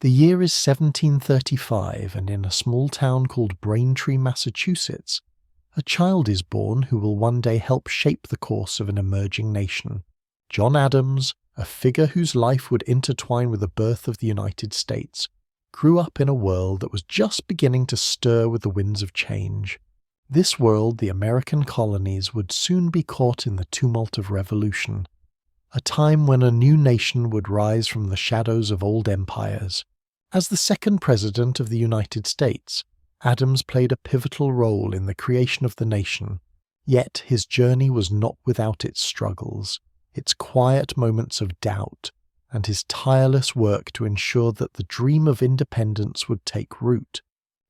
The year is 1735, and in a small town called Braintree, Massachusetts, a child is born who will one day help shape the course of an emerging nation. John Adams, a figure whose life would intertwine with the birth of the United States, grew up in a world that was just beginning to stir with the winds of change. This world, the American colonies, would soon be caught in the tumult of revolution, a time when a new nation would rise from the shadows of old empires. As the second president of the United States, Adams played a pivotal role in the creation of the nation, yet his journey was not without its struggles, its quiet moments of doubt, and his tireless work to ensure that the dream of independence would take root.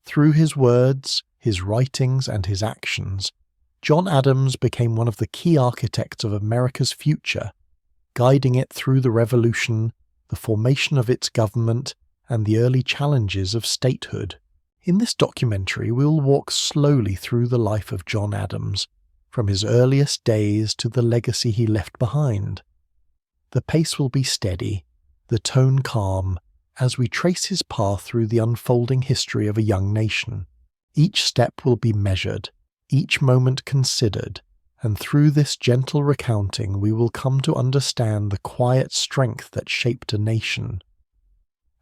Through his words, his writings, and his actions, John Adams became one of the key architects of America's future, guiding it through the Revolution, the formation of its government, and the early challenges of statehood. In this documentary, we will walk slowly through the life of John Adams, from his earliest days to the legacy he left behind. The pace will be steady, the tone calm, as we trace his path through the unfolding history of a young nation. Each step will be measured, each moment considered, and through this gentle recounting we will come to understand the quiet strength that shaped a nation.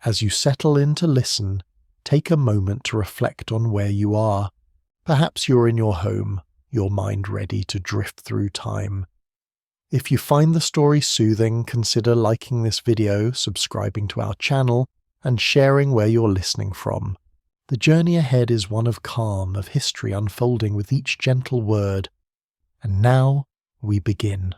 As you settle in to listen, take a moment to reflect on where you are. Perhaps you're in your home, your mind ready to drift through time. If you find the story soothing, consider liking this video, subscribing to our channel, and sharing where you're listening from. The journey ahead is one of calm, of history unfolding with each gentle word. And now we begin.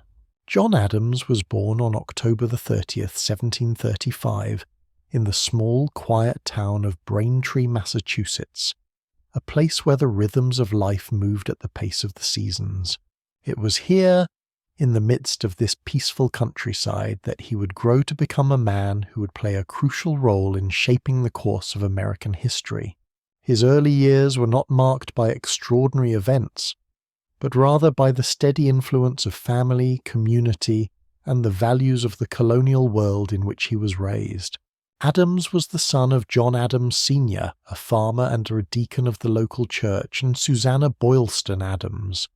John Adams was born on October the 30th, 1735, in the small, quiet town of Braintree, Massachusetts, a place where the rhythms of life moved at the pace of the seasons. It was here, in the midst of this peaceful countryside, that he would grow to become a man who would play a crucial role in shaping the course of American history. His early years were not marked by extraordinary events, but rather by the steady influence of family, community, and the values of the colonial world in which he was raised. Adams was the son of John Adams Sr., a farmer and a deacon of the local church, and Susanna Boylston Adams.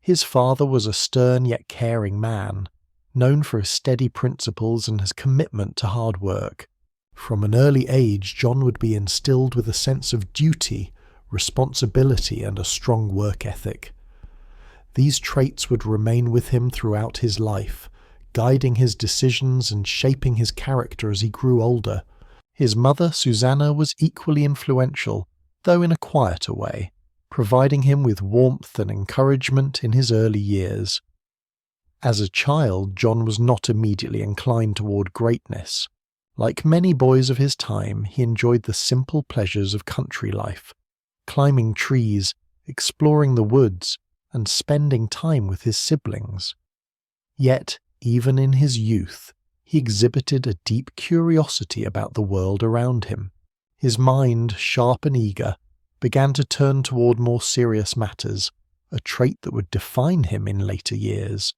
His father was a stern yet caring man, known for his steady principles and his commitment to hard work. From an early age, John would be instilled with a sense of duty, responsibility, and a strong work ethic. These traits would remain with him throughout his life, guiding his decisions and shaping his character as he grew older. His mother, Susanna, was equally influential, though in a quieter way, providing him with warmth and encouragement in his early years. As a child, John was not immediately inclined toward greatness. Like many boys of his time, he enjoyed the simple pleasures of country life, climbing trees, exploring the woods, and spending time with his siblings. Yet, even in his youth, he exhibited a deep curiosity about the world around him. His mind, sharp and eager, began to turn toward more serious matters, a trait that would define him in later years.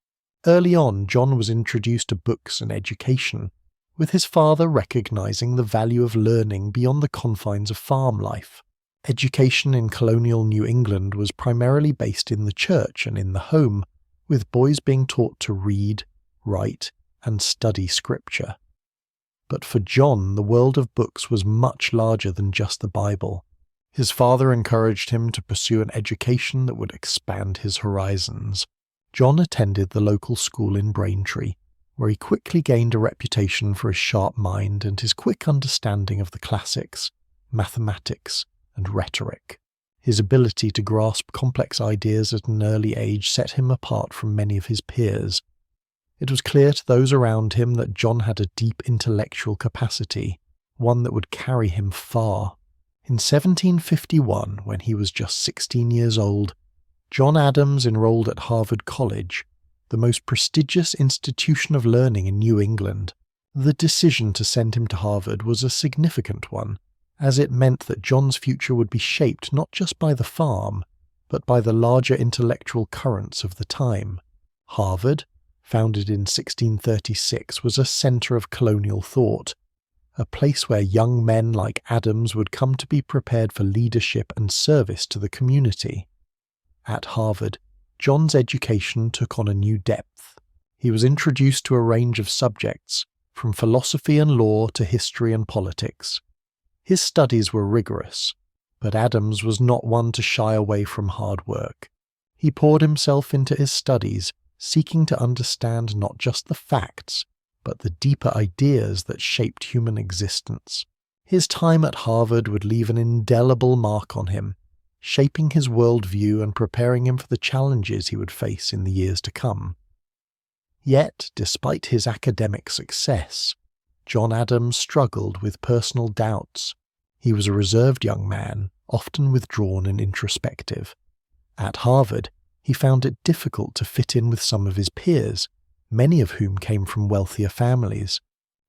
Early on, John was introduced to books and education, with his father recognizing the value of learning beyond the confines of farm life. Education in colonial New England was primarily based in the church and in the home, with boys being taught to read, write, and study scripture. But for John, the world of books was much larger than just the Bible. His father encouraged him to pursue an education that would expand his horizons. John attended the local school in Braintree, where he quickly gained a reputation for his sharp mind and his quick understanding of the classics, mathematics, and rhetoric. His ability to grasp complex ideas at an early age set him apart from many of his peers. It was clear to those around him that John had a deep intellectual capacity, one that would carry him far. In 1751, when he was just 16 years old, John Adams enrolled at Harvard College, the most prestigious institution of learning in New England. The decision to send him to Harvard was a significant one, as it meant that John's future would be shaped not just by the farm, but by the larger intellectual currents of the time. Harvard, founded in 1636, was a center of colonial thought, a place where young men like Adams would come to be prepared for leadership and service to the community. At Harvard, John's education took on a new depth. He was introduced to a range of subjects, from philosophy and law to history and politics. His studies were rigorous, but Adams was not one to shy away from hard work. He poured himself into his studies, seeking to understand not just the facts, but the deeper ideas that shaped human existence. His time at Harvard would leave an indelible mark on him, shaping his worldview and preparing him for the challenges he would face in the years to come. Yet, despite his academic success, John Adams struggled with personal doubts. He was a reserved young man, often withdrawn and introspective. At Harvard, he found it difficult to fit in with some of his peers, many of whom came from wealthier families.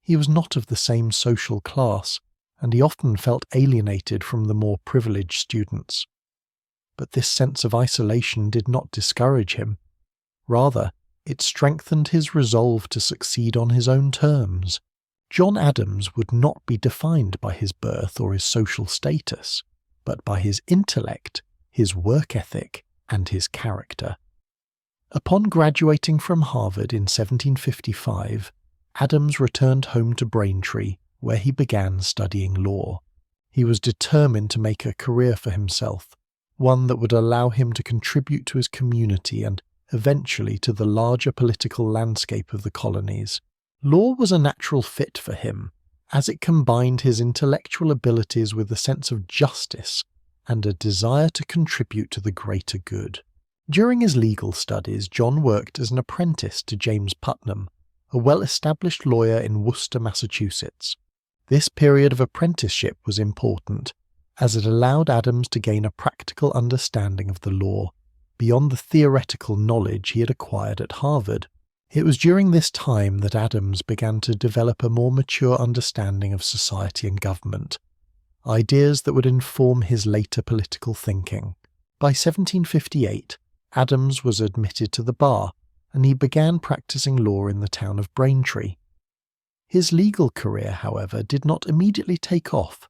He was not of the same social class, and he often felt alienated from the more privileged students. But this sense of isolation did not discourage him. Rather, it strengthened his resolve to succeed on his own terms. John Adams would not be defined by his birth or his social status, but by his intellect, his work ethic, and his character. Upon graduating from Harvard in 1755, Adams returned home to Braintree, where he began studying law. He was determined to make a career for himself, one that would allow him to contribute to his community and eventually to the larger political landscape of the colonies. Law was a natural fit for him, as it combined his intellectual abilities with a sense of justice and a desire to contribute to the greater good. During his legal studies, John worked as an apprentice to James Putnam, a well-established lawyer in Worcester, Massachusetts. This period of apprenticeship was important, as it allowed Adams to gain a practical understanding of the law, beyond the theoretical knowledge he had acquired at Harvard. It was during this time that Adams began to develop a more mature understanding of society and government, ideas that would inform his later political thinking. By 1758, Adams was admitted to the bar, and he began practicing law in the town of Braintree. His legal career, however, did not immediately take off.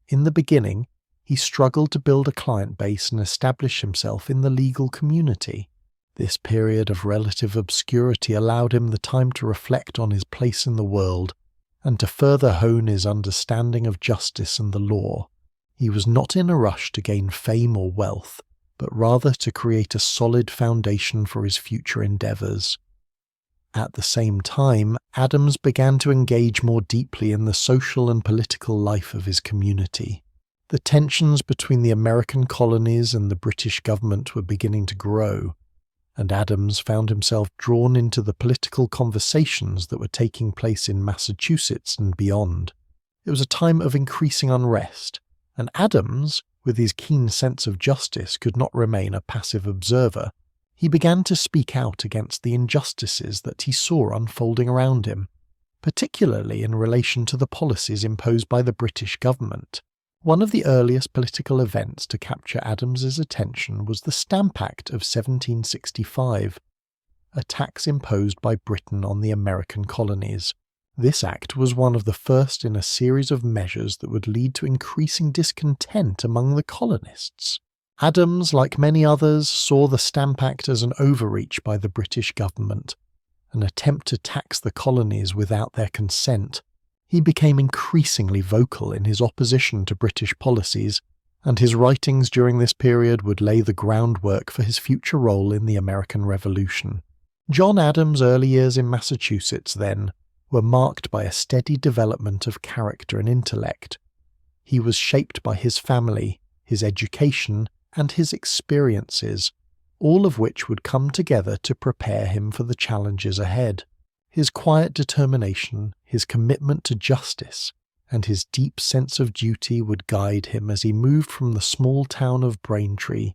In the beginning, he struggled to build a client base and establish himself in the legal community. This period of relative obscurity allowed him the time to reflect on his place in the world and to further hone his understanding of justice and the law. He was not in a rush to gain fame or wealth, but rather to create a solid foundation for his future endeavours. At the same time, Adams began to engage more deeply in the social and political life of his community. The tensions between the American colonies and the British government were beginning to grow, and Adams found himself drawn into the political conversations that were taking place in Massachusetts and beyond. It was a time of increasing unrest, and Adams, with his keen sense of justice, could not remain a passive observer. He began to speak out against the injustices that he saw unfolding around him, particularly in relation to the policies imposed by the British government. One of the earliest political events to capture Adams's attention was the Stamp Act of 1765, a tax imposed by Britain on the American colonies. This act was one of the first in a series of measures that would lead to increasing discontent among the colonists. Adams, like many others, saw the Stamp Act as an overreach by the British government, an attempt to tax the colonies without their consent. He became increasingly vocal in his opposition to British policies, and his writings during this period would lay the groundwork for his future role in the American Revolution. John Adams' early years in Massachusetts, then, were marked by a steady development of character and intellect. He was shaped by his family, his education, and his experiences, all of which would come together to prepare him for the challenges ahead. His quiet determination, his commitment to justice, and his deep sense of duty would guide him as he moved from the small town of Braintree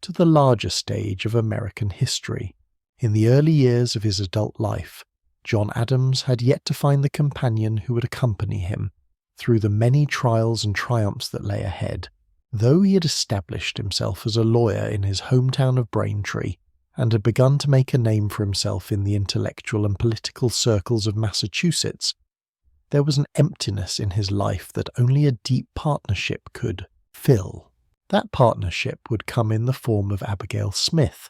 to the larger stage of American history. In the early years of his adult life, John Adams had yet to find the companion who would accompany him through the many trials and triumphs that lay ahead. Though he had established himself as a lawyer in his hometown of Braintree, and had begun to make a name for himself in the intellectual and political circles of Massachusetts, There was an emptiness in his life that only a deep partnership could fill. That partnership would come in the form of Abigail Smith,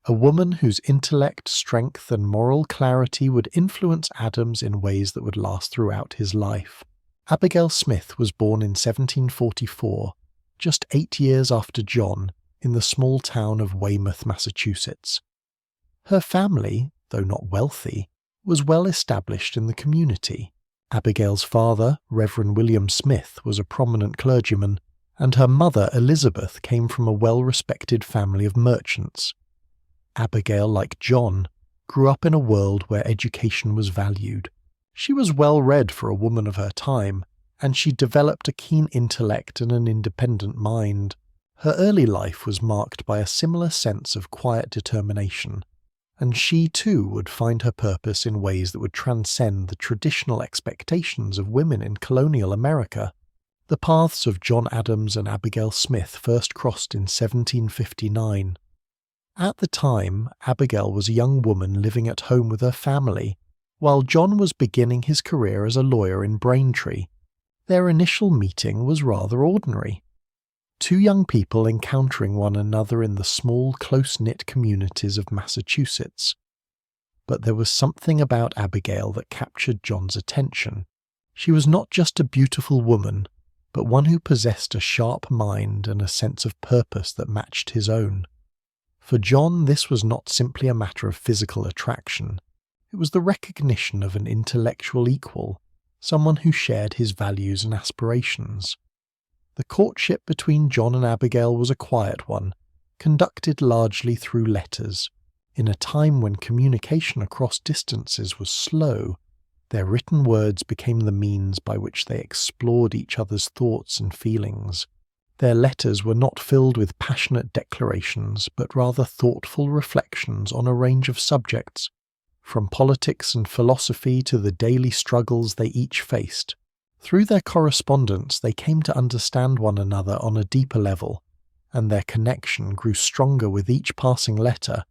a woman whose intellect, strength, and moral clarity would influence Adams in ways that would last throughout his life. Abigail Smith was born in 1744, just 8 years after John, in the small town of Weymouth, Massachusetts. Her family, though not wealthy, was well established in the community. Abigail's father, Reverend William Smith, was a prominent clergyman, and her mother, Elizabeth, came from a well-respected family of merchants. Abigail, like John, grew up in a world where education was valued. She was well-read for a woman of her time, and she developed a keen intellect and an independent mind. Her early life was marked by a similar sense of quiet determination, and she too would find her purpose in ways that would transcend the traditional expectations of women in colonial America. The paths of John Adams and Abigail Smith first crossed in 1759. At the time, Abigail was a young woman living at home with her family, while John was beginning his career as a lawyer in Braintree. Their initial meeting was rather ordinary. Two young people encountering one another in the small, close-knit communities of Massachusetts. But there was something about Abigail that captured John's attention. She was not just a beautiful woman, but one who possessed a sharp mind and a sense of purpose that matched his own. For John, this was not simply a matter of physical attraction. It was the recognition of an intellectual equal, someone who shared his values and aspirations. The courtship between John and Abigail was a quiet one, conducted largely through letters. In a time when communication across distances was slow, their written words became the means by which they explored each other's thoughts and feelings. Their letters were not filled with passionate declarations, but rather thoughtful reflections on a range of subjects, from politics and philosophy to the daily struggles they each faced. Through their correspondence, they came to understand one another on a deeper level, and their connection grew stronger with each passing letter.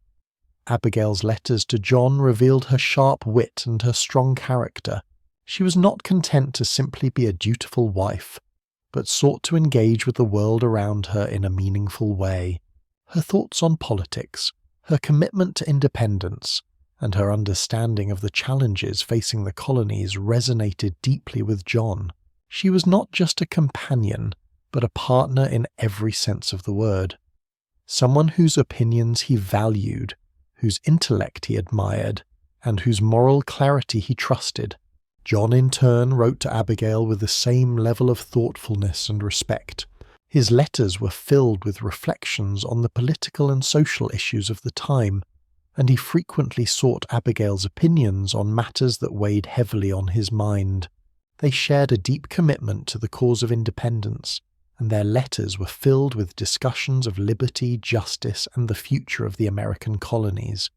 Abigail's letters to John revealed her sharp wit and her strong character. She was not content to simply be a dutiful wife, but sought to engage with the world around her in a meaningful way. Her thoughts on politics, her commitment to independence, and her understanding of the challenges facing the colonies resonated deeply with John. She was not just a companion, but a partner in every sense of the word. Someone whose opinions he valued, whose intellect he admired, and whose moral clarity he trusted. John in turn wrote to Abigail with the same level of thoughtfulness and respect. His letters were filled with reflections on the political and social issues of the time, and he frequently sought Abigail's opinions on matters that weighed heavily on his mind. They shared a deep commitment to the cause of independence, and their letters were filled with discussions of liberty, justice, and the future of the American colonies.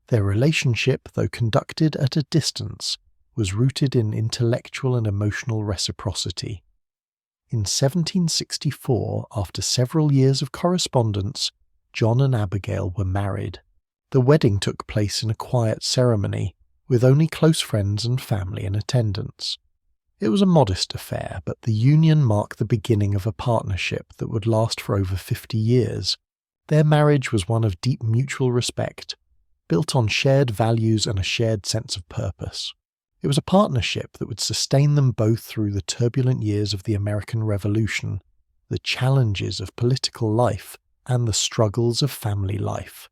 Their relationship, though conducted at a distance, was rooted in intellectual and emotional reciprocity. In 1764, after several years of correspondence, John and Abigail were married. The wedding took place in a quiet ceremony, with only close friends and family in attendance. It was a modest affair, but the union marked the beginning of a partnership that would last for over 50 years. Their marriage was one of deep mutual respect, built on shared values and a shared sense of purpose. It was a partnership that would sustain them both through the turbulent years of the American Revolution, the challenges of political life, and the struggles of family life.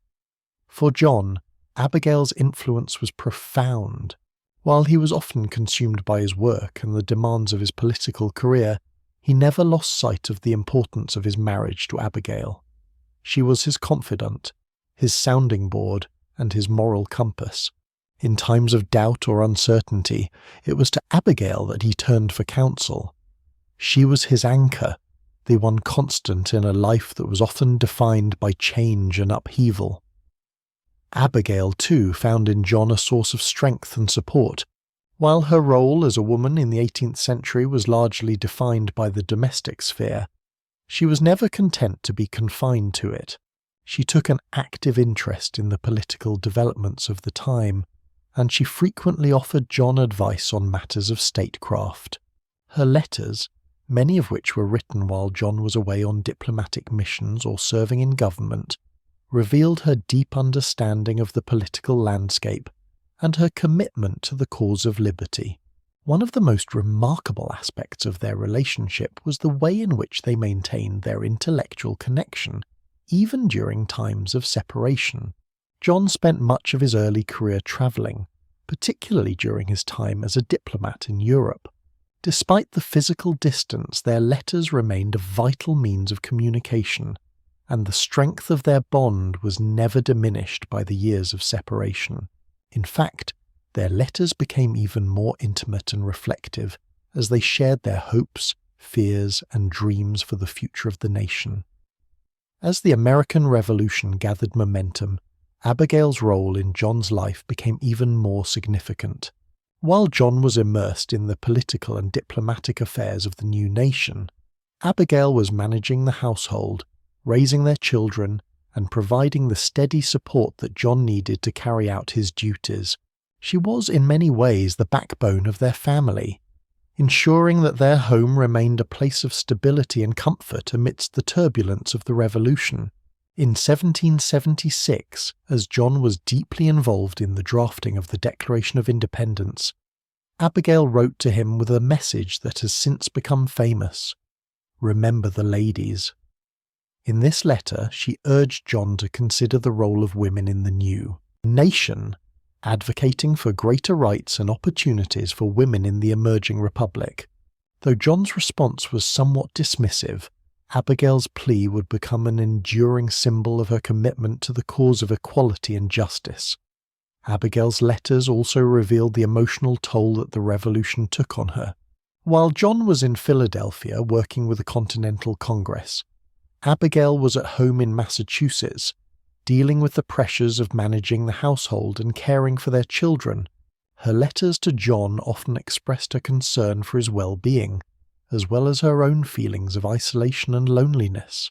For John, Abigail's influence was profound. While he was often consumed by his work and the demands of his political career, he never lost sight of the importance of his marriage to Abigail. She was his confidant, his sounding board, and his moral compass. In times of doubt or uncertainty, it was to Abigail that he turned for counsel. She was his anchor, the one constant in a life that was often defined by change and upheaval. Abigail, too, found in John a source of strength and support. While her role as a woman in the 18th century was largely defined by the domestic sphere, she was never content to be confined to it. She took an active interest in the political developments of the time, and she frequently offered John advice on matters of statecraft. Her letters, many of which were written while John was away on diplomatic missions or serving in government, revealed her deep understanding of the political landscape and her commitment to the cause of liberty. One of the most remarkable aspects of their relationship was the way in which they maintained their intellectual connection, even during times of separation. John spent much of his early career travelling, particularly during his time as a diplomat in Europe. Despite the physical distance, their letters remained a vital means of communication, and the strength of their bond was never diminished by the years of separation. In fact, their letters became even more intimate and reflective as they shared their hopes, fears, and dreams for the future of the nation. As the American Revolution gathered momentum, Abigail's role in John's life became even more significant. While John was immersed in the political and diplomatic affairs of the new nation, Abigail was managing the household, raising their children, and providing the steady support that John needed to carry out his duties. She was in many ways the backbone of their family, ensuring that their home remained a place of stability and comfort amidst the turbulence of the Revolution. In 1776, as John was deeply involved in the drafting of the Declaration of Independence, Abigail wrote to him with a message that has since become famous: "Remember the ladies." In this letter, she urged John to consider the role of women in the new nation, advocating for greater rights and opportunities for women in the emerging republic. Though John's response was somewhat dismissive, Abigail's plea would become an enduring symbol of her commitment to the cause of equality and justice. Abigail's letters also revealed the emotional toll that the Revolution took on her. While John was in Philadelphia working with the Continental Congress, Abigail was at home in Massachusetts, dealing with the pressures of managing the household and caring for their children. Her letters to John often expressed her concern for his well-being, as well as her own feelings of isolation and loneliness.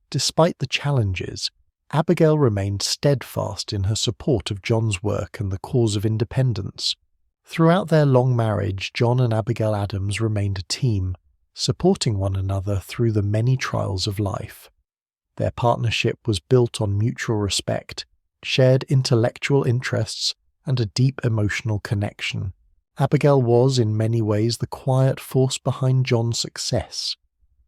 Despite the challenges, Abigail remained steadfast in her support of John's work and the cause of independence. Throughout their long marriage, John and Abigail Adams remained a team, supporting one another through the many trials of life. Their partnership was built on mutual respect, shared intellectual interests, and a deep emotional connection. Abigail was, in many ways, the quiet force behind John's success,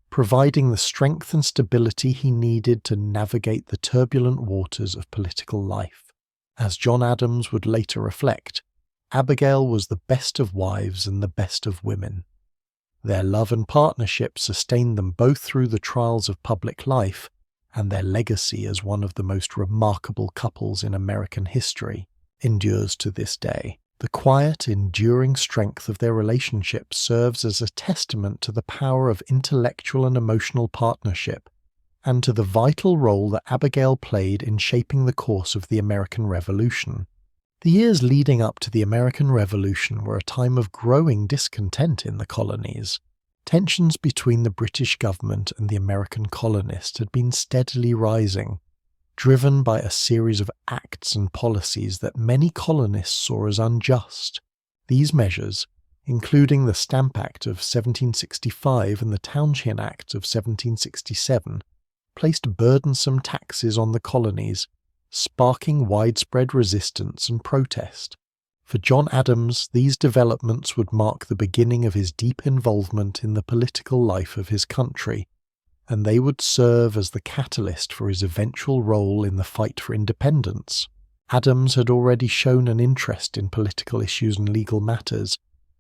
providing the strength and stability he needed to navigate the turbulent waters of political life. As John Adams would later reflect, Abigail was the best of wives and the best of women. Their love and partnership sustained them both through the trials of public life, and their legacy as one of the most remarkable couples in American history endures to this day. The quiet, enduring strength of their relationship serves as a testament to the power of intellectual and emotional partnership, and to the vital role that Abigail played in shaping the course of the American Revolution. The years leading up to the American Revolution were a time of growing discontent in the colonies. Tensions between the British government and the American colonists had been steadily rising, driven by a series of acts and policies that many colonists saw as unjust. These measures, including the Stamp Act of 1765 and the Townshend Act of 1767, placed burdensome taxes on the colonies, sparking widespread resistance and protest. For John Adams, these developments would mark the beginning of his deep involvement in the political life of his country, and they would serve as the catalyst for his eventual role in the fight for independence. Adams had already shown an interest in political issues and legal matters,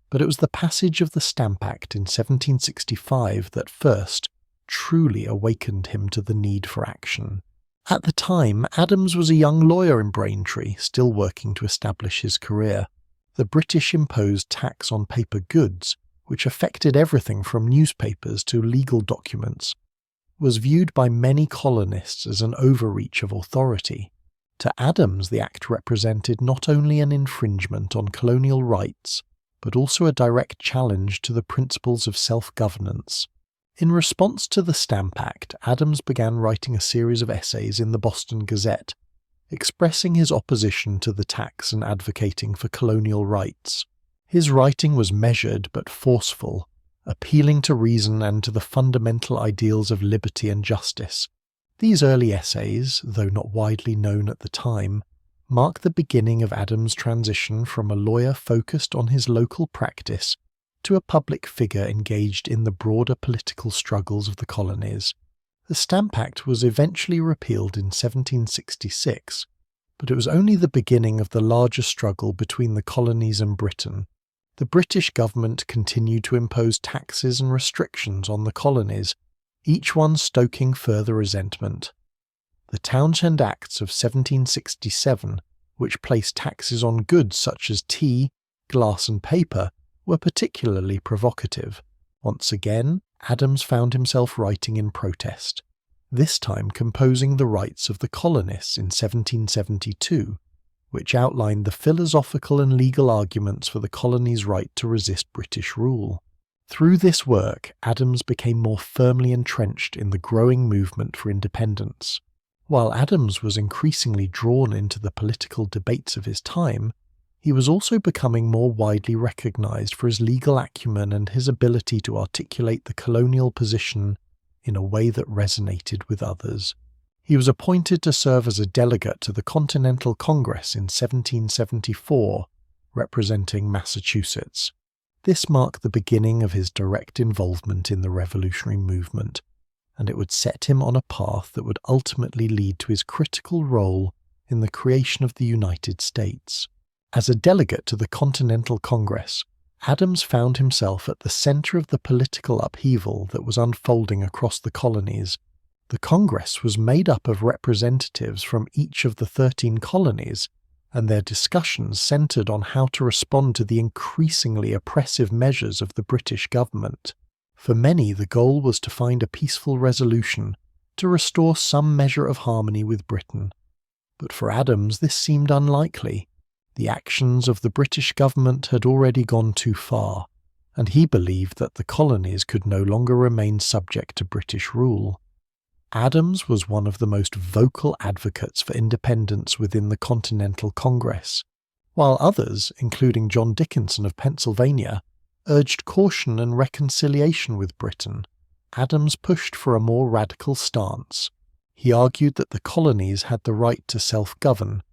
but it was the passage of the Stamp Act in 1765 that first truly awakened him to the need for action. At the time, Adams was a young lawyer in Braintree, still working to establish his career. The British imposed tax on paper goods, which affected everything from newspapers to legal documents, was viewed by many colonists as an overreach of authority. To Adams, the act represented not only an infringement on colonial rights, but also a direct challenge to the principles of self-governance. In response to the Stamp Act, Adams began writing a series of essays in the Boston Gazette, expressing his opposition to the tax and advocating for colonial rights. His writing was measured but forceful, appealing to reason and to the fundamental ideals of liberty and justice. These early essays, though not widely known at the time, mark the beginning of Adams' transition from a lawyer focused on his local practice to a public figure engaged in the broader political struggles of the colonies. The Stamp Act was eventually repealed in 1766, but it was only the beginning of the larger struggle between the colonies and Britain. The British government continued to impose taxes and restrictions on the colonies, each one stoking further resentment. The Townshend Acts of 1767, which placed taxes on goods such as tea, glass and paper, were particularly provocative. Once again, Adams found himself writing in protest, this time composing the rights of the colonists in 1772, which outlined the philosophical and legal arguments for the colony's right to resist British rule. Through this work, Adams became more firmly entrenched in the growing movement for independence. While Adams was increasingly drawn into the political debates of his time, he was also becoming more widely recognized for his legal acumen and his ability to articulate the colonial position in a way that resonated with others. He was appointed to serve as a delegate to the Continental Congress in 1774, representing Massachusetts. This marked the beginning of his direct involvement in the revolutionary movement, and it would set him on a path that would ultimately lead to his critical role in the creation of the United States. As a delegate to the Continental Congress, Adams found himself at the center of the political upheaval that was unfolding across the colonies. The Congress was made up of representatives from each of the 13 colonies, and their discussions centered on how to respond to the increasingly oppressive measures of the British government. For many, the goal was to find a peaceful resolution, to restore some measure of harmony with Britain. But for Adams, this seemed unlikely. The actions of the British government had already gone too far, and he believed that the colonies could no longer remain subject to British rule. Adams was one of the most vocal advocates for independence within the Continental Congress, while others, including John Dickinson of Pennsylvania, urged caution and reconciliation with Britain. Adams pushed for a more radical stance. He argued that the colonies had the right to self-govern,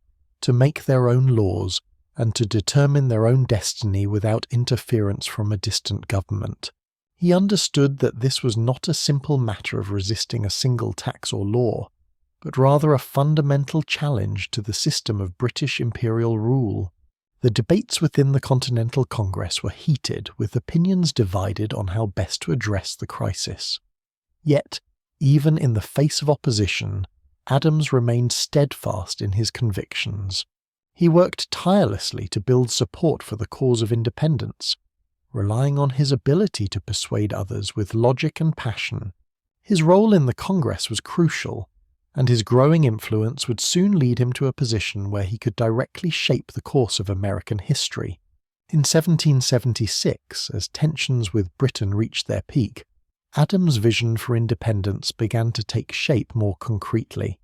to make their own laws, and to determine their own destiny without interference from a distant government. He understood that this was not a simple matter of resisting a single tax or law, but rather a fundamental challenge to the system of British imperial rule. The debates within the Continental Congress were heated, with opinions divided on how best to address the crisis. Yet, even in the face of opposition, Adams remained steadfast in his convictions. He worked tirelessly to build support for the cause of independence, relying on his ability to persuade others with logic and passion. His role in the Congress was crucial, and his growing influence would soon lead him to a position where he could directly shape the course of American history. In 1776, as tensions with Britain reached their peak, Adams' vision for independence began to take shape more concretely.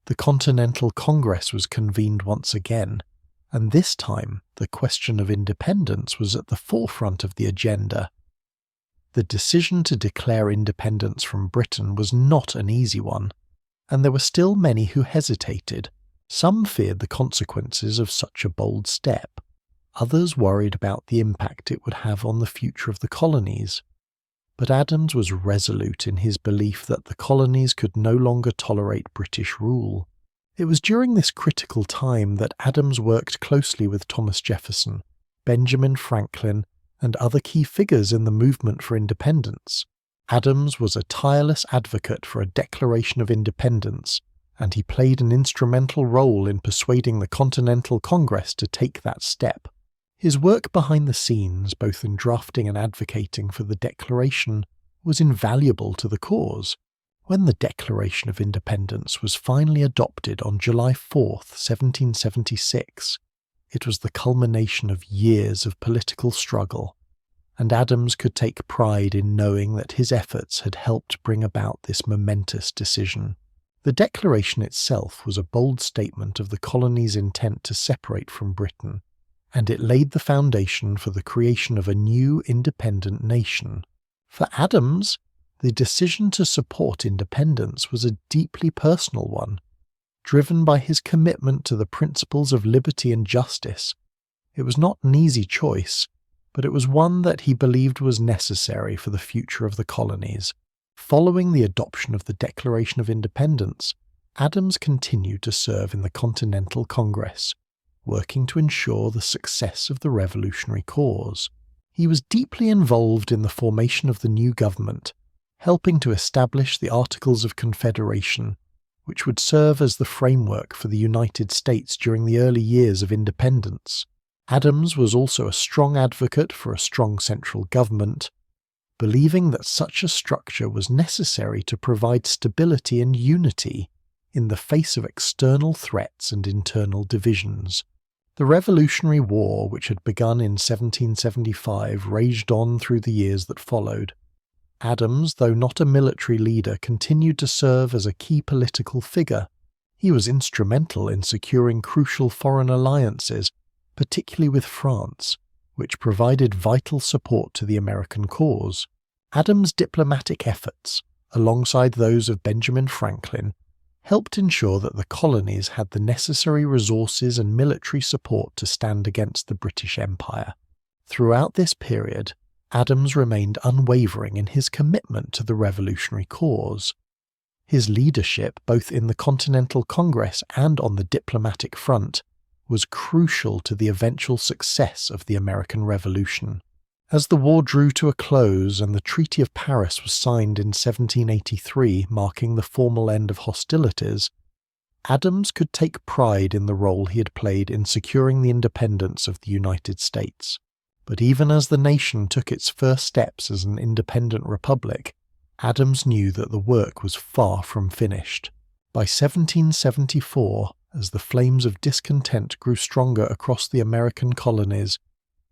The Continental Congress was convened once again, and this time the question of independence was at the forefront of the agenda. The decision to declare independence from Britain was not an easy one, and there were still many who hesitated. Some feared the consequences of such a bold step. Others worried about the impact it would have on the future of the colonies. But Adams was resolute in his belief that the colonies could no longer tolerate British rule. It was during this critical time that Adams worked closely with Thomas Jefferson, Benjamin Franklin, and other key figures in the movement for independence. Adams was a tireless advocate for a Declaration of Independence, and he played an instrumental role in persuading the Continental Congress to take that step. His work behind the scenes, both in drafting and advocating for the Declaration, was invaluable to the cause. When the Declaration of Independence was finally adopted on July 4, 1776, it was the culmination of years of political struggle, and Adams could take pride in knowing that his efforts had helped bring about this momentous decision. The declaration itself was a bold statement of the colony's intent to separate from Britain, and it laid the foundation for the creation of a new independent nation. For Adams, the decision to support independence was a deeply personal one, driven by his commitment to the principles of liberty and justice. It was not an easy choice, but it was one that he believed was necessary for the future of the colonies. Following the adoption of the Declaration of Independence, Adams continued to serve in the Continental Congress, working to ensure the success of the revolutionary cause. He was deeply involved in the formation of the new government, helping to establish the Articles of Confederation, which would serve as the framework for the United States during the early years of independence. Adams was also a strong advocate for a strong central government, believing that such a structure was necessary to provide stability and unity in the face of external threats and internal divisions. The Revolutionary War, which had begun in 1775, raged on through the years that followed. Adams, though not a military leader, continued to serve as a key political figure. He was instrumental in securing crucial foreign alliances, particularly with France, which provided vital support to the American cause. Adams' diplomatic efforts, alongside those of Benjamin Franklin, helped ensure that the colonies had the necessary resources and military support to stand against the British Empire. Throughout this period, Adams remained unwavering in his commitment to the revolutionary cause. His leadership, both in the Continental Congress and on the diplomatic front, was crucial to the eventual success of the American Revolution. As the war drew to a close and the Treaty of Paris was signed in 1783, marking the formal end of hostilities, Adams could take pride in the role he had played in securing the independence of the United States. But even as the nation took its first steps as an independent republic, Adams knew that the work was far from finished. By 1774, as the flames of discontent grew stronger across the American colonies,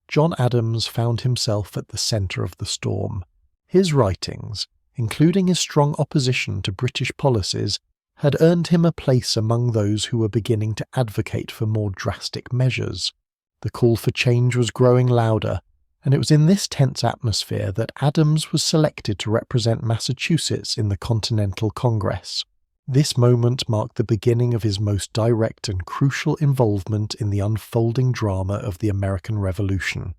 John Adams found himself at the centre of the storm. His writings, including his strong opposition to British policies, had earned him a place among those who were beginning to advocate for more drastic measures. The call for change was growing louder, and it was in this tense atmosphere that Adams was selected to represent Massachusetts in the Continental Congress. This moment marked the beginning of his most direct and crucial involvement in the unfolding drama of the American Revolution.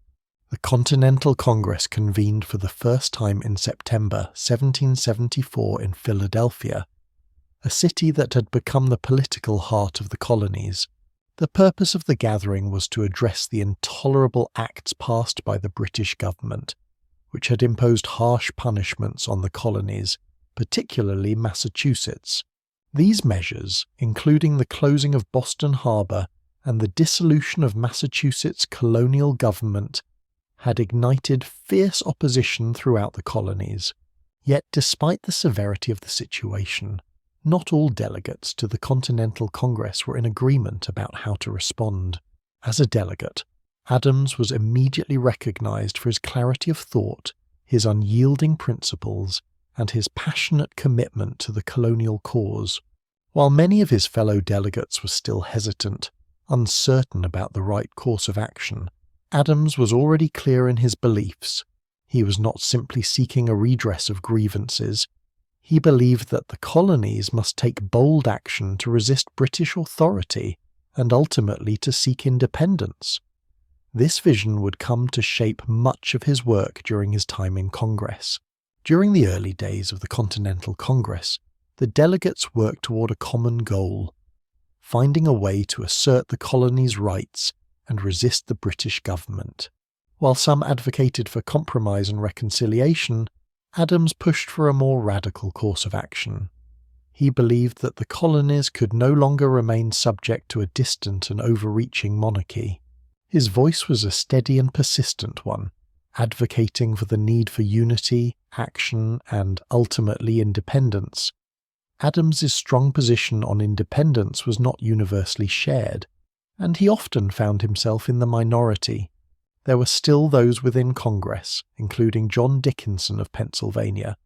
The Continental Congress convened for the first time in September 1774 in Philadelphia, a city that had become the political heart of the colonies. The purpose of the gathering was to address the intolerable acts passed by the British government, which had imposed harsh punishments on the colonies, particularly Massachusetts. These measures, including the closing of Boston Harbor and the dissolution of Massachusetts' colonial government, had ignited fierce opposition throughout the colonies. Yet despite the severity of the situation, not all delegates to the Continental Congress were in agreement about how to respond. As a delegate, Adams was immediately recognized for his clarity of thought, his unyielding principles, and his passionate commitment to the colonial cause. While many of his fellow delegates were still hesitant, uncertain about the right course of action, Adams was already clear in his beliefs. He was not simply seeking a redress of grievances. He believed that the colonies must take bold action to resist British authority and ultimately to seek independence. This vision would come to shape much of his work during his time in Congress. During the early days of the Continental Congress, the delegates worked toward a common goal, finding a way to assert the colonies' rights and resist the British government. While some advocated for compromise and reconciliation, Adams pushed for a more radical course of action. He believed that the colonies could no longer remain subject to a distant and overreaching monarchy. His voice was a steady and persistent one, advocating for the need for unity, action, and ultimately independence. Adams's strong position on independence was not universally shared, and he often found himself in the minority. There were still those within Congress, including John Dickinson of Pennsylvania,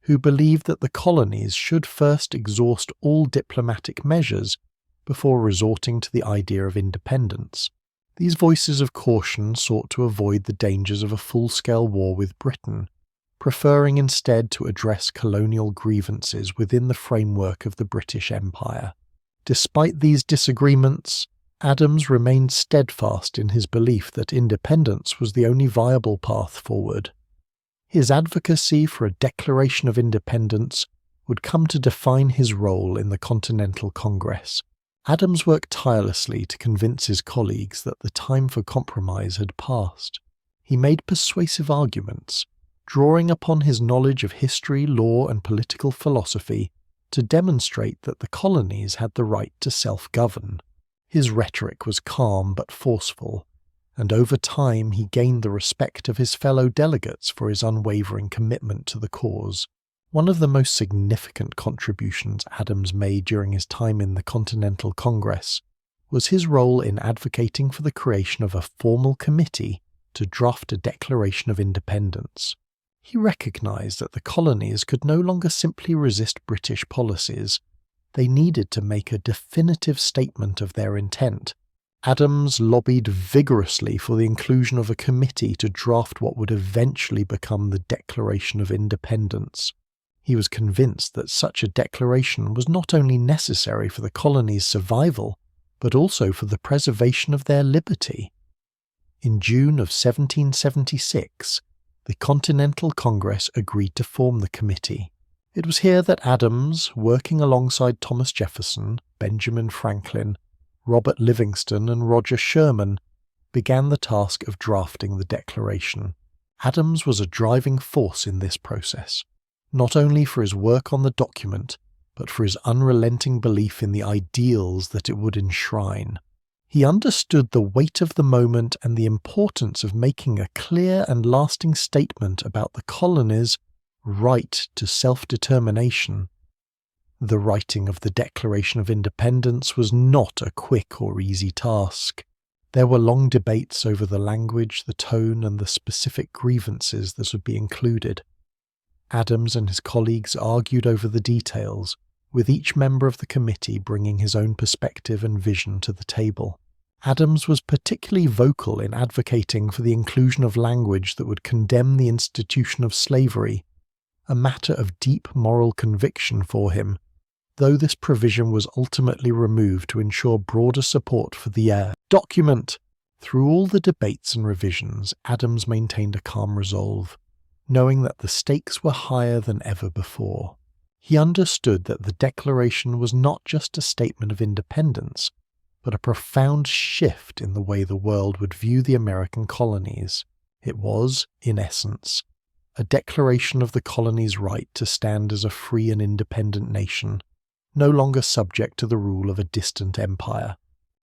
who believed that the colonies should first exhaust all diplomatic measures before resorting to the idea of independence. These voices of caution sought to avoid the dangers of a full-scale war with Britain, preferring instead to address colonial grievances within the framework of the British Empire. Despite these disagreements, Adams remained steadfast in his belief that independence was the only viable path forward. His advocacy for a declaration of independence would come to define his role in the Continental Congress. Adams worked tirelessly to convince his colleagues that the time for compromise had passed. He made persuasive arguments, drawing upon his knowledge of history, law, and political philosophy to demonstrate that the colonies had the right to self-govern. His rhetoric was calm but forceful, and over time he gained the respect of his fellow delegates for his unwavering commitment to the cause. One of the most significant contributions Adams made during his time in the Continental Congress was his role in advocating for the creation of a formal committee to draft a Declaration of Independence. He recognized that the colonies could no longer simply resist British policies. They needed to make a definitive statement of their intent. Adams lobbied vigorously for the inclusion of a committee to draft what would eventually become the Declaration of Independence. He was convinced that such a declaration was not only necessary for the colonies' survival, but also for the preservation of their liberty. In June of 1776, the Continental Congress agreed to form the committee. It was here that Adams, working alongside Thomas Jefferson, Benjamin Franklin, Robert Livingston, and Roger Sherman, began the task of drafting the Declaration. Adams was a driving force in this process, not only for his work on the document, but for his unrelenting belief in the ideals that it would enshrine. He understood the weight of the moment and the importance of making a clear and lasting statement about the colonies' right to self-determination. The writing of the Declaration of Independence was not a quick or easy task. There were long debates over the language, the tone, and the specific grievances that would be included. Adams and his colleagues argued over the details, with each member of the committee bringing his own perspective and vision to the table. Adams was particularly vocal in advocating for the inclusion of language that would condemn the institution of slavery, a matter of deep moral conviction for him, though this provision was ultimately removed to ensure broader support for the document. Through all the debates and revisions, Adams maintained a calm resolve, knowing that the stakes were higher than ever before. He understood that the Declaration was not just a statement of independence, but a profound shift in the way the world would view the American colonies. It was, in essence, a declaration of the colony's right to stand as a free and independent nation, no longer subject to the rule of a distant empire.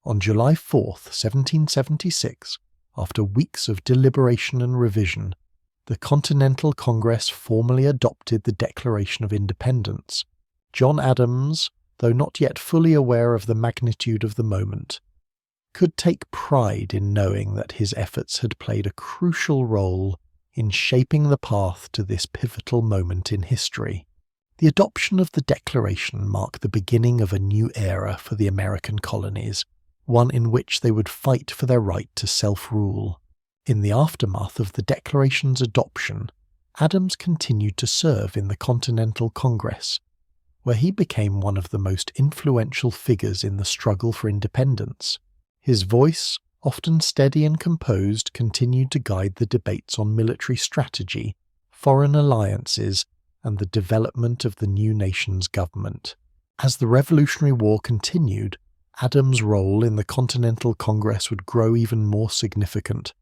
On July 4, 1776, after weeks of deliberation and revision, the Continental Congress formally adopted the Declaration of Independence. John Adams, though not yet fully aware of the magnitude of the moment, could take pride in knowing that his efforts had played a crucial role in shaping the path to this pivotal moment in history. The adoption of the Declaration marked the beginning of a new era for the American colonies, one in which they would fight for their right to self-rule. In the aftermath of the Declaration's adoption, Adams continued to serve in the Continental Congress, where he became one of the most influential figures in the struggle for independence. His voice, often steady and composed, continued to guide the debates on military strategy, foreign alliances, and the development of the new nation's government. As the Revolutionary War continued, Adams' role in the Continental Congress would grow even more significant,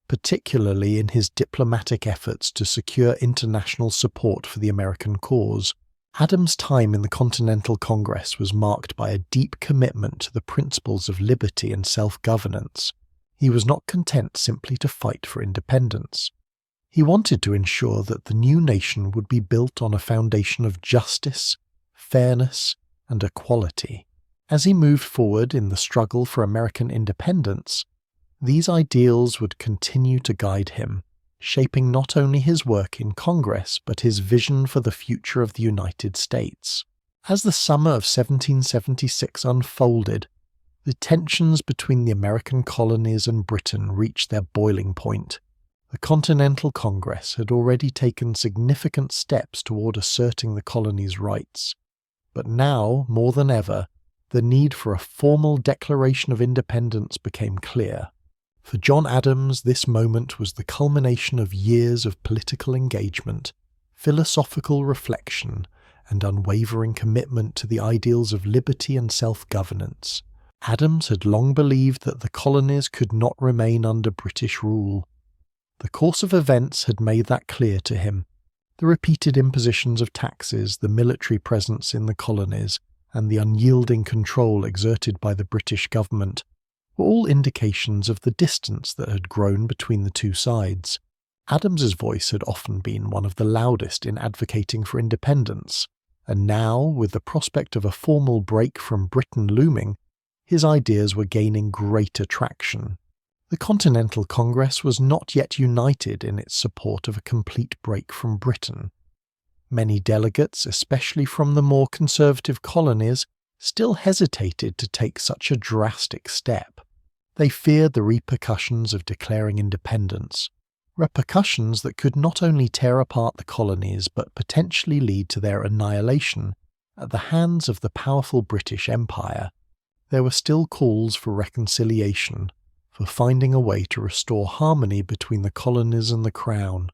particularly in his diplomatic efforts to secure international support for the American cause. Adams' time in the Continental Congress was marked by a deep commitment to the principles of liberty and self-governance. He was not content simply to fight for independence. He wanted to ensure that the new nation would be built on a foundation of justice, fairness, and equality. As he moved forward in the struggle for American independence, these ideals would continue to guide him. shaping not only his work in Congress but his vision for the future of the United States. As the summer of 1776 unfolded, the tensions between the American colonies and Britain reached their boiling point. The Continental Congress had already taken significant steps toward asserting the colonies' rights, but now, more than ever, the need for a formal Declaration of Independence became clear. For John Adams, this moment was the culmination of years of political engagement, philosophical reflection, and unwavering commitment to the ideals of liberty and self-governance. Adams had long believed that the colonies could not remain under British rule. The course of events had made that clear to him. The repeated impositions of taxes, the military presence in the colonies, and the unyielding control exerted by the British government were all indications of the distance that had grown between the two sides. Adams's voice had often been one of the loudest in advocating for independence, and now, with the prospect of a formal break from Britain looming, his ideas were gaining greater traction. The Continental Congress was not yet united in its support of a complete break from Britain. Many delegates, especially from the more conservative colonies, still hesitated to take such a drastic step. They feared the repercussions of declaring independence, repercussions that could not only tear apart the colonies but potentially lead to their annihilation at the hands of the powerful British Empire. There were still calls for reconciliation, for finding a way to restore harmony between the colonies and the Crown.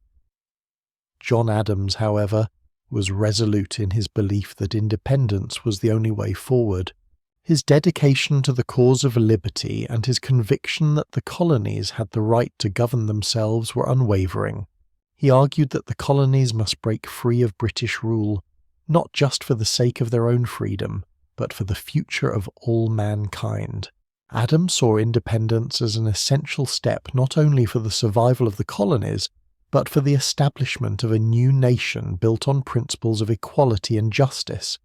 John Adams, however, was resolute in his belief that independence was the only way forward. His dedication to the cause of liberty and his conviction that the colonies had the right to govern themselves were unwavering. He argued that the colonies must break free of British rule, not just for the sake of their own freedom, but for the future of all mankind. Adams saw independence as an essential step not only for the survival of the colonies, but for the establishment of a new nation built on principles of equality and justice.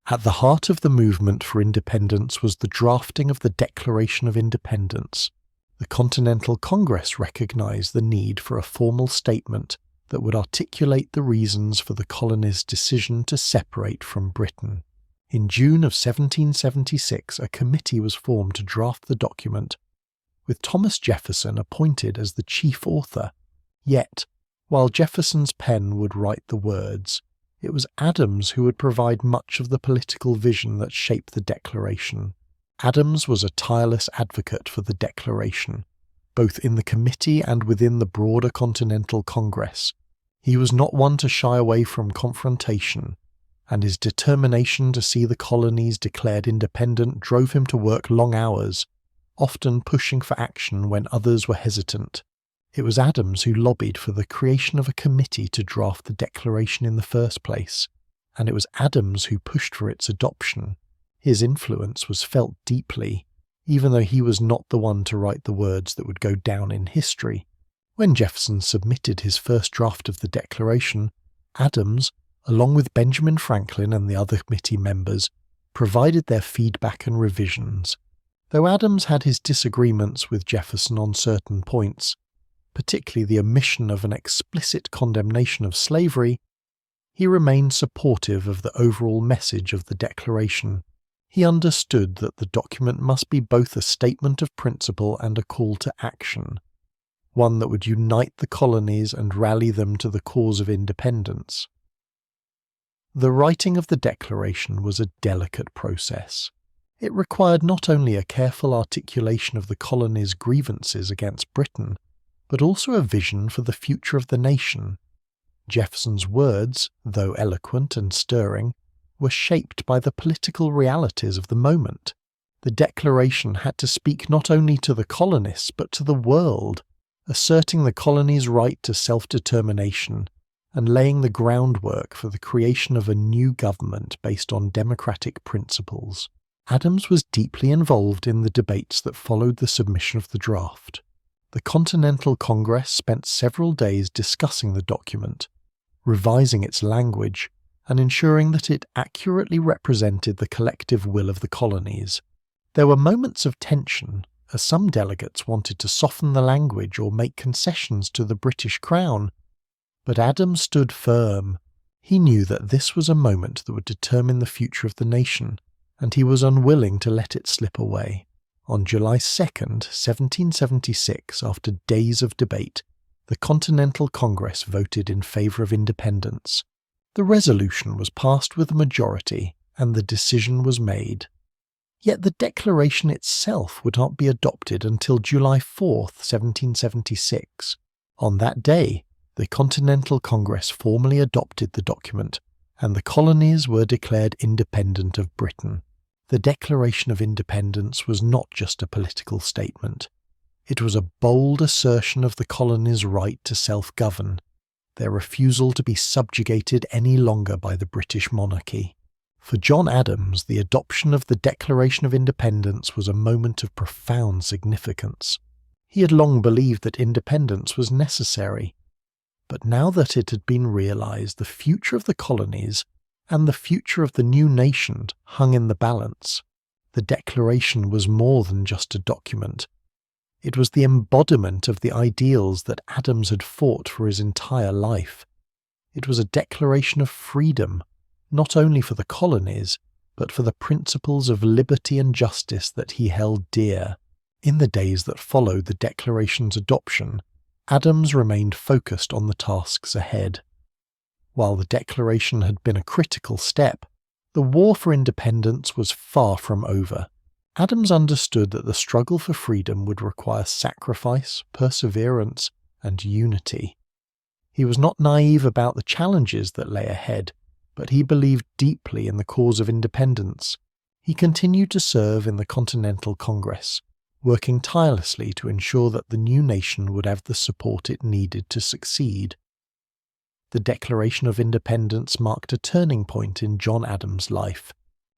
At the heart of the movement for independence was the drafting of the Declaration of Independence. The Continental Congress recognized the need for a formal statement that would articulate the reasons for the colonies' decision to separate from Britain. In June of 1776, a committee was formed to draft the document, with Thomas Jefferson appointed as the chief author. Yet, while Jefferson's pen would write the words, it was Adams who would provide much of the political vision that shaped the Declaration. Adams was a tireless advocate for the Declaration, both in the committee and within the broader Continental Congress. He was not one to shy away from confrontation, and his determination to see the colonies declared independent drove him to work long hours, often pushing for action when others were hesitant. It was Adams who lobbied for the creation of a committee to draft the Declaration in the first place, and it was Adams who pushed for its adoption. His influence was felt deeply, even though he was not the one to write the words that would go down in history. When Jefferson submitted his first draft of the Declaration, Adams, along with Benjamin Franklin and the other committee members, provided their feedback and revisions. Though Adams had his disagreements with Jefferson on certain points, particularly the omission of an explicit condemnation of slavery, he remained supportive of the overall message of the Declaration. He understood that the document must be both a statement of principle and a call to action, one that would unite the colonies and rally them to the cause of independence. The writing of the Declaration was a delicate process. It required not only a careful articulation of the colonies' grievances against Britain, but also a vision for the future of the nation. Jefferson's words, though eloquent and stirring, were shaped by the political realities of the moment. The Declaration had to speak not only to the colonists but to the world, asserting the colonies' right to self-determination and laying the groundwork for the creation of a new government based on democratic principles. Adams was deeply involved in the debates that followed the submission of the draft. The Continental Congress spent several days discussing the document, revising its language, and ensuring that it accurately represented the collective will of the colonies. There were moments of tension, as some delegates wanted to soften the language or make concessions to the British Crown. But Adams stood firm. He knew that this was a moment that would determine the future of the nation, and he was unwilling to let it slip away. On July 2nd, 1776, after days of debate, the Continental Congress voted in favour of independence. The resolution was passed with a majority, and the decision was made. Yet the declaration itself would not be adopted until July 4th, 1776. On that day, the Continental Congress formally adopted the document, and the colonies were declared independent of Britain. The Declaration of Independence was not just a political statement. It was a bold assertion of the colonies' right to self-govern, their refusal to be subjugated any longer by the British monarchy. For John Adams, the adoption of the Declaration of Independence was a moment of profound significance. He had long believed that independence was necessary, but now that it had been realised, the future of the colonies and the future of the new nation hung in the balance. The Declaration was more than just a document. It was the embodiment of the ideals that Adams had fought for his entire life. It was a declaration of freedom, not only for the colonies, but for the principles of liberty and justice that he held dear. In the days that followed the Declaration's adoption, Adams remained focused on the tasks ahead. While the Declaration had been a critical step, the war for independence was far from over. Adams understood that the struggle for freedom would require sacrifice, perseverance, and unity. He was not naive about the challenges that lay ahead, but he believed deeply in the cause of independence. He continued to serve in the Continental Congress, working tirelessly to ensure that the new nation would have the support it needed to succeed. The Declaration of Independence marked a turning point in John Adams' life.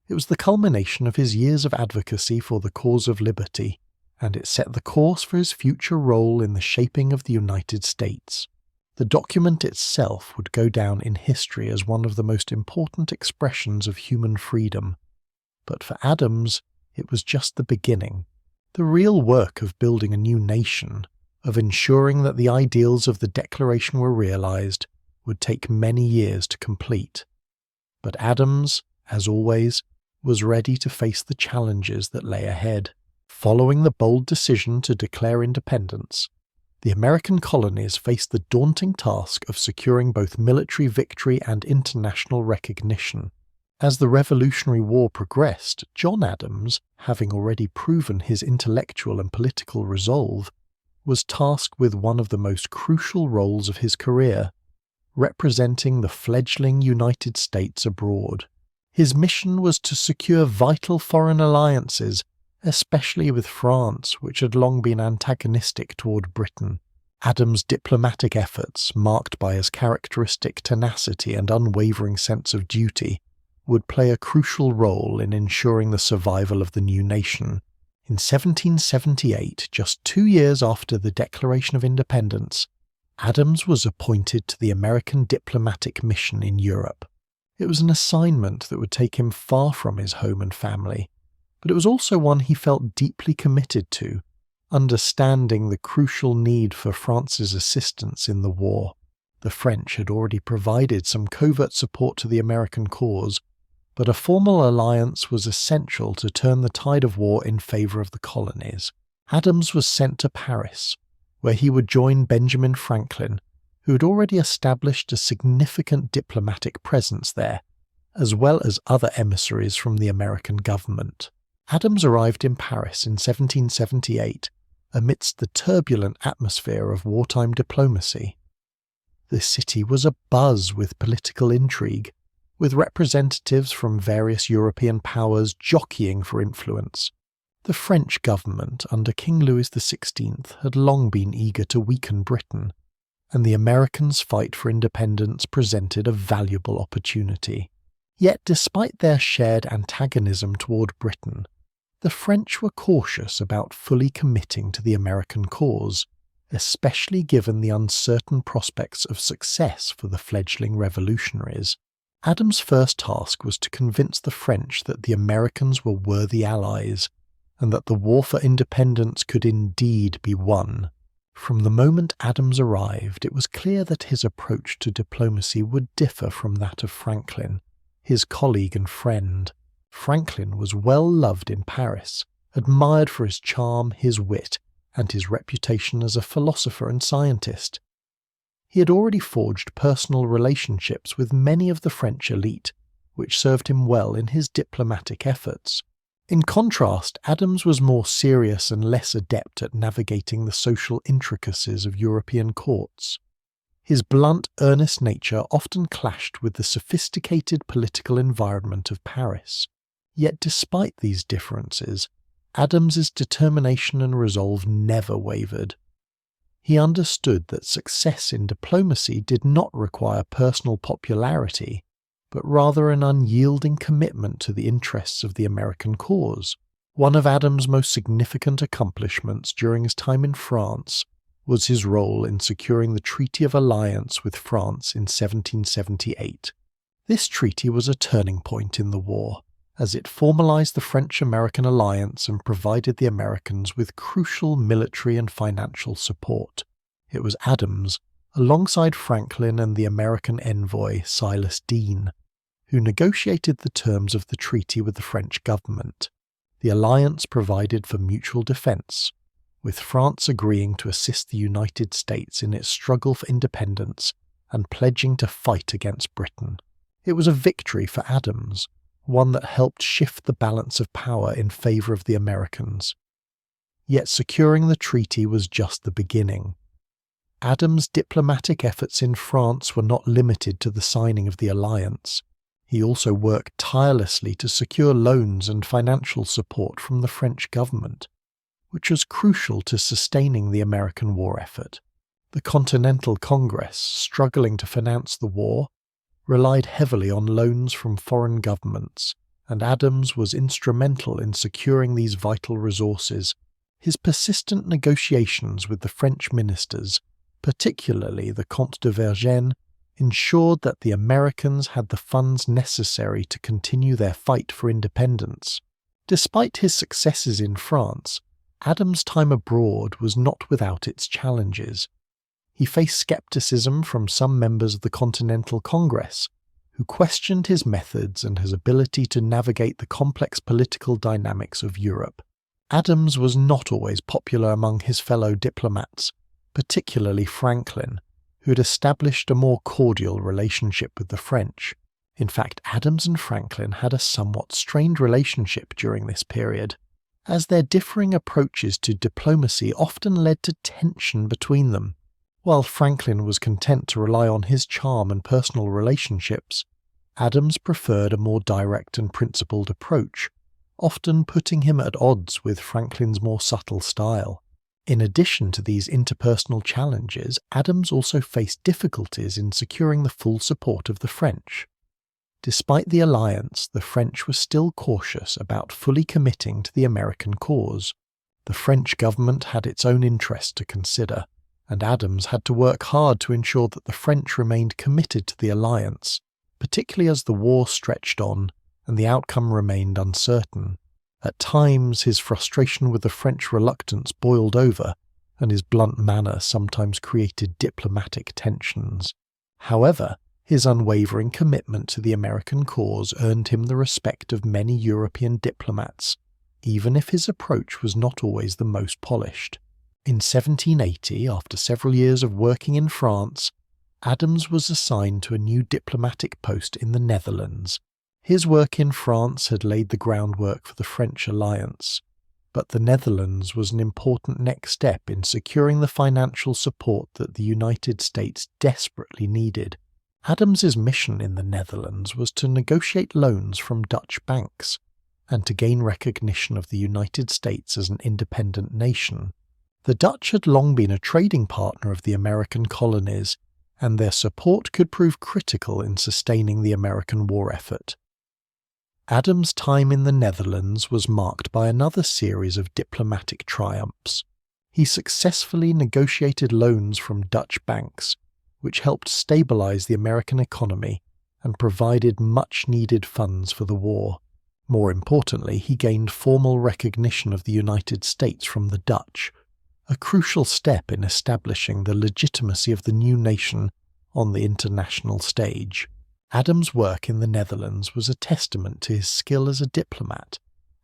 It was the culmination of his years of advocacy for the cause of liberty, and it set the course for his future role in the shaping of the United States. The document itself would go down in history as one of the most important expressions of human freedom. But for Adams, it was just the beginning. The real work of building a new nation, of ensuring that the ideals of the Declaration were realized, would take many years to complete. But Adams, as always, was ready to face the challenges that lay ahead. Following the bold decision to declare independence, the American colonies faced the daunting task of securing both military victory and international recognition. As the Revolutionary War progressed, John Adams, having already proven his intellectual and political resolve, was tasked with one of the most crucial roles of his career, representing the fledgling United States abroad. His mission was to secure vital foreign alliances, especially with France, which had long been antagonistic toward Britain. Adams' diplomatic efforts, marked by his characteristic tenacity and unwavering sense of duty, would play a crucial role in ensuring the survival of the new nation. In 1778, just 2 years after the Declaration of Independence, Adams was appointed to the American diplomatic mission in Europe. It was an assignment that would take him far from his home and family, but it was also one he felt deeply committed to, understanding the crucial need for France's assistance in the war. The French had already provided some covert support to the American cause, but a formal alliance was essential to turn the tide of war in favour of the colonies. Adams was sent to Paris, where he would join Benjamin Franklin, who had already established a significant diplomatic presence there, as well as other emissaries from the American government. Adams arrived in Paris in 1778 amidst the turbulent atmosphere of wartime diplomacy. The city was abuzz with political intrigue, with representatives from various European powers jockeying for influence. The French government under King Louis XVI had long been eager to weaken Britain, and the Americans' fight for independence presented a valuable opportunity. Yet despite their shared antagonism toward Britain, the French were cautious about fully committing to the American cause, especially given the uncertain prospects of success for the fledgling revolutionaries. Adams' first task was to convince the French that the Americans were worthy allies, and that the war for independence could indeed be won. From the moment Adams arrived, it was clear that his approach to diplomacy would differ from that of Franklin, his colleague and friend. Franklin was well loved in Paris, admired for his charm, his wit, and his reputation as a philosopher and scientist. He had already forged personal relationships with many of the French elite, which served him well in his diplomatic efforts. In contrast, Adams was more serious and less adept at navigating the social intricacies of European courts. His blunt, earnest nature often clashed with the sophisticated political environment of Paris. Yet despite these differences, Adams's determination and resolve never wavered. He understood that success in diplomacy did not require personal popularity, but rather an unyielding commitment to the interests of the American cause. One of Adams' most significant accomplishments during his time in France was his role in securing the Treaty of Alliance with France in 1778. This treaty was a turning point in the war, as it formalized the French-American alliance and provided the Americans with crucial military and financial support. It was Adams, alongside Franklin and the American envoy Silas Deane, who negotiated the terms of the treaty with the French government. The alliance provided for mutual defense, with France agreeing to assist the United States in its struggle for independence and pledging to fight against Britain. It was a victory for Adams, one that helped shift the balance of power in favor of the Americans. Yet securing the treaty was just the beginning. Adams' diplomatic efforts in France were not limited to the signing of the alliance. He also worked tirelessly to secure loans and financial support from the French government, which was crucial to sustaining the American war effort. The Continental Congress, struggling to finance the war, relied heavily on loans from foreign governments, and Adams was instrumental in securing these vital resources. His persistent negotiations with the French ministers, particularly the Comte de Vergennes, ensured that the Americans had the funds necessary to continue their fight for independence. Despite his successes in France, Adams' time abroad was not without its challenges. He faced skepticism from some members of the Continental Congress, who questioned his methods and his ability to navigate the complex political dynamics of Europe. Adams was not always popular among his fellow diplomats, particularly Franklin, who had established a more cordial relationship with the French. In fact, Adams and Franklin had a somewhat strained relationship during this period, as their differing approaches to diplomacy often led to tension between them. While Franklin was content to rely on his charm and personal relationships, Adams preferred a more direct and principled approach, often putting him at odds with Franklin's more subtle style. In addition to these interpersonal challenges, Adams also faced difficulties in securing the full support of the French. Despite the alliance, the French were still cautious about fully committing to the American cause. The French government had its own interests to consider, and Adams had to work hard to ensure that the French remained committed to the alliance, particularly as the war stretched on and the outcome remained uncertain. At times, his frustration with the French reluctance boiled over, and his blunt manner sometimes created diplomatic tensions. However, his unwavering commitment to the American cause earned him the respect of many European diplomats, even if his approach was not always the most polished. In 1780, after several years of working in France, Adams was assigned to a new diplomatic post in the Netherlands. His work in France had laid the groundwork for the French alliance, but the Netherlands was an important next step in securing the financial support that the United States desperately needed. Adams's mission in the Netherlands was to negotiate loans from Dutch banks and to gain recognition of the United States as an independent nation. The Dutch had long been a trading partner of the American colonies, and their support could prove critical in sustaining the American war effort. Adams' time in the Netherlands was marked by another series of diplomatic triumphs. He successfully negotiated loans from Dutch banks, which helped stabilize the American economy and provided much-needed funds for the war. More importantly, he gained formal recognition of the United States from the Dutch, a crucial step in establishing the legitimacy of the new nation on the international stage. Adams' work in the Netherlands was a testament to his skill as a diplomat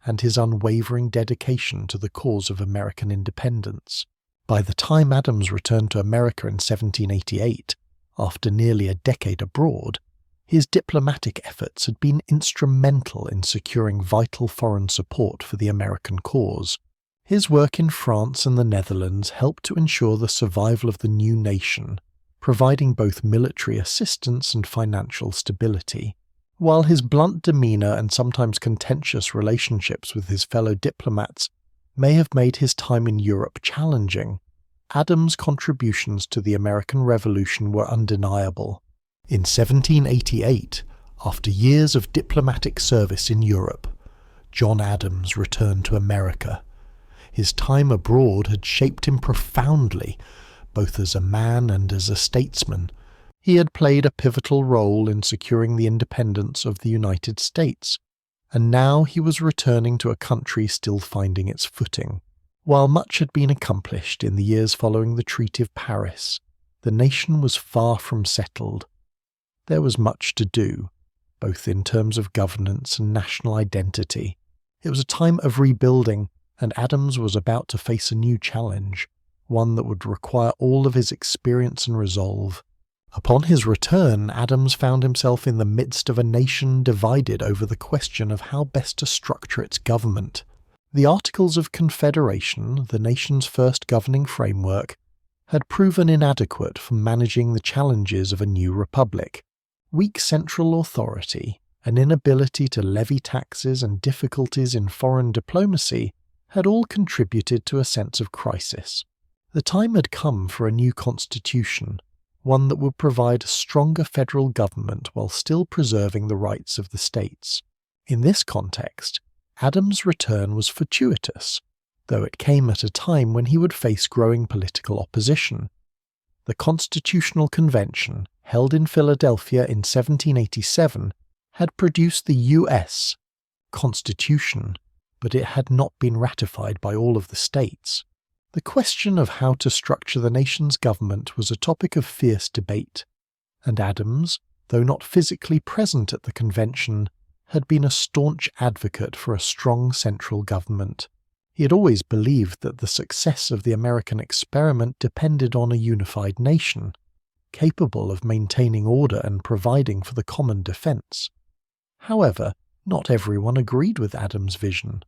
and his unwavering dedication to the cause of American independence. By the time Adams returned to America in 1788, after nearly a decade abroad, his diplomatic efforts had been instrumental in securing vital foreign support for the American cause. His work in France and the Netherlands helped to ensure the survival of the new nation, providing both military assistance and financial stability. While his blunt demeanour and sometimes contentious relationships with his fellow diplomats may have made his time in Europe challenging, Adams' contributions to the American Revolution were undeniable. In 1788, after years of diplomatic service in Europe, John Adams returned to America. His time abroad had shaped him profoundly, both as a man and as a statesman. He had played a pivotal role in securing the independence of the United States, and now he was returning to a country still finding its footing. While much had been accomplished in the years following the Treaty of Paris, the nation was far from settled. There was much to do, both in terms of governance and national identity. It was a time of rebuilding, and Adams was about to face a new challenge, one that would require all of his experience and resolve. Upon his return, Adams found himself in the midst of a nation divided over the question of how best to structure its government. The Articles of Confederation, the nation's first governing framework, had proven inadequate for managing the challenges of a new republic. Weak central authority, an inability to levy taxes, and difficulties in foreign diplomacy had all contributed to a sense of crisis. The time had come for a new constitution, one that would provide a stronger federal government while still preserving the rights of the states. In this context, Adams' return was fortuitous, though it came at a time when he would face growing political opposition. The Constitutional Convention, held in Philadelphia in 1787, had produced the U.S. Constitution, but it had not been ratified by all of the states. The question of how to structure the nation's government was a topic of fierce debate, and Adams, though not physically present at the convention, had been a staunch advocate for a strong central government. He had always believed that the success of the American experiment depended on a unified nation, capable of maintaining order and providing for the common defense. However, not everyone agreed with Adams' vision.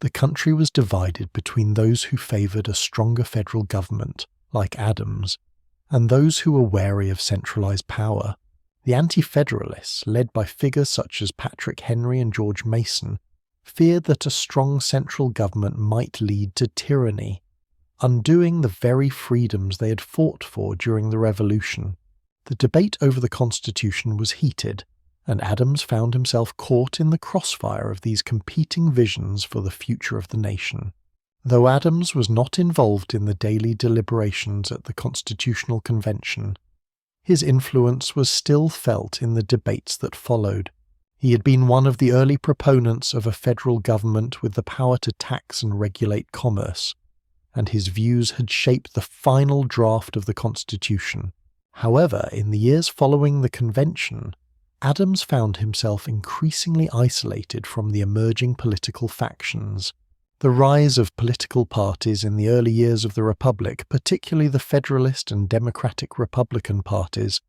The country was divided between those who favored a stronger federal government, like Adams, and those who were wary of centralized power. The Anti-Federalists, led by figures such as Patrick Henry and George Mason, feared that a strong central government might lead to tyranny, undoing the very freedoms they had fought for during the Revolution. The debate over the Constitution was heated, and Adams found himself caught in the crossfire of these competing visions for the future of the nation. Though Adams was not involved in the daily deliberations at the Constitutional Convention, his influence was still felt in the debates that followed. He had been one of the early proponents of a federal government with the power to tax and regulate commerce, and his views had shaped the final draft of the Constitution. However, in the years following the convention, Adams found himself increasingly isolated from the emerging political factions. The rise of political parties in the early years of the Republic, particularly the Federalist and Democratic Republican parties,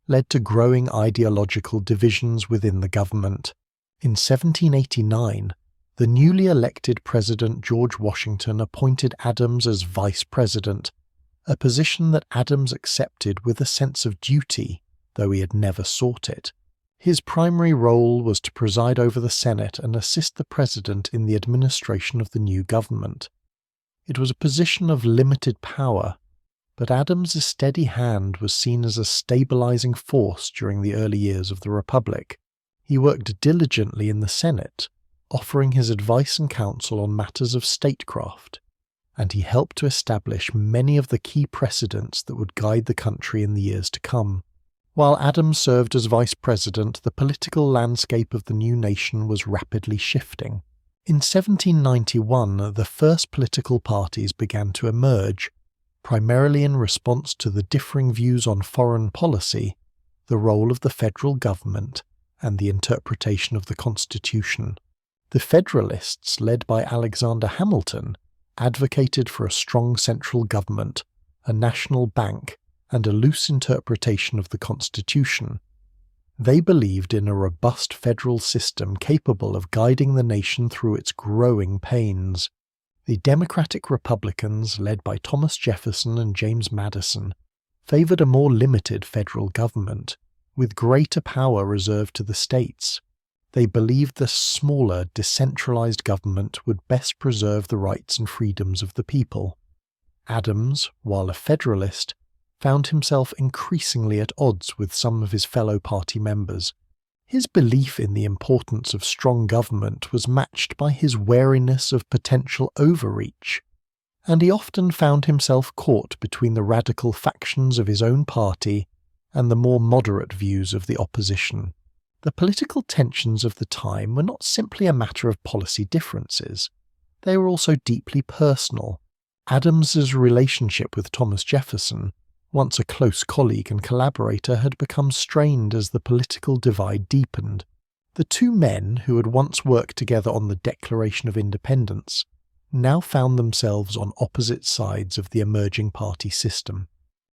led to growing ideological divisions within the government. In 1789, the newly elected President George Washington appointed Adams as vice president, a position that Adams accepted with a sense of duty, though he had never sought it. His primary role was to preside over the Senate and assist the President in the administration of the new government. It was a position of limited power, but Adams' steady hand was seen as a stabilizing force during the early years of the Republic. He worked diligently in the Senate, offering his advice and counsel on matters of statecraft, and he helped to establish many of the key precedents that would guide the country in the years to come. While Adams served as vice president, the political landscape of the new nation was rapidly shifting. In 1791, the first political parties began to emerge, primarily in response to the differing views on foreign policy, the role of the federal government, and the interpretation of the Constitution. The Federalists, led by Alexander Hamilton, advocated for a strong central government, a national bank, and a loose interpretation of the Constitution. They believed in a robust federal system capable of guiding the nation through its growing pains. The Democratic Republicans, led by Thomas Jefferson and James Madison, favored a more limited federal government, with greater power reserved to the states. They believed the smaller, decentralized government would best preserve the rights and freedoms of the people. Adams, while a Federalist, found himself increasingly at odds with some of his fellow party members. His belief in the importance of strong government was matched by his wariness of potential overreach, and he often found himself caught between the radical factions of his own party and the more moderate views of the opposition. The political tensions of the time were not simply a matter of policy differences. They were also deeply personal. Adams's relationship with Thomas Jefferson, once a close colleague and collaborator, had become strained as the political divide deepened. The two men, who had once worked together on the Declaration of Independence, now found themselves on opposite sides of the emerging party system.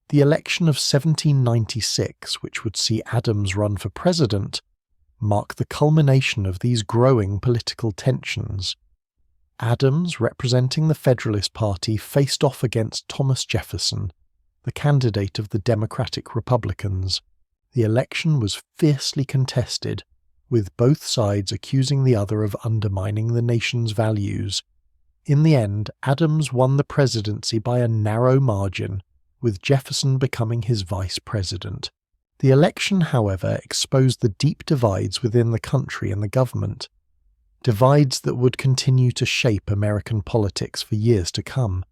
The election of 1796, which would see Adams run for president, marked the culmination of these growing political tensions. Adams, representing the Federalist Party, faced off against Thomas Jefferson, the candidate of the Democratic Republicans. The election was fiercely contested, with both sides accusing the other of undermining the nation's values. In the end, Adams won the presidency by a narrow margin, with Jefferson becoming his vice president. The election, however, exposed the deep divides within the country and the government, divides that would continue to shape American politics for years to come.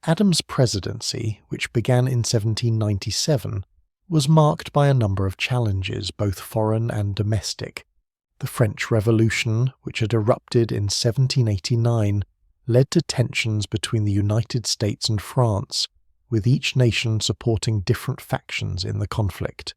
Adams' presidency, which began in 1797, was marked by a number of challenges, both foreign and domestic. The French Revolution, which had erupted in 1789, led to tensions between the United States and France, with each nation supporting different factions in the conflict.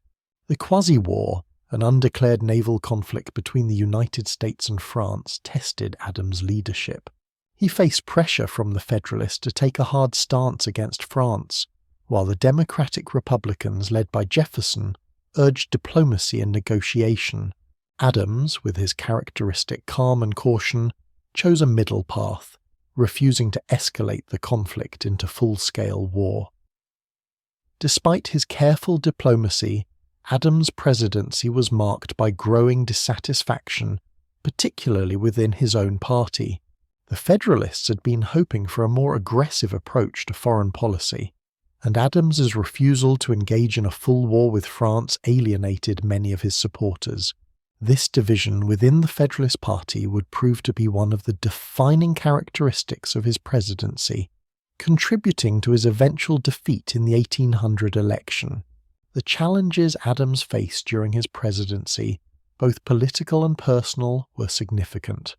The Quasi-War, an undeclared naval conflict between the United States and France, tested Adams' leadership. He faced pressure from the Federalists to take a hard stance against France, while the Democratic Republicans, led by Jefferson, urged diplomacy and negotiation. Adams, with his characteristic calm and caution, chose a middle path, refusing to escalate the conflict into full-scale war. Despite his careful diplomacy, Adams' presidency was marked by growing dissatisfaction, particularly within his own party. The Federalists had been hoping for a more aggressive approach to foreign policy, and Adams's refusal to engage in a full war with France alienated many of his supporters. This division within the Federalist Party would prove to be one of the defining characteristics of his presidency, contributing to his eventual defeat in the 1800 election. The challenges Adams faced during his presidency, both political and personal, were significant.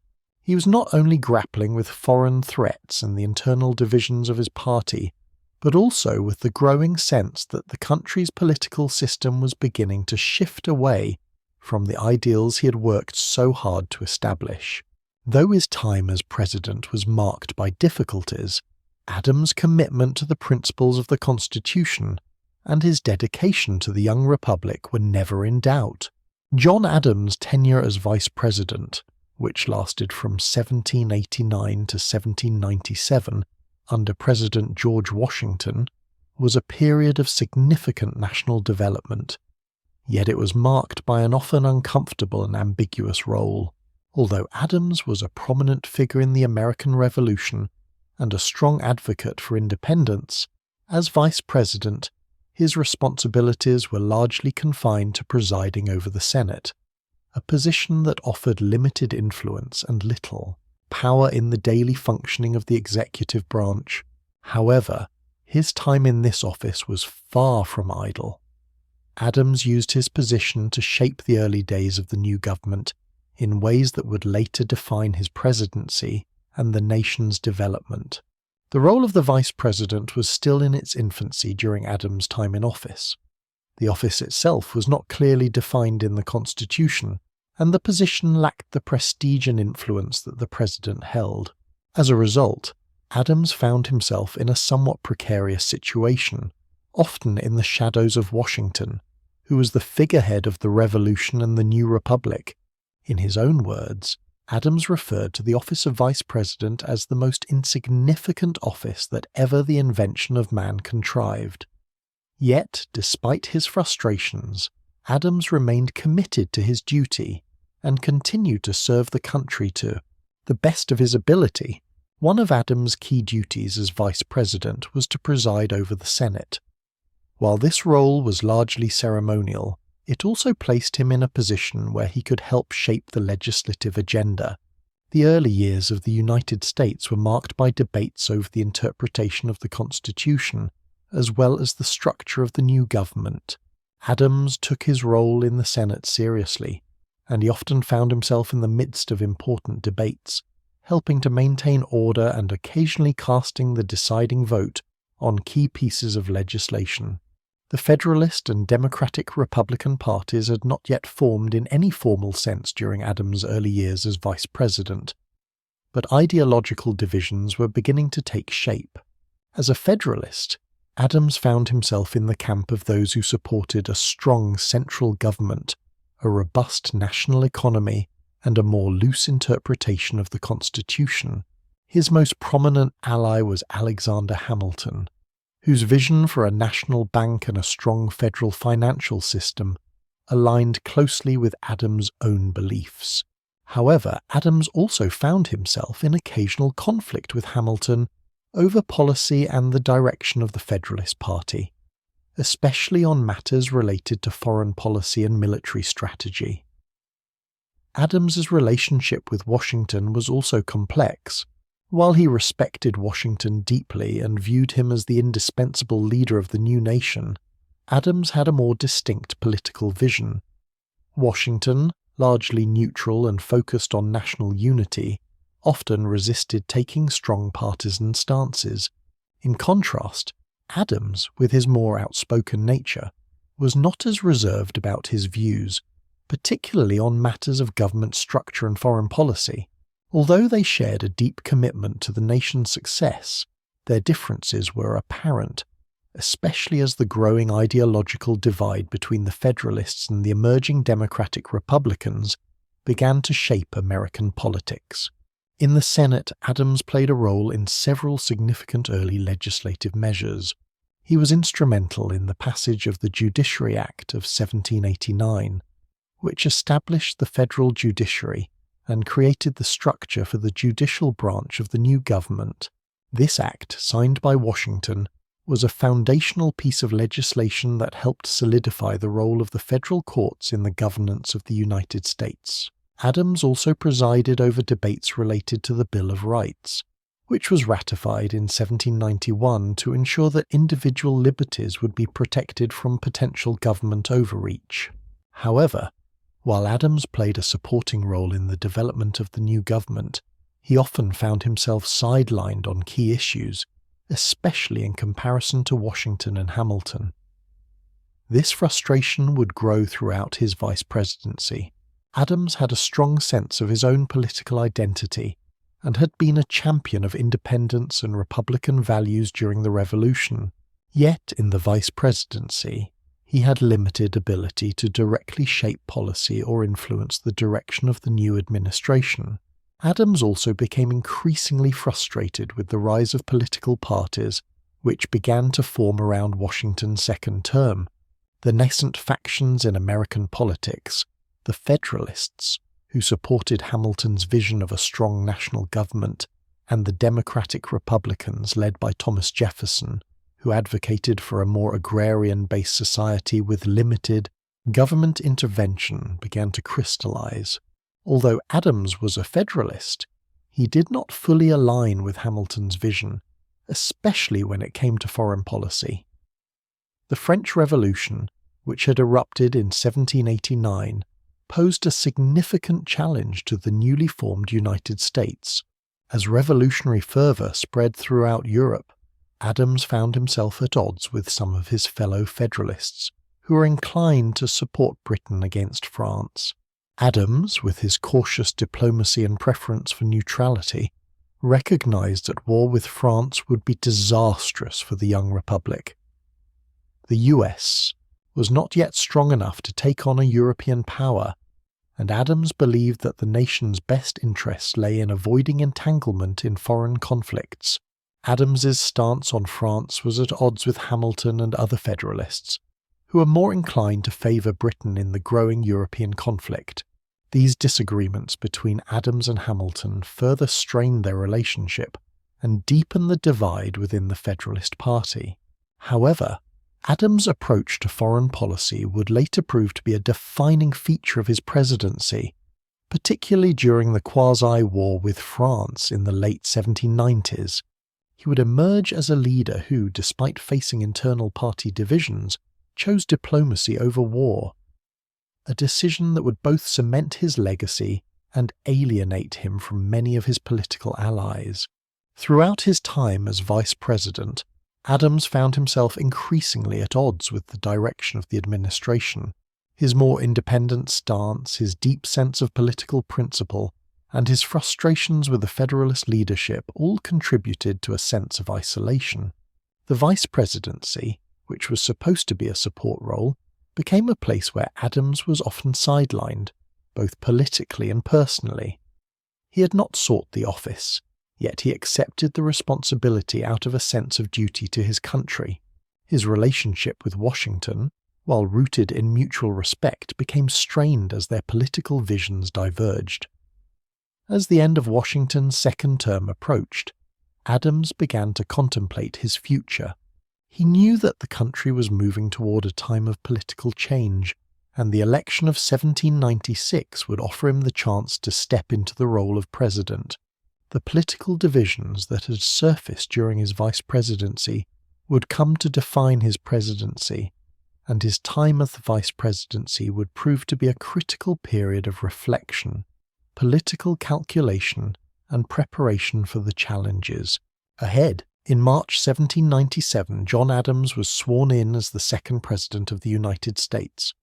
He was not only grappling with foreign threats and the internal divisions of his party, but also with the growing sense that the country's political system was beginning to shift away from the ideals he had worked so hard to establish. Though his time as president was marked by difficulties, Adams' commitment to the principles of the Constitution and his dedication to the young republic were never in doubt. John Adams' tenure as vice president, which lasted from 1789 to 1797 under President George Washington, was a period of significant national development. Yet it was marked by an often uncomfortable and ambiguous role. Although Adams was a prominent figure in the American Revolution and a strong advocate for independence, as vice president, his responsibilities were largely confined to presiding over the Senate, a position that offered limited influence and little power in the daily functioning of the executive branch. However, his time in this office was far from idle. Adams used his position to shape the early days of the new government in ways that would later define his presidency and the nation's development. The role of the vice president was still in its infancy during Adams' time in office. The office itself was not clearly defined in the Constitution, and the position lacked the prestige and influence that the president held. As a result, Adams found himself in a somewhat precarious situation, often in the shadows of Washington, who was the figurehead of the Revolution and the new Republic. In his own words, Adams referred to the office of vice president as the most insignificant office that ever the invention of man contrived. Yet, despite his frustrations, Adams remained committed to his duty and continued to serve the country to the best of his ability. One of Adams' key duties as vice president was to preside over the Senate. While this role was largely ceremonial, it also placed him in a position where he could help shape the legislative agenda. The early years of the United States were marked by debates over the interpretation of the Constitution, as well as the structure of the new government. Adams took his role in the Senate seriously, and he often found himself in the midst of important debates, helping to maintain order and occasionally casting the deciding vote on key pieces of legislation. The Federalist and Democratic Republican parties had not yet formed in any formal sense during Adams' early years as vice president, but ideological divisions were beginning to take shape. As a Federalist, Adams found himself in the camp of those who supported a strong central government, a robust national economy, and a more loose interpretation of the Constitution. His most prominent ally was Alexander Hamilton, whose vision for a national bank and a strong federal financial system aligned closely with Adams' own beliefs. However, Adams also found himself in occasional conflict with Hamilton over policy and the direction of the Federalist Party, especially on matters related to foreign policy and military strategy. Adams's relationship with Washington was also complex. While he respected Washington deeply and viewed him as the indispensable leader of the new nation, Adams had a more distinct political vision. Washington, largely neutral and focused on national unity, often resisted taking strong partisan stances. In contrast, Adams, with his more outspoken nature, was not as reserved about his views, particularly on matters of government structure and foreign policy. Although they shared a deep commitment to the nation's success, their differences were apparent, especially as the growing ideological divide between the Federalists and the emerging Democratic Republicans began to shape American politics. In the Senate, Adams played a role in several significant early legislative measures. He was instrumental in the passage of the Judiciary Act of 1789, which established the federal judiciary and created the structure for the judicial branch of the new government. This act, signed by Washington, was a foundational piece of legislation that helped solidify the role of the federal courts in the governance of the United States. Adams also presided over debates related to the Bill of Rights, which was ratified in 1791 to ensure that individual liberties would be protected from potential government overreach. However, while Adams played a supporting role in the development of the new government, he often found himself sidelined on key issues, especially in comparison to Washington and Hamilton. This frustration would grow throughout his vice presidency. Adams had a strong sense of his own political identity and had been a champion of independence and Republican values during the Revolution. Yet, in the vice presidency, he had limited ability to directly shape policy or influence the direction of the new administration. Adams also became increasingly frustrated with the rise of political parties which began to form around Washington's second term. The nascent factions in American politics, the Federalists, who supported Hamilton's vision of a strong national government, and the Democratic Republicans led by Thomas Jefferson, who advocated for a more agrarian-based society with limited government intervention, began to crystallize. Although Adams was a Federalist, he did not fully align with Hamilton's vision, especially when it came to foreign policy. The French Revolution, which had erupted in 1789, posed a significant challenge to the newly formed United States. As revolutionary fervour spread throughout Europe, Adams found himself at odds with some of his fellow Federalists, who were inclined to support Britain against France. Adams, with his cautious diplomacy and preference for neutrality, recognised that war with France would be disastrous for the young republic. The US was not yet strong enough to take on a European power, and Adams believed that the nation's best interests lay in avoiding entanglement in foreign conflicts. Adams's stance on France was at odds with Hamilton and other Federalists, who were more inclined to favour Britain in the growing European conflict. These disagreements between Adams and Hamilton further strained their relationship and deepened the divide within the Federalist Party. However, Adams' approach to foreign policy would later prove to be a defining feature of his presidency, particularly during the quasi-war with France in the late 1790s. He would emerge as a leader who, despite facing internal party divisions, chose diplomacy over war, a decision that would both cement his legacy and alienate him from many of his political allies. Throughout his time as vice president, Adams found himself increasingly at odds with the direction of the administration. His more independent stance, his deep sense of political principle, and his frustrations with the Federalist leadership all contributed to a sense of isolation. The vice presidency, which was supposed to be a support role, became a place where Adams was often sidelined, both politically and personally. He had not sought the office, yet he accepted the responsibility out of a sense of duty to his country. His relationship with Washington, while rooted in mutual respect, became strained as their political visions diverged. As the end of Washington's second term approached, Adams began to contemplate his future. He knew that the country was moving toward a time of political change, and the election of 1796 would offer him the chance to step into the role of president. The political divisions that had surfaced during his vice presidency would come to define his presidency, and his time as the vice presidency would prove to be a critical period of reflection, political calculation, and preparation for the challenges ahead. In March 1797, John Adams was sworn in as the second President of the United States.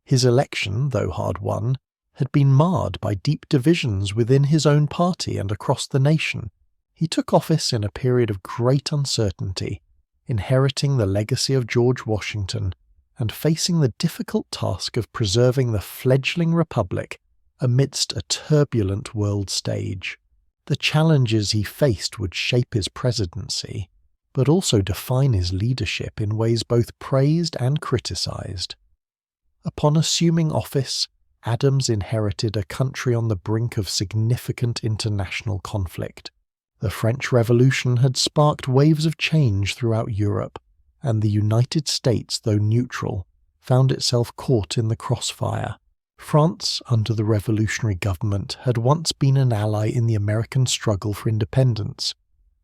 His election, though hard-won, had been marred by deep divisions within his own party and across the nation. He took office in a period of great uncertainty, inheriting the legacy of George Washington and facing the difficult task of preserving the fledgling republic amidst a turbulent world stage. The challenges he faced would shape his presidency, but also define his leadership in ways both praised and criticized. Upon assuming office, Adams inherited a country on the brink of significant international conflict. The French Revolution had sparked waves of change throughout Europe, and the United States, though neutral, found itself caught in the crossfire. France, under the revolutionary government, had once been an ally in the American struggle for independence,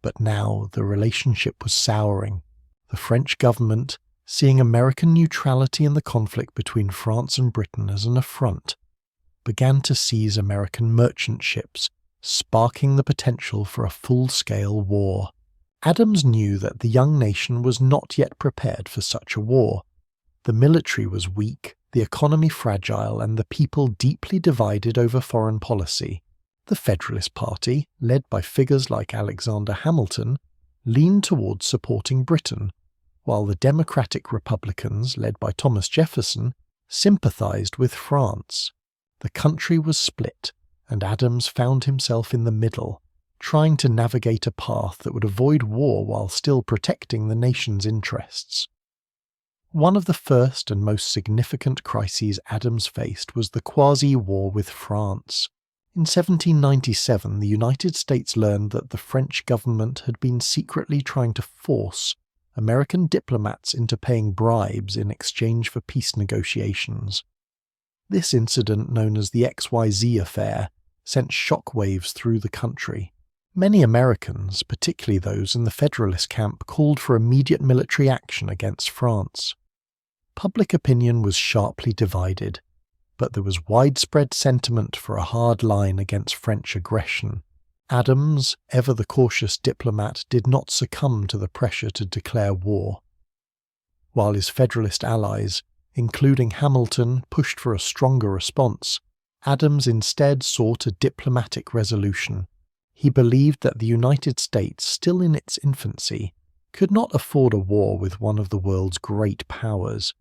but now the relationship was souring. The French government, seeing American neutrality in the conflict between France and Britain as an affront, began to seize American merchant ships, sparking the potential for a full-scale war. Adams knew that the young nation was not yet prepared for such a war. The military was weak, the economy fragile, and the people deeply divided over foreign policy. The Federalist Party, led by figures like Alexander Hamilton, leaned towards supporting Britain, while the Democratic Republicans, led by Thomas Jefferson, sympathized with France. The country was split, and Adams found himself in the middle, trying to navigate a path that would avoid war while still protecting the nation's interests. One of the first and most significant crises Adams faced was the quasi-war with France. In 1797, the United States learned that the French government had been secretly trying to force American diplomats into paying bribes in exchange for peace negotiations. This incident, known as the XYZ affair, sent shockwaves through the country. Many Americans, particularly those in the Federalist camp, called for immediate military action against France. public opinion was sharply divided, but there was widespread sentiment for a hard line against French aggression. Adams, ever the cautious diplomat, did not succumb to the pressure to declare war. While his Federalist allies, including Hamilton, pushed for a stronger response, Adams instead sought a diplomatic resolution. He believed that the United States, still in its infancy, could not afford a war with one of the world's great powers.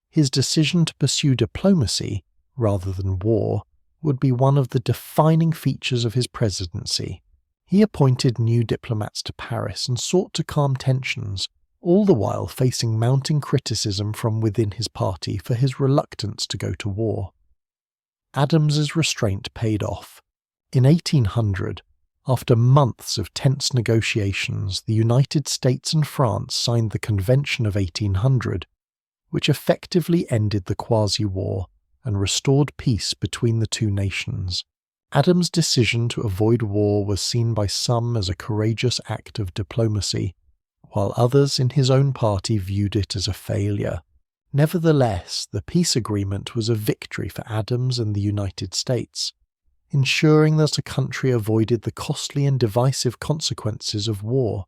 His decision to pursue diplomacy, rather than war, would be one of the defining features of his presidency. He appointed new diplomats to Paris and sought to calm tensions, all the while facing mounting criticism from within his party for his reluctance to go to war. Adams's restraint paid off. In 1800, after months of tense negotiations, the United States and France signed the Convention of 1800, which effectively ended the quasi-war and restored peace between the two nations. Adams' decision to avoid war was seen by some as a courageous act of diplomacy, while others in his own party viewed it as a failure. Nevertheless, the peace agreement was a victory for Adams and the United States, ensuring that a country avoided the costly and divisive consequences of war.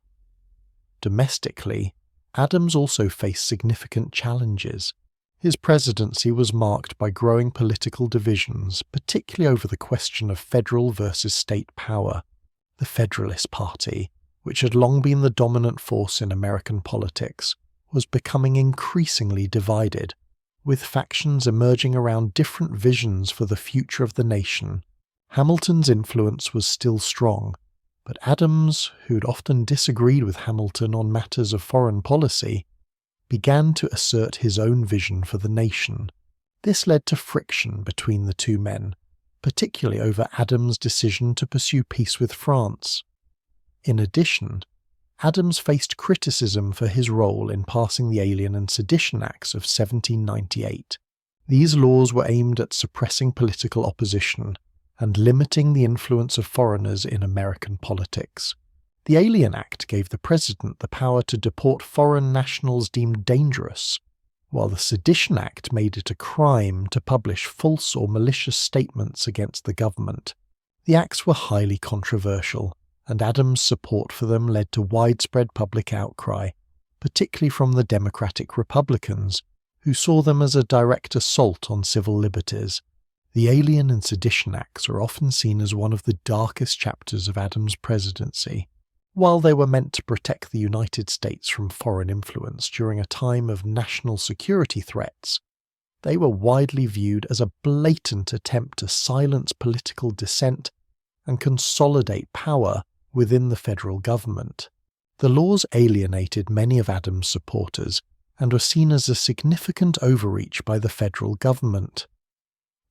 Domestically, Adams also faced significant challenges. His presidency was marked by growing political divisions, particularly over the question of federal versus state power. The Federalist Party, which had long been the dominant force in American politics, was becoming increasingly divided, with factions emerging around different visions for the future of the nation. Hamilton's influence was still strong, but Adams, who'd often disagreed with Hamilton on matters of foreign policy, began to assert his own vision for the nation. This led to friction between the two men, particularly over Adams' decision to pursue peace with France. In addition, Adams faced criticism for his role in passing the Alien and Sedition Acts of 1798. These laws were aimed at suppressing political opposition and limiting the influence of foreigners in American politics. The Alien Act gave the president the power to deport foreign nationals deemed dangerous, while the Sedition Act made it a crime to publish false or malicious statements against the government. The acts were highly controversial, and Adams' support for them led to widespread public outcry, particularly from the Democratic Republicans, who saw them as a direct assault on civil liberties. The Alien and Sedition Acts are often seen as one of the darkest chapters of Adams' presidency. While they were meant to protect the United States from foreign influence during a time of national security threats, they were widely viewed as a blatant attempt to silence political dissent and consolidate power within the federal government. The laws alienated many of Adams' supporters and were seen as a significant overreach by the federal government.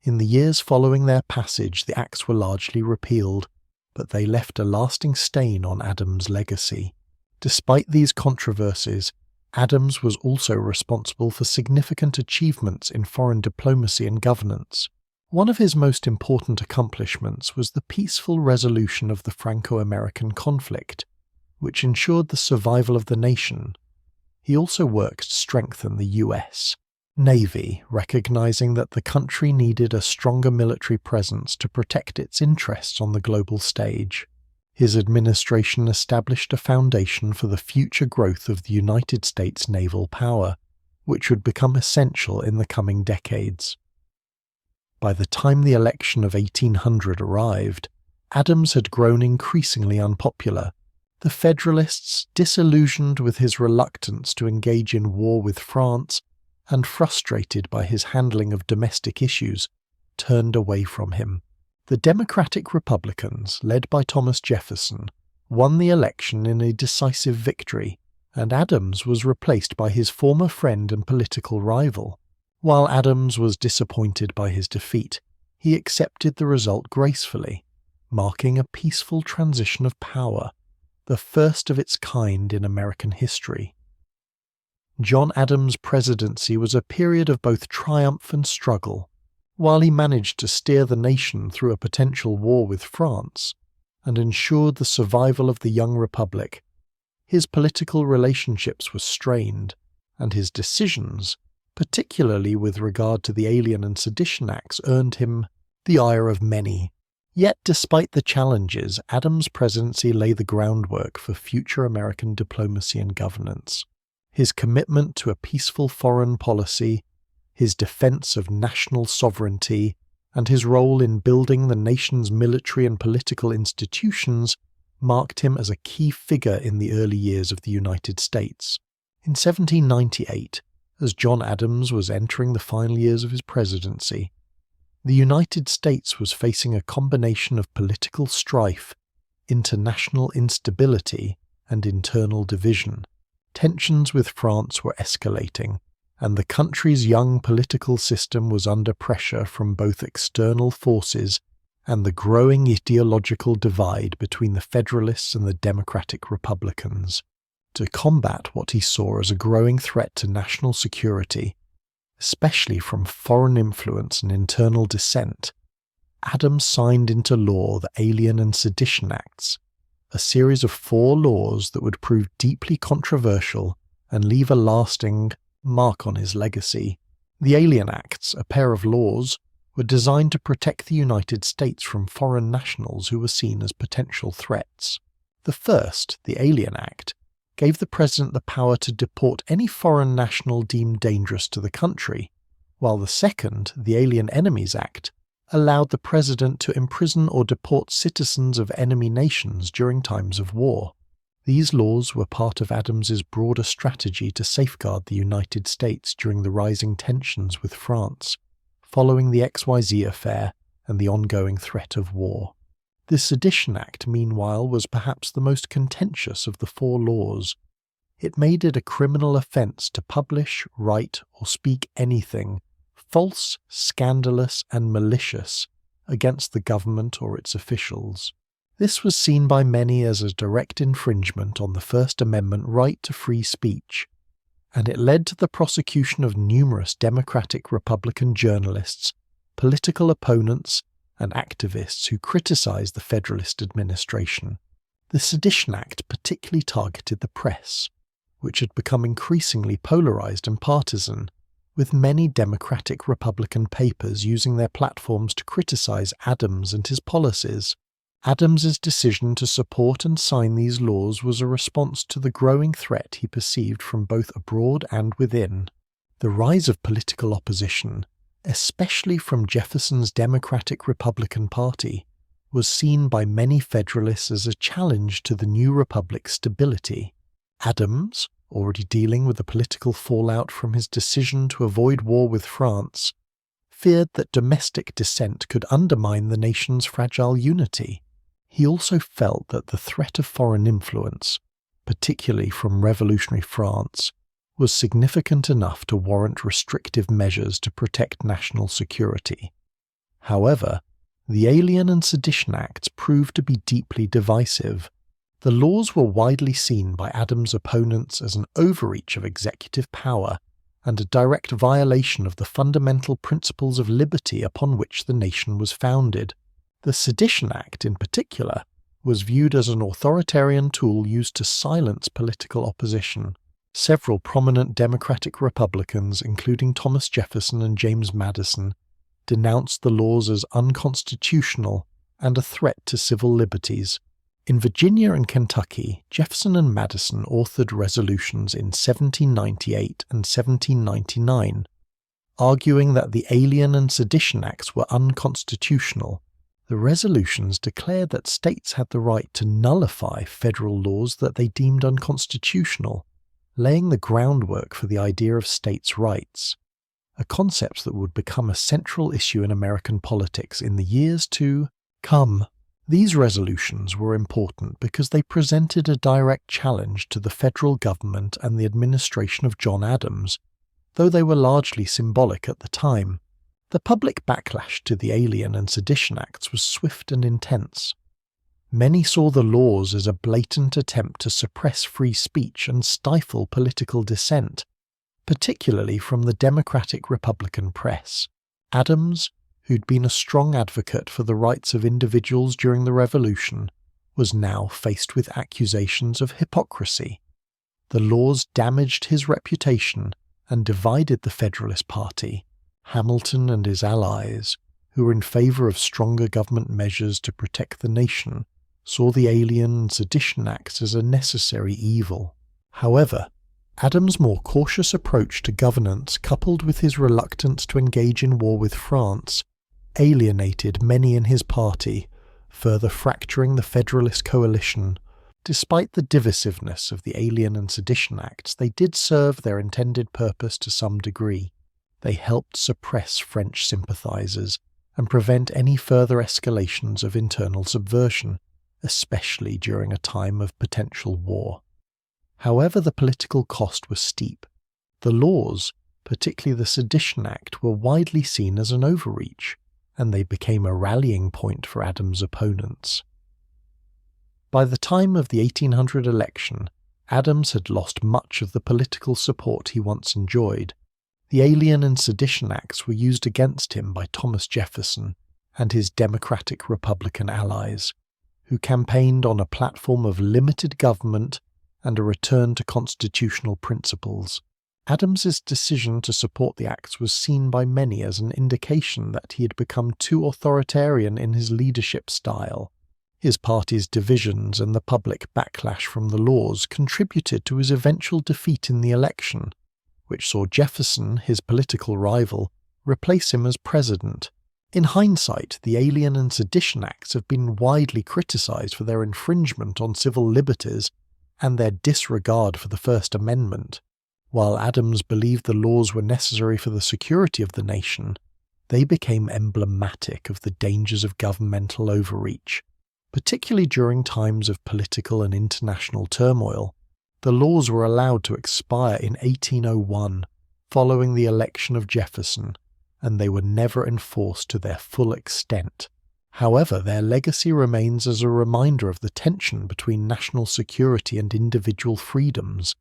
In the years following their passage, the acts were largely repealed, but they left a lasting stain on Adams' legacy. Despite these controversies, Adams was also responsible for significant achievements in foreign diplomacy and governance. One of his most important accomplishments was the peaceful resolution of the Franco-American conflict, which ensured the survival of the nation. He also worked to strengthen the U.S. Navy, recognizing that the country needed a stronger military presence to protect its interests on the global stage. His administration established a foundation for the future growth of the United States naval power, which would become essential in the coming decades. By the time the election of 1800 arrived, Adams had grown increasingly unpopular. The Federalists, disillusioned with his reluctance to engage in war with France and frustrated by his handling of domestic issues, turned away from him. The Democratic Republicans, led by Thomas Jefferson, won the election in a decisive victory, and Adams was replaced by his former friend and political rival. While Adams was disappointed by his defeat, he accepted the result gracefully, marking a peaceful transition of power, the first of its kind in American history. John Adams' presidency was a period of both triumph and struggle. While he managed to steer the nation through a potential war with France and ensured the survival of the young republic, his political relationships were strained, and his decisions, particularly with regard to the Alien and Sedition Acts, earned him the ire of many. Yet despite the challenges, Adams' presidency laid the groundwork for future American diplomacy and governance. His commitment to a peaceful foreign policy, his defense of national sovereignty, and his role in building the nation's military and political institutions marked him as a key figure in the early years of the United States. In 1798, as John Adams was entering the final years of his presidency, the United States was facing a combination of political strife, international instability, and internal division. Tensions with France were escalating, and the country's young political system was under pressure from both external forces and the growing ideological divide between the Federalists and the Democratic Republicans. To combat what he saw as a growing threat to national security, especially from foreign influence and internal dissent, Adams signed into law the Alien and Sedition Acts, a series of 4 laws that would prove deeply controversial and leave a lasting mark on his legacy. The Alien Acts, a pair of laws, were designed to protect the United States from foreign nationals who were seen as potential threats. The first, the Alien Act, gave the president the power to deport any foreign national deemed dangerous to the country, while the second, the Alien Enemies Act, allowed the president to imprison or deport citizens of enemy nations during times of war. These laws were part of Adams's broader strategy to safeguard the United States during the rising tensions with France, following the XYZ affair and the ongoing threat of war. The Sedition Act, meanwhile, was perhaps the most contentious of the 4 laws. It made it a criminal offence to publish, write, or speak anything false, scandalous, and malicious against the government or its officials. This was seen by many as a direct infringement on the First Amendment right to free speech, and it led to the prosecution of numerous Democratic Republican journalists, political opponents, and activists who criticized the Federalist administration. The Sedition Act particularly targeted the press, which had become increasingly polarized and partisan, with many Democratic Republican papers using their platforms to criticize Adams and his policies. Adams's decision to support and sign these laws was a response to the growing threat he perceived from both abroad and within. The rise of political opposition, especially from Jefferson's Democratic-Republican Party, was seen by many Federalists as a challenge to the new republic's stability. Adams, already dealing with the political fallout from his decision to avoid war with France, feared that domestic dissent could undermine the nation's fragile unity. He also felt that the threat of foreign influence, particularly from revolutionary France, was significant enough to warrant restrictive measures to protect national security. However, the Alien and Sedition Acts proved to be deeply divisive. The laws were widely seen by Adams' opponents as an overreach of executive power and a direct violation of the fundamental principles of liberty upon which the nation was founded. The Sedition Act, in particular, was viewed as an authoritarian tool used to silence political opposition. Several prominent Democratic Republicans, including Thomas Jefferson and James Madison, denounced the laws as unconstitutional and a threat to civil liberties. In Virginia and Kentucky, Jefferson and Madison authored resolutions in 1798 and 1799, arguing that the Alien and Sedition Acts were unconstitutional. The resolutions declared that states had the right to nullify federal laws that they deemed unconstitutional, laying the groundwork for the idea of states' rights, a concept that would become a central issue in American politics in the years to come. These resolutions were important because they presented a direct challenge to the federal government and the administration of John Adams, though they were largely symbolic at the time. The public backlash to the Alien and Sedition Acts was swift and intense. Many saw the laws as a blatant attempt to suppress free speech and stifle political dissent, particularly from the Democratic-Republican press. Adams, who'd been a strong advocate for the rights of individuals during the Revolution, was now faced with accusations of hypocrisy. The laws damaged his reputation and divided the Federalist Party. Hamilton and his allies, who were in favor of stronger government measures to protect the nation, saw the Alien and Sedition Acts as a necessary evil. However, Adams' more cautious approach to governance, coupled with his reluctance to engage in war with France, alienated many in his party, further fracturing the Federalist coalition. Despite the divisiveness of the Alien and Sedition Acts, they did serve their intended purpose to some degree. They helped suppress French sympathizers and prevent any further escalations of internal subversion, especially during a time of potential war. However, the political cost was steep. The laws, particularly the Sedition Act, were widely seen as an overreach, and they became a rallying point for Adams' opponents. By the time of the 1800 election, Adams had lost much of the political support he once enjoyed. The Alien and Sedition Acts were used against him by Thomas Jefferson and his Democratic-Republican allies, who campaigned on a platform of limited government and a return to constitutional principles. Adams's decision to support the acts was seen by many as an indication that he had become too authoritarian in his leadership style. His party's divisions and the public backlash from the laws contributed to his eventual defeat in the election, which saw Jefferson, his political rival, replace him as president. In hindsight, the Alien and Sedition Acts have been widely criticized for their infringement on civil liberties and their disregard for the First Amendment. While Adams believed the laws were necessary for the security of the nation, they became emblematic of the dangers of governmental overreach. Particularly during times of political and international turmoil, the laws were allowed to expire in 1801, following the election of Jefferson, and they were never enforced to their full extent. However, their legacy remains as a reminder of the tension between national security and individual freedoms,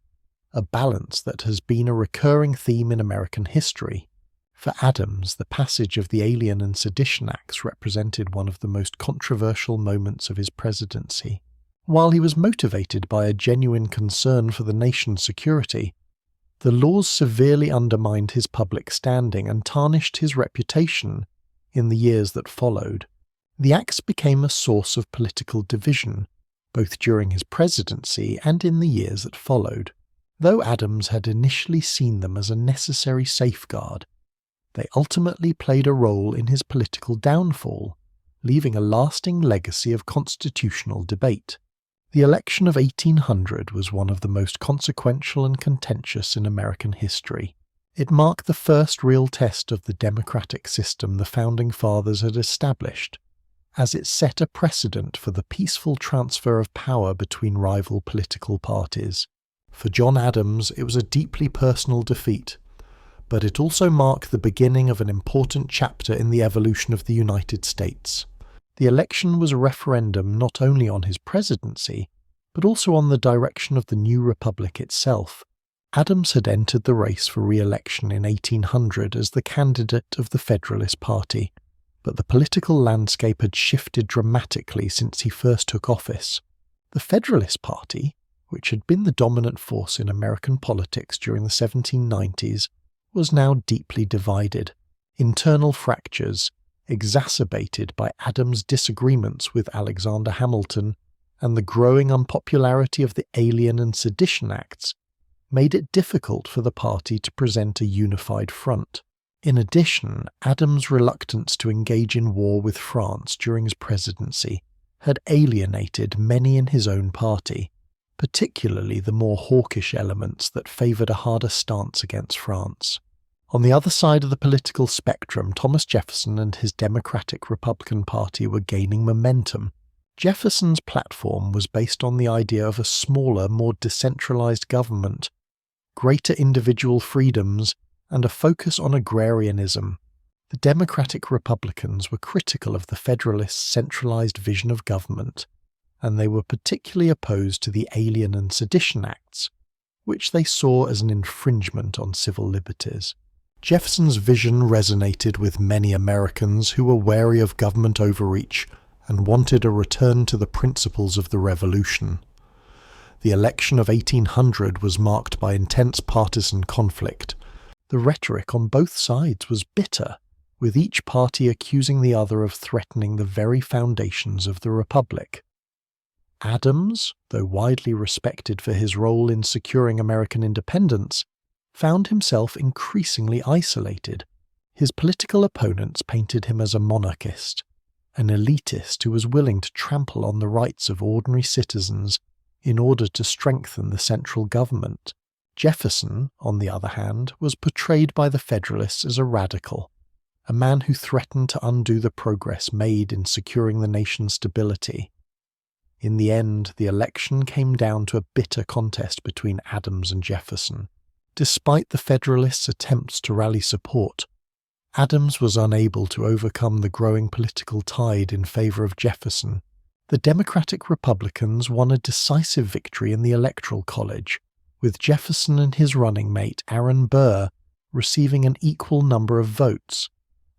a balance that has been a recurring theme in American history. For Adams, the passage of the Alien and Sedition Acts represented one of the most controversial moments of his presidency. While he was motivated by a genuine concern for the nation's security, the laws severely undermined his public standing and tarnished his reputation in the years that followed. The acts became a source of political division, both during his presidency and in the years that followed. Though Adams had initially seen them as a necessary safeguard, they ultimately played a role in his political downfall, leaving a lasting legacy of constitutional debate. The election of 1800 was one of the most consequential and contentious in American history. It marked the first real test of the democratic system the Founding Fathers had established, as it set a precedent for the peaceful transfer of power between rival political parties. For John Adams, it was a deeply personal defeat, but it also marked the beginning of an important chapter in the evolution of the United States. The election was a referendum not only on his presidency, but also on the direction of the new republic itself. Adams had entered the race for re-election in 1800 as the candidate of the Federalist Party, but the political landscape had shifted dramatically since he first took office. The Federalist Party, which had been the dominant force in American politics during the 1790s, was now deeply divided. Internal fractures, exacerbated by Adams' disagreements with Alexander Hamilton and the growing unpopularity of the Alien and Sedition Acts, made it difficult for the party to present a unified front. In addition, Adams' reluctance to engage in war with France during his presidency had alienated many in his own party, particularly the more hawkish elements that favoured a harder stance against France. On the other side of the political spectrum, Thomas Jefferson and his Democratic-Republican Party were gaining momentum. Jefferson's platform was based on the idea of a smaller, more decentralized government, greater individual freedoms, and a focus on agrarianism. The Democratic Republicans were critical of the Federalists' centralized vision of government, and they were particularly opposed to the Alien and Sedition Acts, which they saw as an infringement on civil liberties. Jefferson's vision resonated with many Americans who were wary of government overreach and wanted a return to the principles of the Revolution. The election of 1800 was marked by intense partisan conflict, The rhetoric on both sides was bitter, with each party accusing the other of threatening the very foundations of the Republic. Adams, though widely respected for his role in securing American independence, found himself increasingly isolated. His political opponents painted him as a monarchist, an elitist who was willing to trample on the rights of ordinary citizens in order to strengthen the central government. Jefferson, on the other hand, was portrayed by the Federalists as a radical, a man who threatened to undo the progress made in securing the nation's stability. In the end, the election came down to a bitter contest between Adams and Jefferson. Despite the Federalists' attempts to rally support, Adams was unable to overcome the growing political tide in favor of Jefferson. The Democratic Republicans won a decisive victory in the Electoral College, with Jefferson and his running mate Aaron Burr receiving an equal number of votes,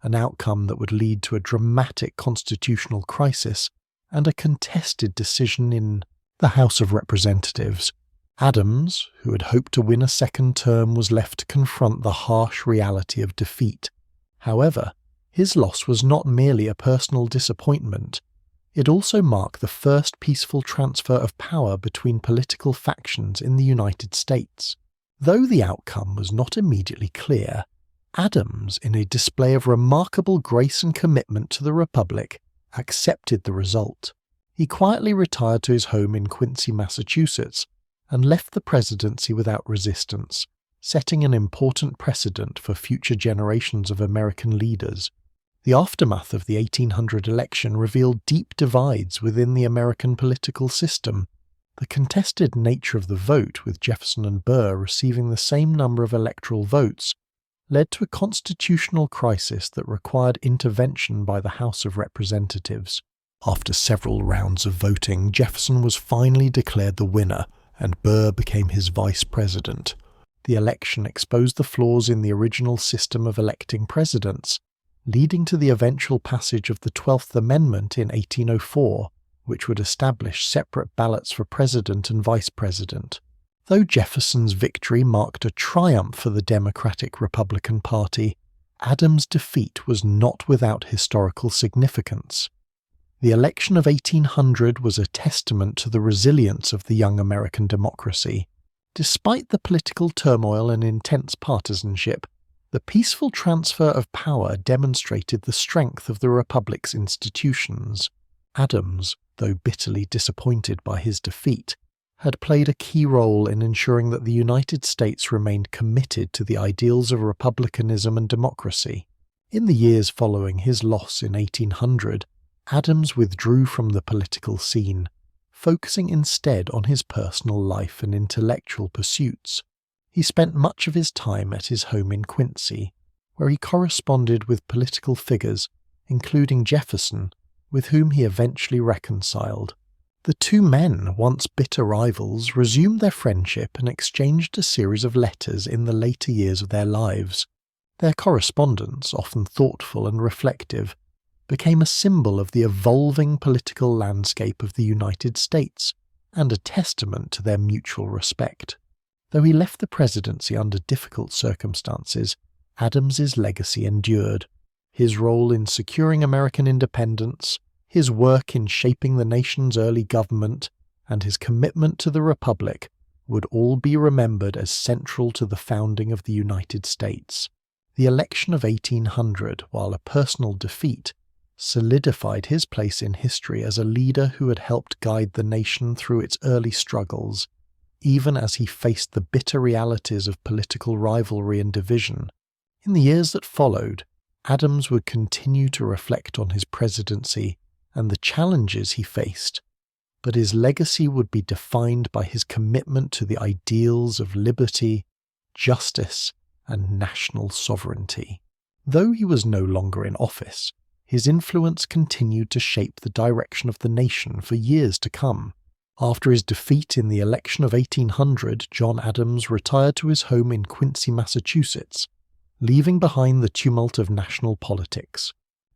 an outcome that would lead to a dramatic constitutional crisis and a contested decision in the House of Representatives. Adams, who had hoped to win a second term, was left to confront the harsh reality of defeat. However, his loss was not merely a personal disappointment. It also marked the first peaceful transfer of power between political factions in the United States. Though the outcome was not immediately clear, Adams, in a display of remarkable grace and commitment to the Republic, accepted the result. He quietly retired to his home in Quincy, Massachusetts, and left the presidency without resistance, setting an important precedent for future generations of American leaders. The aftermath of the 1800 election revealed deep divides within the American political system. The contested nature of the vote, with Jefferson and Burr receiving the same number of electoral votes, led to a constitutional crisis that required intervention by the House of Representatives. After several rounds of voting, Jefferson was finally declared the winner, and Burr became his vice president. The election exposed the flaws in the original system of electing presidents, leading to the eventual passage of the 12th Amendment in 1804, which would establish separate ballots for president and vice president. Though Jefferson's victory marked a triumph for the Democratic-Republican Party, Adams' defeat was not without historical significance. The election of 1800 was a testament to the resilience of the young American democracy. Despite the political turmoil and intense partisanship, the peaceful transfer of power demonstrated the strength of the Republic's institutions. Adams, though bitterly disappointed by his defeat, had played a key role in ensuring that the United States remained committed to the ideals of republicanism and democracy. In the years following his loss in 1800, Adams withdrew from the political scene, focusing instead on his personal life and intellectual pursuits. He spent much of his time at his home in Quincy, where he corresponded with political figures, including Jefferson, with whom he eventually reconciled. The two men, once bitter rivals, resumed their friendship and exchanged a series of letters in the later years of their lives. Their correspondence, often thoughtful and reflective, became a symbol of the evolving political landscape of the United States and a testament to their mutual respect. Though he left the presidency under difficult circumstances, Adams's legacy endured. His role in securing American independence, his work in shaping the nation's early government, and his commitment to the Republic would all be remembered as central to the founding of the United States. The election of 1800, while a personal defeat, solidified his place in history as a leader who had helped guide the nation through its early struggles, even as he faced the bitter realities of political rivalry and division. In the years that followed, Adams would continue to reflect on his presidency and the challenges he faced, but his legacy would be defined by his commitment to the ideals of liberty, justice, and national sovereignty. Though he was no longer in office, his influence continued to shape the direction of the nation for years to come. After his defeat in the election of 1800, John Adams retired to his home in Quincy, Massachusetts, leaving behind the tumult of national politics.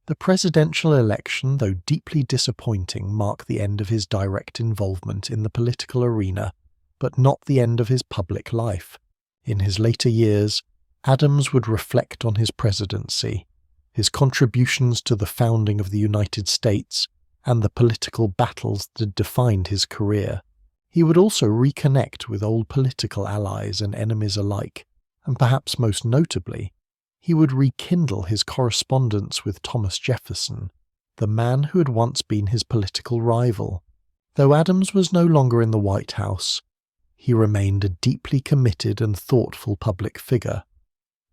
The presidential election, though deeply disappointing, marked the end of his direct involvement in the political arena, but not the end of his public life. In his later years, Adams would reflect on his presidency, his contributions to the founding of the United States, and the political battles that defined his career. He would also reconnect with old political allies and enemies alike, and perhaps most notably, he would rekindle his correspondence with Thomas Jefferson, the man who had once been his political rival. Though Adams was no longer in the White House, he remained a deeply committed and thoughtful public figure.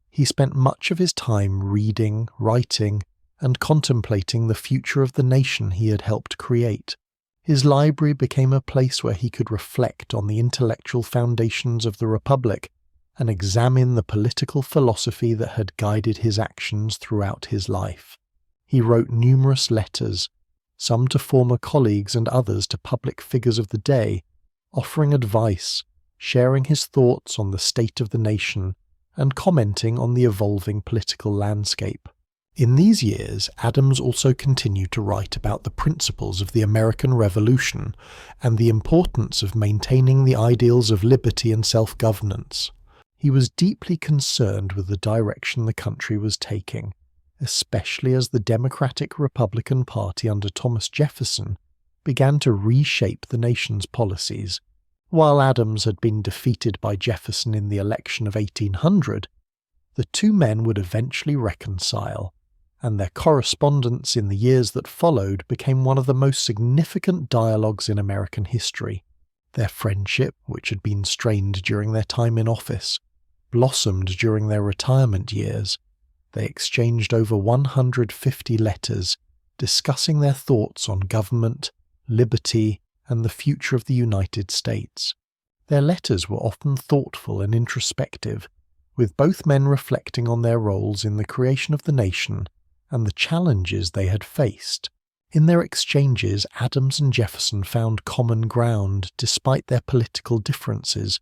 He spent much of his time reading, writing, and contemplating the future of the nation he had helped create. His library became a place where he could reflect on the intellectual foundations of the Republic and examine the political philosophy that had guided his actions throughout his life. He wrote numerous letters, some to former colleagues and others to public figures of the day, offering advice, sharing his thoughts on the state of the nation, and commenting on the evolving political landscape. In these years, Adams also continued to write about the principles of the American Revolution and the importance of maintaining the ideals of liberty and self-governance. He was deeply concerned with the direction the country was taking, especially as the Democratic-Republican Party under Thomas Jefferson began to reshape the nation's policies. While Adams had been defeated by Jefferson in the election of 1800, the two men would eventually reconcile, and their correspondence in the years that followed became one of the most significant dialogues in American history. Their friendship, which had been strained during their time in office, blossomed during their retirement years. They exchanged over 150 letters discussing their thoughts on government, liberty, and the future of the United States. Their letters were often thoughtful and introspective, with both men reflecting on their roles in the creation of the nation and the challenges they had faced. In their exchanges, Adams and Jefferson found common ground despite their political differences.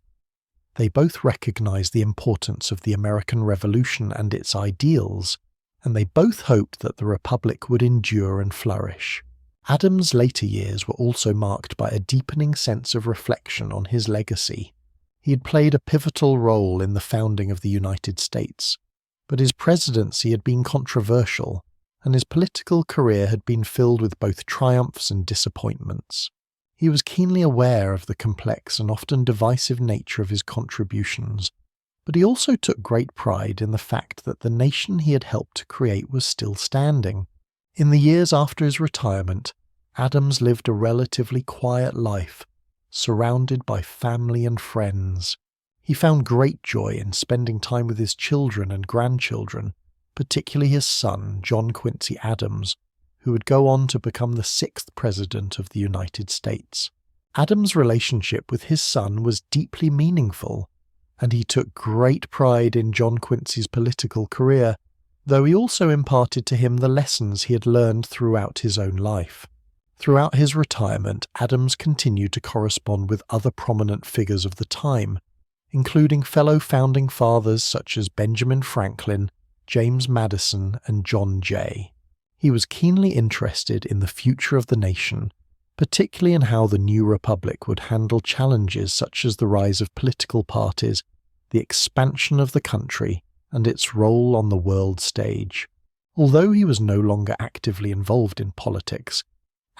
They both recognized the importance of the American Revolution and its ideals, and they both hoped that the Republic would endure and flourish. Adams' later years were also marked by a deepening sense of reflection on his legacy. He had played a pivotal role in the founding of the United States, but his presidency had been controversial, and his political career had been filled with both triumphs and disappointments. He was keenly aware of the complex and often divisive nature of his contributions, but he also took great pride in the fact that the nation he had helped to create was still standing. In the years after his retirement, Adams lived a relatively quiet life, surrounded by family and friends. He found great joy in spending time with his children and grandchildren, particularly his son, John Quincy Adams, who would go on to become the 6th President of the United States. Adams' relationship with his son was deeply meaningful, and he took great pride in John Quincy's political career, though he also imparted to him the lessons he had learned throughout his own life. Throughout his retirement, Adams continued to correspond with other prominent figures of the time, including fellow founding fathers such as Benjamin Franklin, James Madison, and John Jay. He was keenly interested in the future of the nation, particularly in how the new republic would handle challenges such as the rise of political parties, the expansion of the country, and its role on the world stage. Although he was no longer actively involved in politics,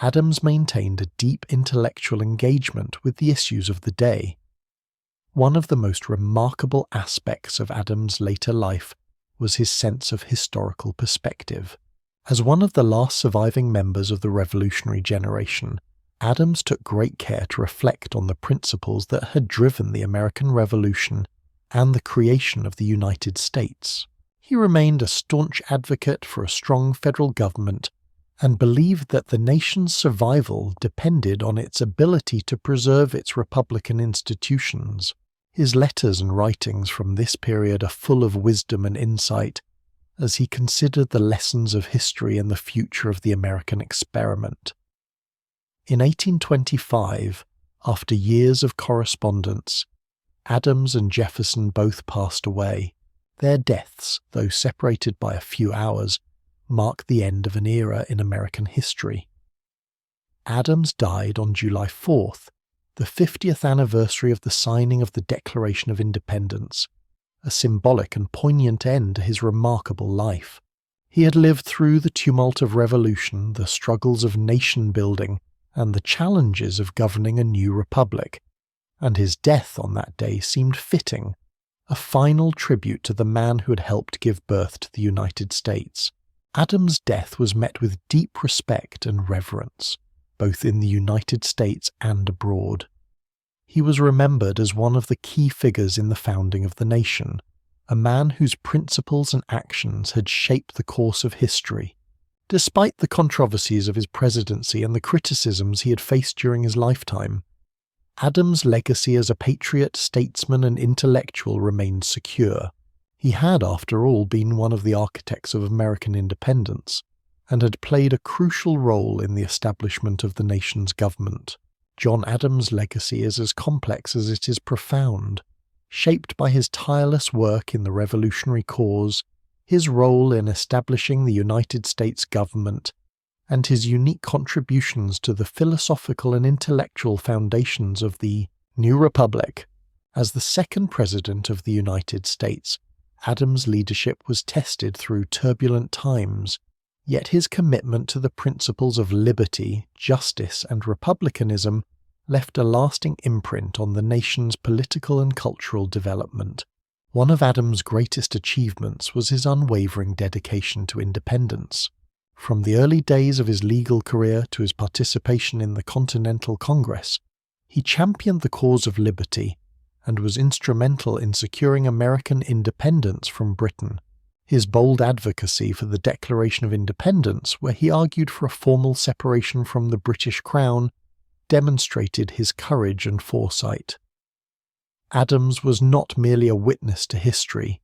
Adams maintained a deep intellectual engagement with the issues of the day. One of the most remarkable aspects of Adams' later life was his sense of historical perspective. As one of the last surviving members of the revolutionary generation, Adams took great care to reflect on the principles that had driven the American Revolution and the creation of the United States. He remained a staunch advocate for a strong federal government and believed that the nation's survival depended on its ability to preserve its republican institutions. His letters and writings from this period are full of wisdom and insight, as he considered the lessons of history and the future of the American experiment. In 1825, after years of correspondence, Adams and Jefferson both passed away. Their deaths, though separated by a few hours, mark the end of an era in American history. Adams died on July 4th, the 50th anniversary of the signing of the Declaration of Independence, a symbolic and poignant end to his remarkable life. He had lived through the tumult of revolution, the struggles of nation-building, and the challenges of governing a new republic, and his death on that day seemed fitting, a final tribute to the man who had helped give birth to the United States. Adams' death was met with deep respect and reverence, both in the United States and abroad. He was remembered as one of the key figures in the founding of the nation, a man whose principles and actions had shaped the course of history. Despite the controversies of his presidency and the criticisms he had faced during his lifetime, Adams' legacy as a patriot, statesman, and intellectual remained secure. He had, after all, been one of the architects of American independence, and had played a crucial role in the establishment of the nation's government. John Adams' legacy is as complex as it is profound, shaped by his tireless work in the revolutionary cause, his role in establishing the United States government, and his unique contributions to the philosophical and intellectual foundations of the new republic. As the second president of the United States, Adams' leadership was tested through turbulent times, yet his commitment to the principles of liberty, justice, and republicanism left a lasting imprint on the nation's political and cultural development. One of Adams' greatest achievements was his unwavering dedication to independence. From the early days of his legal career to his participation in the Continental Congress, he championed the cause of liberty and was instrumental in securing American independence from Britain. His bold advocacy for the Declaration of Independence, where he argued for a formal separation from the British Crown, demonstrated his courage and foresight. Adams was not merely a witness to history,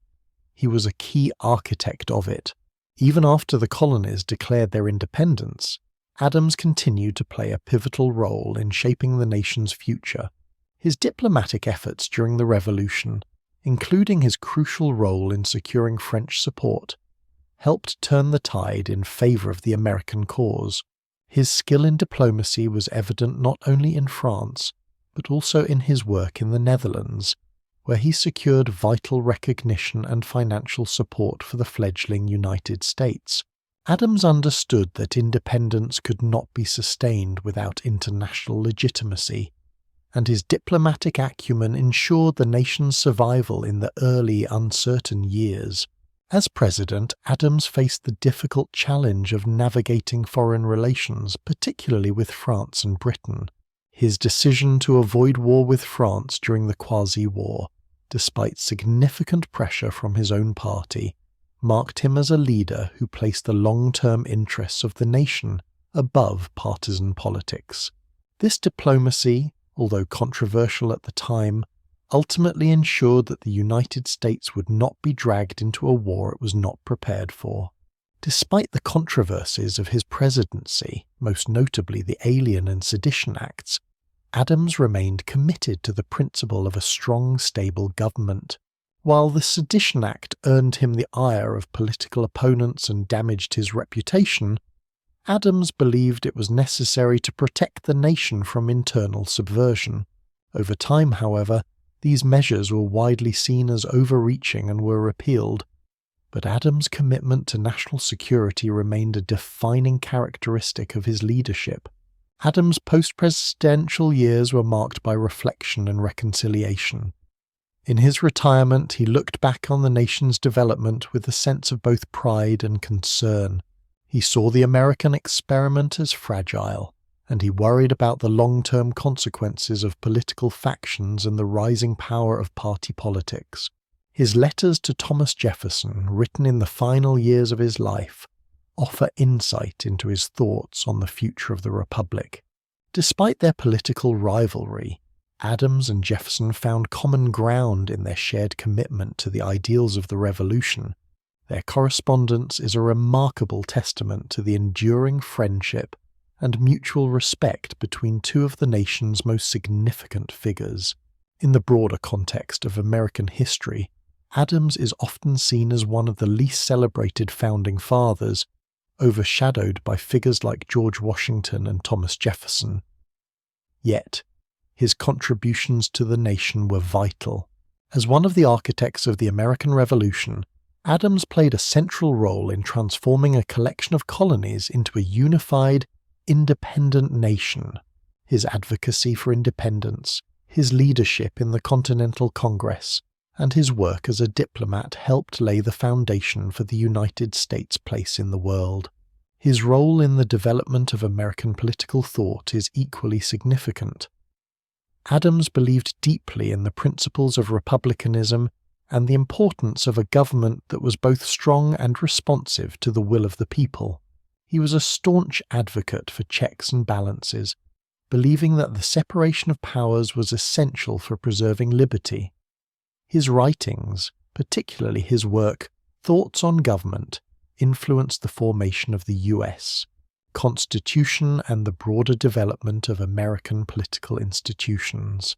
he was a key architect of it. Even after the colonies declared their independence, Adams continued to play a pivotal role in shaping the nation's future. His diplomatic efforts during the Revolution, including his crucial role in securing French support, helped turn the tide in favor of the American cause. His skill in diplomacy was evident not only in France, but also in his work in the Netherlands, where he secured vital recognition and financial support for the fledgling United States. Adams understood that independence could not be sustained without international legitimacy, and his diplomatic acumen ensured the nation's survival in the early, uncertain years. As president, Adams faced the difficult challenge of navigating foreign relations, particularly with France and Britain. His decision to avoid war with France during the Quasi-War, despite significant pressure from his own party, marked him as a leader who placed the long-term interests of the nation above partisan politics. This diplomacy, although controversial at the time, ultimately ensured that the United States would not be dragged into a war it was not prepared for. Despite the controversies of his presidency, most notably the Alien and Sedition Acts, Adams remained committed to the principle of a strong, stable government. While the Sedition Act earned him the ire of political opponents and damaged his reputation, Adams believed it was necessary to protect the nation from internal subversion. Over time, however, these measures were widely seen as overreaching and were repealed, but Adams' commitment to national security remained a defining characteristic of his leadership. Adams' post-presidential years were marked by reflection and reconciliation. In his retirement, he looked back on the nation's development with a sense of both pride and concern. He saw the American experiment as fragile, and he worried about the long-term consequences of political factions and the rising power of party politics. His letters to Thomas Jefferson, written in the final years of his life, offer insight into his thoughts on the future of the Republic. Despite their political rivalry, Adams and Jefferson found common ground in their shared commitment to the ideals of the Revolution. Their correspondence is a remarkable testament to the enduring friendship and mutual respect between two of the nation's most significant figures. In the broader context of American history, Adams is often seen as one of the least celebrated founding fathers, overshadowed by figures like George Washington and Thomas Jefferson. Yet, his contributions to the nation were vital, As one of the architects of the American Revolution, Adams played a central role in transforming a collection of colonies into a unified, independent nation. His advocacy for independence, his leadership in the Continental Congress, and his work as a diplomat helped lay the foundation for the United States' place in the world. His role in the development of American political thought is equally significant. Adams believed deeply in the principles of republicanism and the importance of a government that was both strong and responsive to the will of the people. He was a staunch advocate for checks and balances, believing that the separation of powers was essential for preserving liberty. His writings, particularly his work, Thoughts on Government, influenced the formation of the U.S. Constitution and the broader development of American political institutions.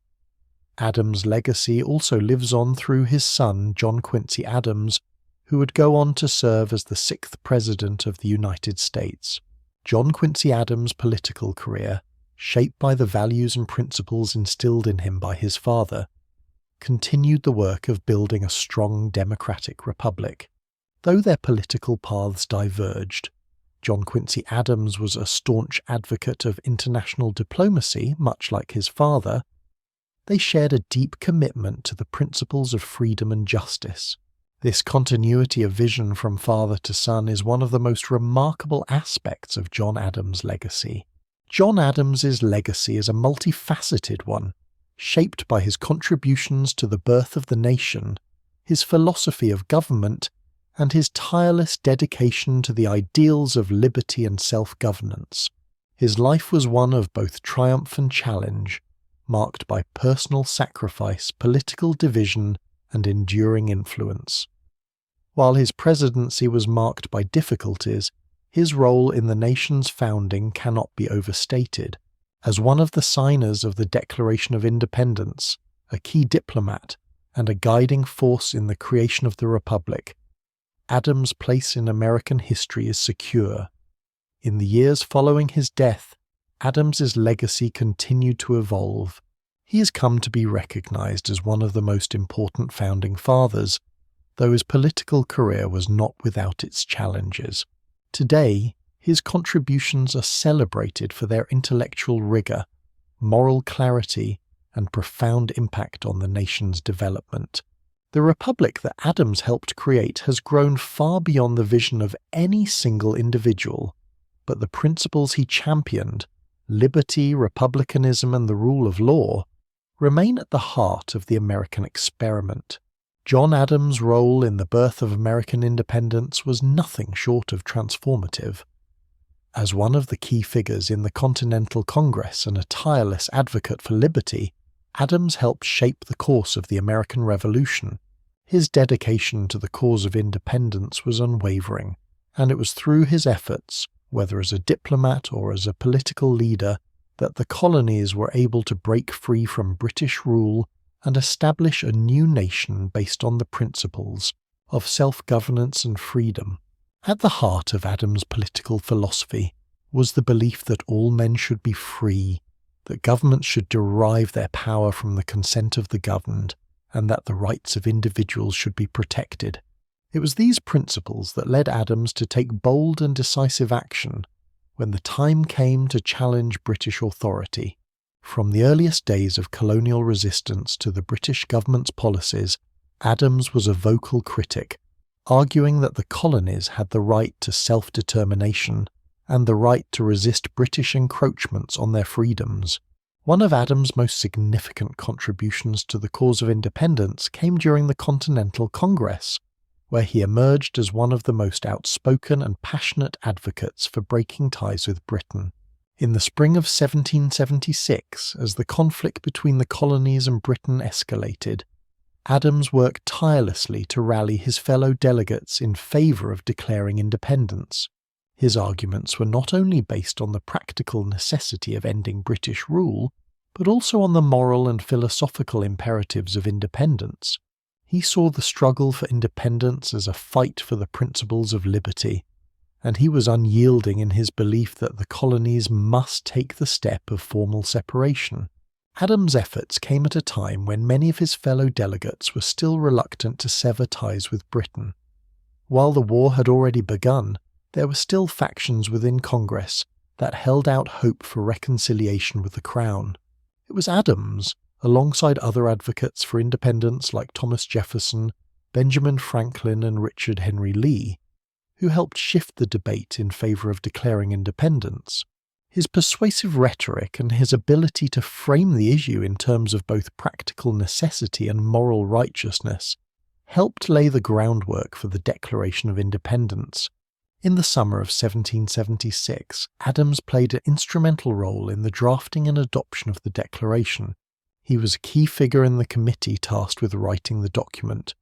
Adams' legacy also lives on through his son, John Quincy Adams, who would go on to serve as the 6th President of the United States. John Quincy Adams' political career, shaped by the values and principles instilled in him by his father, continued the work of building a strong democratic republic. Though their political paths diverged, John Quincy Adams was a staunch advocate of international diplomacy, much like his father. They shared a deep commitment to the principles of freedom and justice. This continuity of vision from father to son is one of the most remarkable aspects of John Adams' legacy. John Adams's legacy is a multifaceted one, shaped by his contributions to the birth of the nation, his philosophy of government, and his tireless dedication to the ideals of liberty and self-governance. His life was one of both triumph and challenge, marked by personal sacrifice, political division, and enduring influence. While his presidency was marked by difficulties, his role in the nation's founding cannot be overstated. As one of the signers of the Declaration of Independence, a key diplomat, and a guiding force in the creation of the Republic, Adams' place in American history is secure. In the years following his death, Adams's legacy continued to evolve. He has come to be recognized as one of the most important founding fathers, though his political career was not without its challenges. Today, his contributions are celebrated for their intellectual rigor, moral clarity, and profound impact on the nation's development. The republic that Adams helped create has grown far beyond the vision of any single individual, but the principles he championed, liberty, republicanism, and the rule of law, remain at the heart of the American experiment. John Adams' role in the birth of American independence was nothing short of transformative. As one of the key figures in the Continental Congress and a tireless advocate for liberty, Adams helped shape the course of the American Revolution. His dedication to the cause of independence was unwavering, and it was through his efforts, whether as a diplomat or as a political leader, that the colonies were able to break free from British rule and establish a new nation based on the principles of self-governance and freedom. At the heart of Adams' political philosophy was the belief that all men should be free, that governments should derive their power from the consent of the governed, and that the rights of individuals should be protected. It was these principles that led Adams to take bold and decisive action when the time came to challenge British authority. From the earliest days of colonial resistance to the British government's policies, Adams was a vocal critic, arguing that the colonies had the right to self-determination and the right to resist British encroachments on their freedoms. One of Adams' most significant contributions to the cause of independence came during the Continental Congress, where he emerged as one of the most outspoken and passionate advocates for breaking ties with Britain. In the spring of 1776, as the conflict between the colonies and Britain escalated, Adams worked tirelessly to rally his fellow delegates in favour of declaring independence. His arguments were not only based on the practical necessity of ending British rule, but also on the moral and philosophical imperatives of independence. He saw the struggle for independence as a fight for the principles of liberty, and he was unyielding in his belief that the colonies must take the step of formal separation. Adams' efforts came at a time when many of his fellow delegates were still reluctant to sever ties with Britain. While the war had already begun, there were still factions within Congress that held out hope for reconciliation with the Crown. It was Adams, alongside other advocates for independence like Thomas Jefferson, Benjamin Franklin and Richard Henry Lee, who helped shift the debate in favour of declaring independence. His persuasive rhetoric and his ability to frame the issue in terms of both practical necessity and moral righteousness helped lay the groundwork for the Declaration of Independence. In the summer of 1776, Adams played an instrumental role in the drafting and adoption of the Declaration. He was a key figure in the committee tasked with writing the document,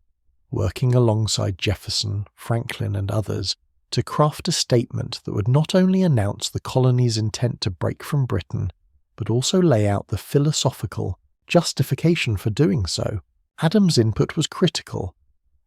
working alongside Jefferson, Franklin and others to craft a statement that would not only announce the colony's intent to break from Britain, but also lay out the philosophical justification for doing so. Adams' input was critical,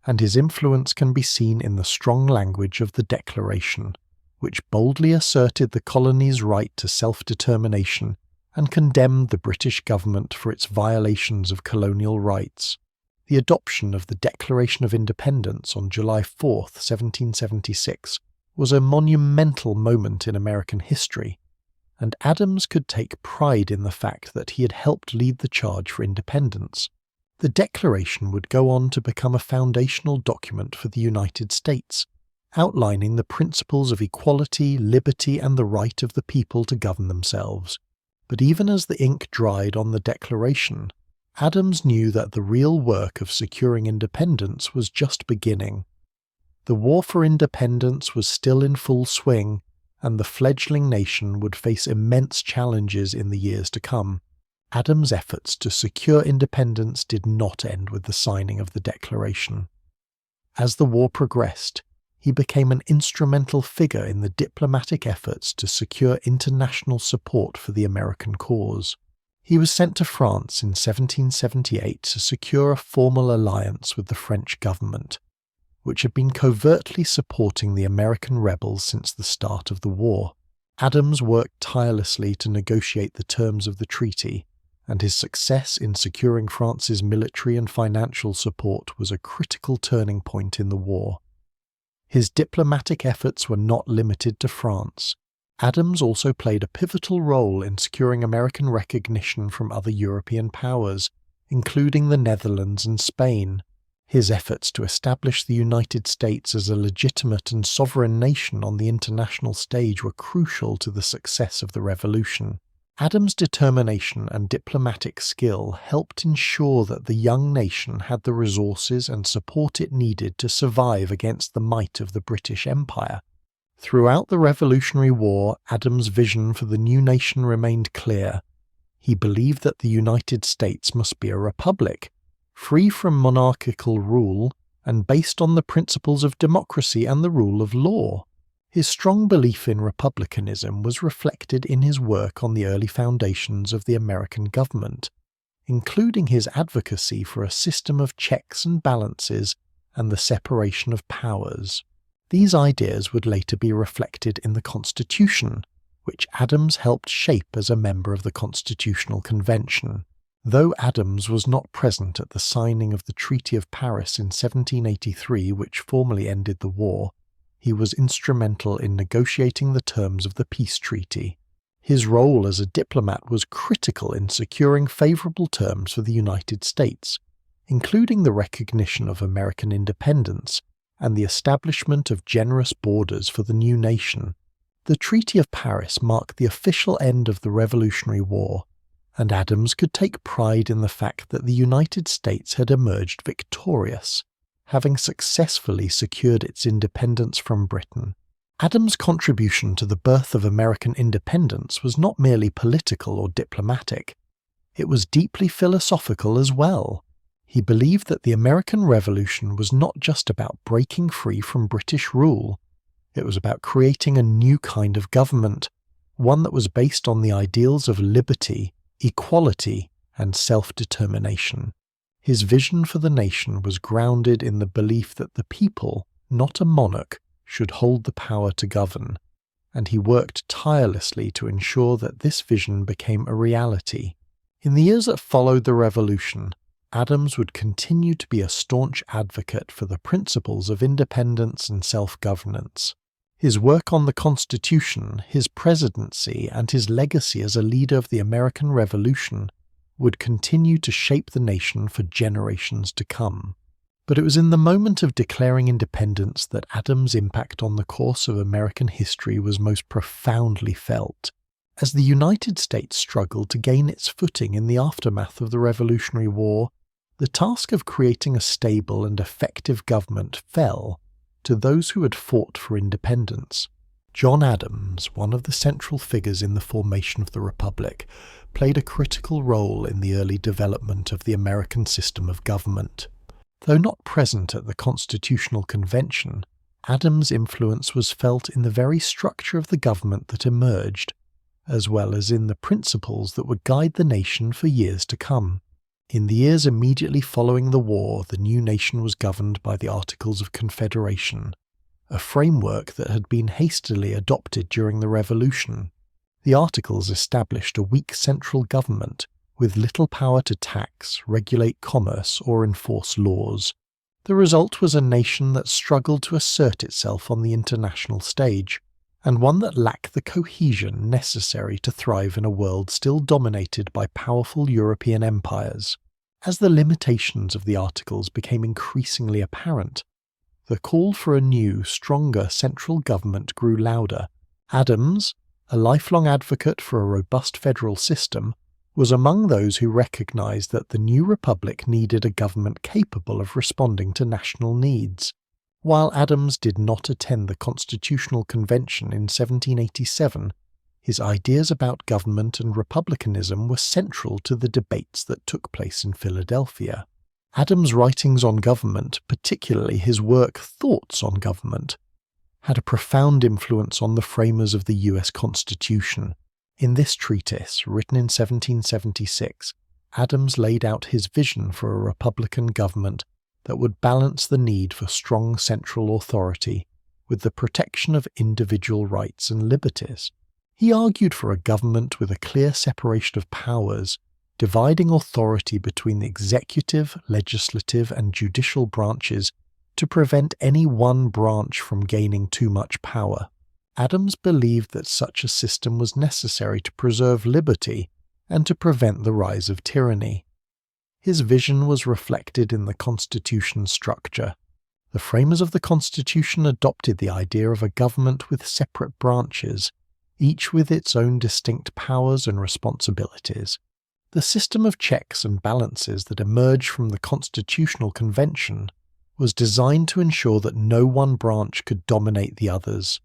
and his influence can be seen in the strong language of the Declaration, which boldly asserted the colony's right to self-determination and condemned the British government for its violations of colonial rights. The adoption of the Declaration of Independence on July 4, 1776, was a monumental moment in American history, and Adams could take pride in the fact that he had helped lead the charge for independence. The Declaration would go on to become a foundational document for the United States, outlining the principles of equality, liberty, and the right of the people to govern themselves. But even as the ink dried on the Declaration, Adams knew that the real work of securing independence was just beginning. The war for independence was still in full swing, and the fledgling nation would face immense challenges in the years to come. Adams' efforts to secure independence did not end with the signing of the Declaration. As the war progressed, he became an instrumental figure in the diplomatic efforts to secure international support for the American cause. He was sent to France in 1778 to secure a formal alliance with the French government, which had been covertly supporting the American rebels since the start of the war. Adams worked tirelessly to negotiate the terms of the treaty, and his success in securing France's military and financial support was a critical turning point in the war. His diplomatic efforts were not limited to France. Adams also played a pivotal role in securing American recognition from other European powers, including the Netherlands and Spain. His efforts to establish the United States as a legitimate and sovereign nation on the international stage were crucial to the success of the Revolution. Adams' determination and diplomatic skill helped ensure that the young nation had the resources and support it needed to survive against the might of the British Empire. Throughout the Revolutionary War, Adams' vision for the new nation remained clear. He believed that the United States must be a republic, free from monarchical rule and based on the principles of democracy and the rule of law. His strong belief in republicanism was reflected in his work on the early foundations of the American government, including his advocacy for a system of checks and balances and the separation of powers. These ideas would later be reflected in the Constitution, which Adams helped shape as a member of the Constitutional Convention. Though Adams was not present at the signing of the Treaty of Paris in 1783, which formally ended the war, he was instrumental in negotiating the terms of the peace treaty. His role as a diplomat was critical in securing favourable terms for the United States, including the recognition of American independence and the establishment of generous borders for the new nation. The Treaty of Paris marked the official end of the Revolutionary War, and Adams could take pride in the fact that the United States had emerged victorious, having successfully secured its independence from Britain. Adams' contribution to the birth of American independence was not merely political or diplomatic. It was deeply philosophical as well. He believed that the American Revolution was not just about breaking free from British rule. It was about creating a new kind of government, one that was based on the ideals of liberty, equality, and self-determination. His vision for the nation was grounded in the belief that the people, not a monarch, should hold the power to govern, and he worked tirelessly to ensure that this vision became a reality. In the years that followed the Revolution, Adams would continue to be a staunch advocate for the principles of independence and self-governance. His work on the Constitution, his presidency, and his legacy as a leader of the American Revolution would continue to shape the nation for generations to come. But it was in the moment of declaring independence that Adams' impact on the course of American history was most profoundly felt. As the United States struggled to gain its footing in the aftermath of the Revolutionary War, the task of creating a stable and effective government fell to those who had fought for independence. John Adams, one of the central figures in the formation of the Republic, played a critical role in the early development of the American system of government. Though not present at the Constitutional Convention, Adams' influence was felt in the very structure of the government that emerged, as well as in the principles that would guide the nation for years to come. In the years immediately following the war, the new nation was governed by the Articles of Confederation, a framework that had been hastily adopted during the Revolution. The Articles established a weak central government with little power to tax, regulate commerce, or enforce laws. The result was a nation that struggled to assert itself on the international stage, and one that lacked the cohesion necessary to thrive in a world still dominated by powerful European empires. As the limitations of the Articles became increasingly apparent, the call for a new, stronger central government grew louder. Adams, a lifelong advocate for a robust federal system, was among those who recognized that the new republic needed a government capable of responding to national needs. While Adams did not attend the Constitutional Convention in 1787, his ideas about government and republicanism were central to the debates that took place in Philadelphia. Adams' writings on government, particularly his work Thoughts on Government, had a profound influence on the framers of the U.S. Constitution. In this treatise, written in 1776, Adams laid out his vision for a republican government that would balance the need for strong central authority with the protection of individual rights and liberties. He argued for a government with a clear separation of powers, dividing authority between the executive, legislative, and judicial branches to prevent any one branch from gaining too much power. Adams believed that such a system was necessary to preserve liberty and to prevent the rise of tyranny. His vision was reflected in the Constitution's structure. The framers of the Constitution adopted the idea of a government with separate branches, each with its own distinct powers and responsibilities. The system of checks and balances that emerged from the Constitutional Convention was designed to ensure that no one branch could dominate the others.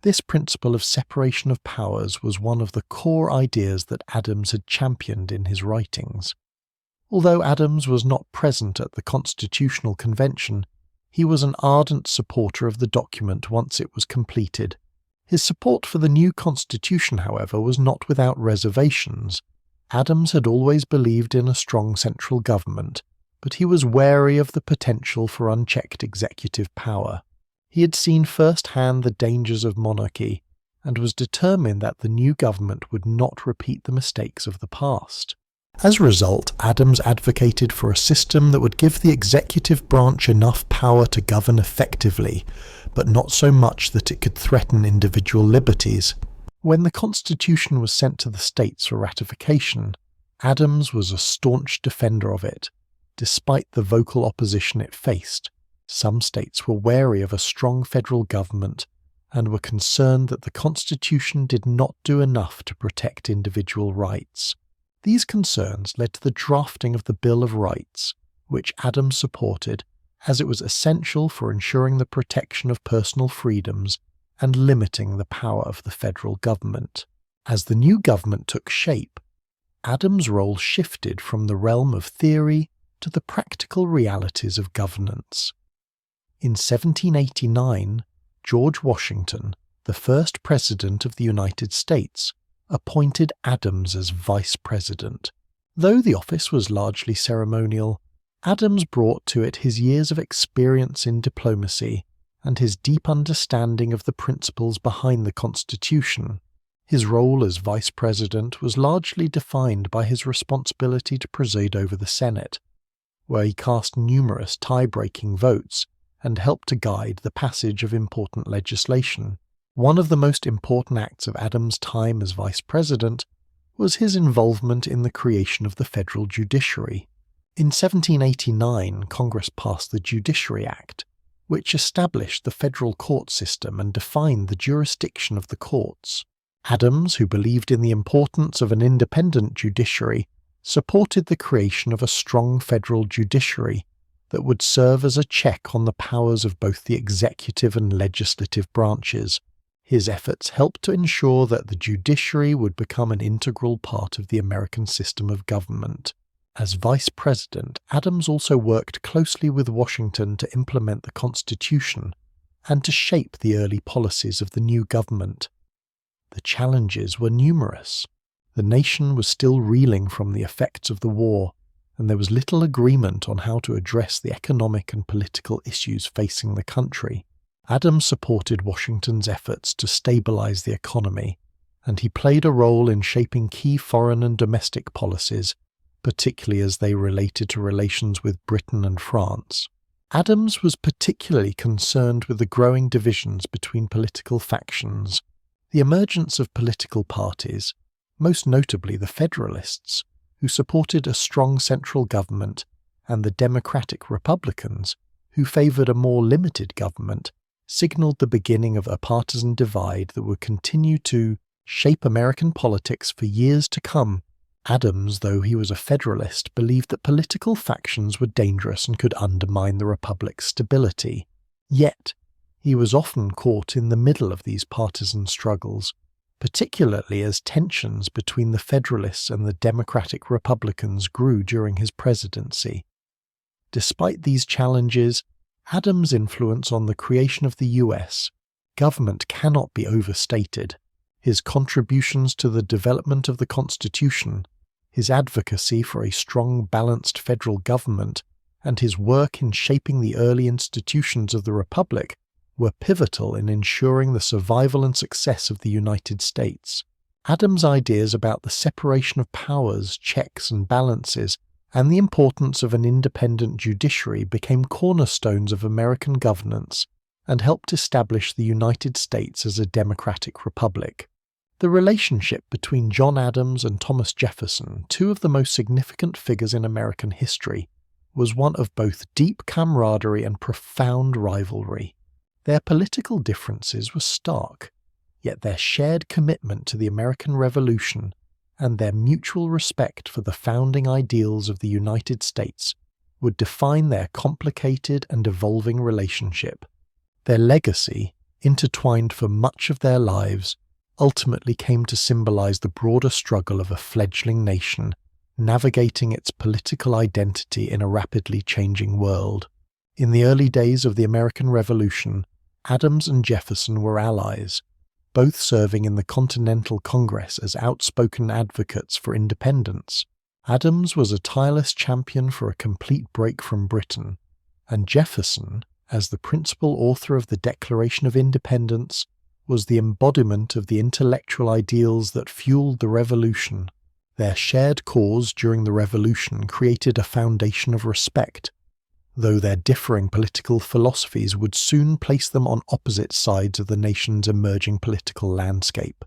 This principle of separation of powers was one of the core ideas that Adams had championed in his writings. Although Adams was not present at the Constitutional Convention, he was an ardent supporter of the document once it was completed. His support for the new Constitution, however, was not without reservations. Adams had always believed in a strong central government, but he was wary of the potential for unchecked executive power. He had seen firsthand the dangers of monarchy, and was determined that the new government would not repeat the mistakes of the past. As a result, Adams advocated for a system that would give the executive branch enough power to govern effectively, but not so much that it could threaten individual liberties. When the Constitution was sent to the states for ratification, Adams was a staunch defender of it. Despite the vocal opposition it faced, some states were wary of a strong federal government and were concerned that the Constitution did not do enough to protect individual rights. These concerns led to the drafting of the Bill of Rights, which Adams supported, as it was essential for ensuring the protection of personal freedoms and limiting the power of the federal government. As the new government took shape, Adams' role shifted from the realm of theory to the practical realities of governance. In 1789, George Washington, the first President of the United States, appointed Adams as Vice President. Though the office was largely ceremonial, Adams brought to it his years of experience in diplomacy and his deep understanding of the principles behind the Constitution. His role as vice president was largely defined by his responsibility to preside over the Senate, where he cast numerous tie-breaking votes and helped to guide the passage of important legislation. One of the most important acts of Adams' time as vice president was his involvement in the creation of the federal judiciary. In 1789, Congress passed the Judiciary Act, which established the federal court system and defined the jurisdiction of the courts. Adams, who believed in the importance of an independent judiciary, supported the creation of a strong federal judiciary that would serve as a check on the powers of both the executive and legislative branches. His efforts helped to ensure that the judiciary would become an integral part of the American system of government. As vice president, Adams also worked closely with Washington to implement the Constitution and to shape the early policies of the new government. The challenges were numerous. The nation was still reeling from the effects of the war, and there was little agreement on how to address the economic and political issues facing the country. Adams supported Washington's efforts to stabilize the economy, and he played a role in shaping key foreign and domestic policies, particularly as they related to relations with Britain and France. Adams was particularly concerned with the growing divisions between political factions. The emergence of political parties, most notably the Federalists, who supported a strong central government, and the Democratic Republicans, who favored a more limited government, signaled the beginning of a partisan divide that would continue to shape American politics for years to come. Adams, though he was a Federalist, believed that political factions were dangerous and could undermine the Republic's stability. Yet, he was often caught in the middle of these partisan struggles, particularly as tensions between the Federalists and the Democratic Republicans grew during his presidency. Despite these challenges, Adams' influence on the creation of the U.S. government cannot be overstated. His contributions to the development of the Constitution, his advocacy for a strong, balanced federal government, and his work in shaping the early institutions of the Republic were pivotal in ensuring the survival and success of the United States. Adams' ideas about the separation of powers, checks and balances, and the importance of an independent judiciary became cornerstones of American governance and helped establish the United States as a democratic republic. The relationship between John Adams and Thomas Jefferson, two of the most significant figures in American history, was one of both deep camaraderie and profound rivalry. Their political differences were stark, yet their shared commitment to the American Revolution and their mutual respect for the founding ideals of the United States would define their complicated and evolving relationship. Their legacy, intertwined for much of their lives, ultimately came to symbolize the broader struggle of a fledgling nation navigating its political identity in a rapidly changing world. In the early days of the American Revolution, Adams and Jefferson were allies, both serving in the Continental Congress as outspoken advocates for independence. Adams was a tireless champion for a complete break from Britain, and Jefferson, as the principal author of the Declaration of Independence, was the embodiment of the intellectual ideals that fueled the Revolution. Their shared cause during the Revolution created a foundation of respect, though their differing political philosophies would soon place them on opposite sides of the nation's emerging political landscape.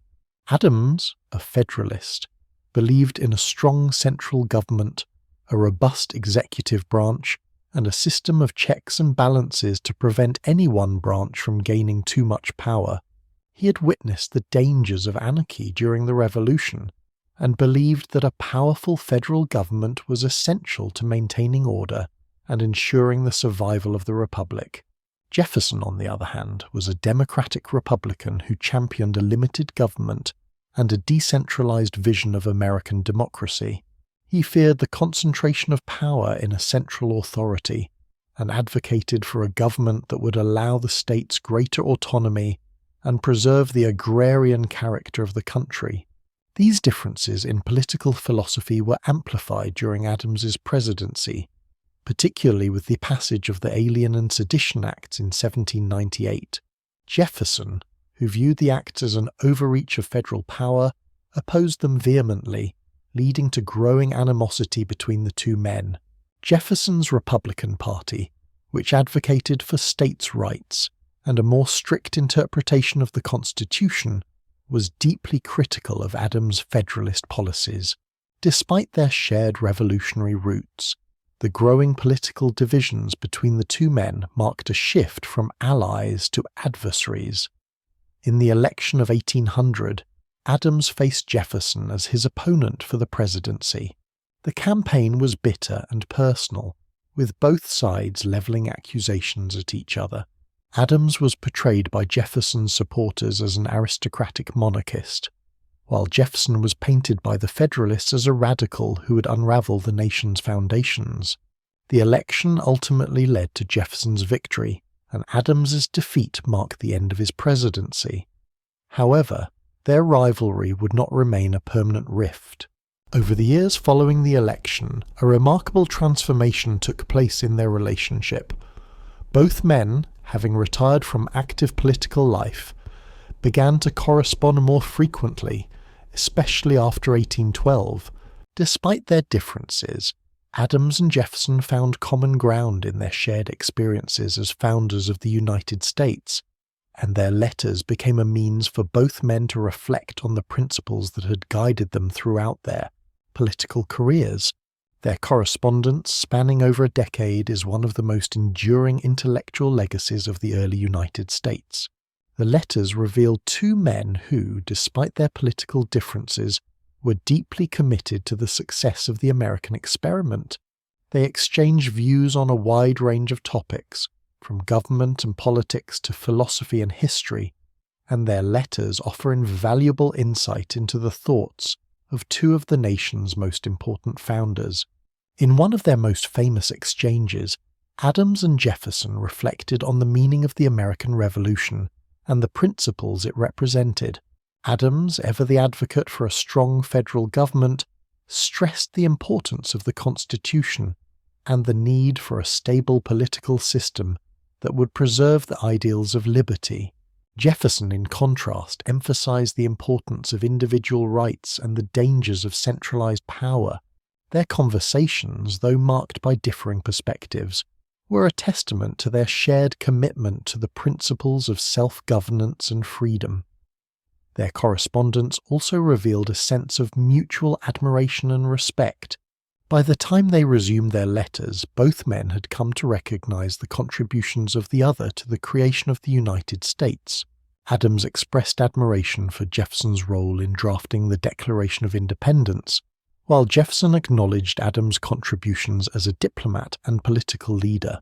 Adams, a Federalist, believed in a strong central government, a robust executive branch, and a system of checks and balances to prevent any one branch from gaining too much power. He had witnessed the dangers of anarchy during the Revolution, and believed that a powerful federal government was essential to maintaining order and ensuring the survival of the Republic. Jefferson, on the other hand, was a Democratic Republican who championed a limited government and a decentralized vision of American democracy. He feared the concentration of power in a central authority and advocated for a government that would allow the states greater autonomy and preserve the agrarian character of the country. These differences in political philosophy were amplified during Adams's presidency, particularly with the passage of the Alien and Sedition Acts in 1798. Jefferson, who viewed the act as an overreach of federal power, opposed them vehemently, leading to growing animosity between the two men. Jefferson's Republican Party, which advocated for states' rights and a more strict interpretation of the Constitution, was deeply critical of Adams' Federalist policies. Despite their shared revolutionary roots, the growing political divisions between the two men marked a shift from allies to adversaries. In the election of 1800, Adams faced Jefferson as his opponent for the presidency. The campaign was bitter and personal, with both sides levelling accusations at each other. Adams was portrayed by Jefferson's supporters as an aristocratic monarchist, while Jefferson was painted by the Federalists as a radical who would unravel the nation's foundations. The election ultimately led to Jefferson's victory, and Adams's defeat marked the end of his presidency. However, their rivalry would not remain a permanent rift. Over the years following the election, a remarkable transformation took place in their relationship. Both men, having retired from active political life, began to correspond more frequently, especially after 1812. Despite their differences, Adams and Jefferson found common ground in their shared experiences as founders of the United States, and their letters became a means for both men to reflect on the principles that had guided them throughout their political careers. Their correspondence, spanning over a decade, is one of the most enduring intellectual legacies of the early United States. The letters reveal two men who, despite their political differences, were deeply committed to the success of the American experiment. They exchanged views on a wide range of topics, from government and politics to philosophy and history, and their letters offer invaluable insight into the thoughts of two of the nation's most important founders. In one of their most famous exchanges, Adams and Jefferson reflected on the meaning of the American Revolution and the principles it represented. Adams, ever the advocate for a strong federal government, stressed the importance of the Constitution and the need for a stable political system that would preserve the ideals of liberty. Jefferson, in contrast, emphasized the importance of individual rights and the dangers of centralized power. Their conversations, though marked by differing perspectives, were a testament to their shared commitment to the principles of self-governance and freedom. Their correspondence also revealed a sense of mutual admiration and respect. By the time they resumed their letters, both men had come to recognize the contributions of the other to the creation of the United States. Adams expressed admiration for Jefferson's role in drafting the Declaration of Independence, while Jefferson acknowledged Adams' contributions as a diplomat and political leader.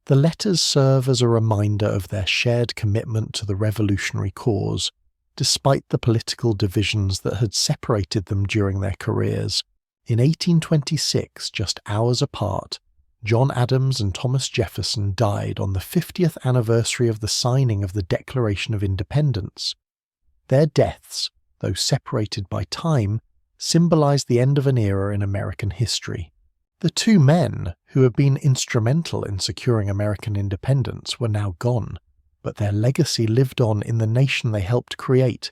The letters serve as a reminder of their shared commitment to the revolutionary cause, despite the political divisions that had separated them during their careers. In 1826, just hours apart, John Adams and Thomas Jefferson died on the 50th anniversary of the signing of the Declaration of Independence. Their deaths, though separated by time, symbolized the end of an era in American history. The two men, who had been instrumental in securing American independence, were now gone, but their legacy lived on in the nation they helped create.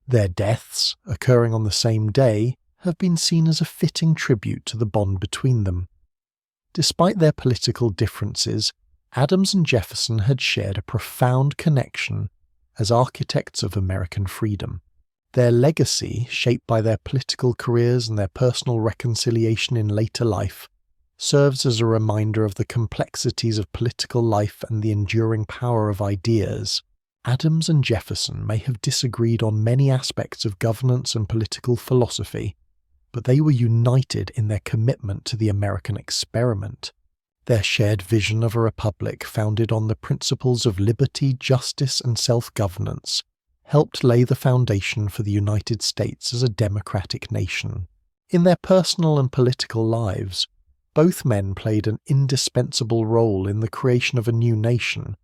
Their deaths, occurring on the same day, have been seen as a fitting tribute to the bond between them. Despite their political differences, Adams and Jefferson had shared a profound connection as architects of American freedom. Their legacy, shaped by their political careers and their personal reconciliation in later life, serves as a reminder of the complexities of political life and the enduring power of ideas. Adams and Jefferson may have disagreed on many aspects of governance and political philosophy, but they were united in their commitment to the American experiment. Their shared vision of a republic founded on the principles of liberty, justice, and self-governance helped lay the foundation for the United States as a democratic nation. In their personal and political lives, both men played an indispensable role in the creation of a new nation,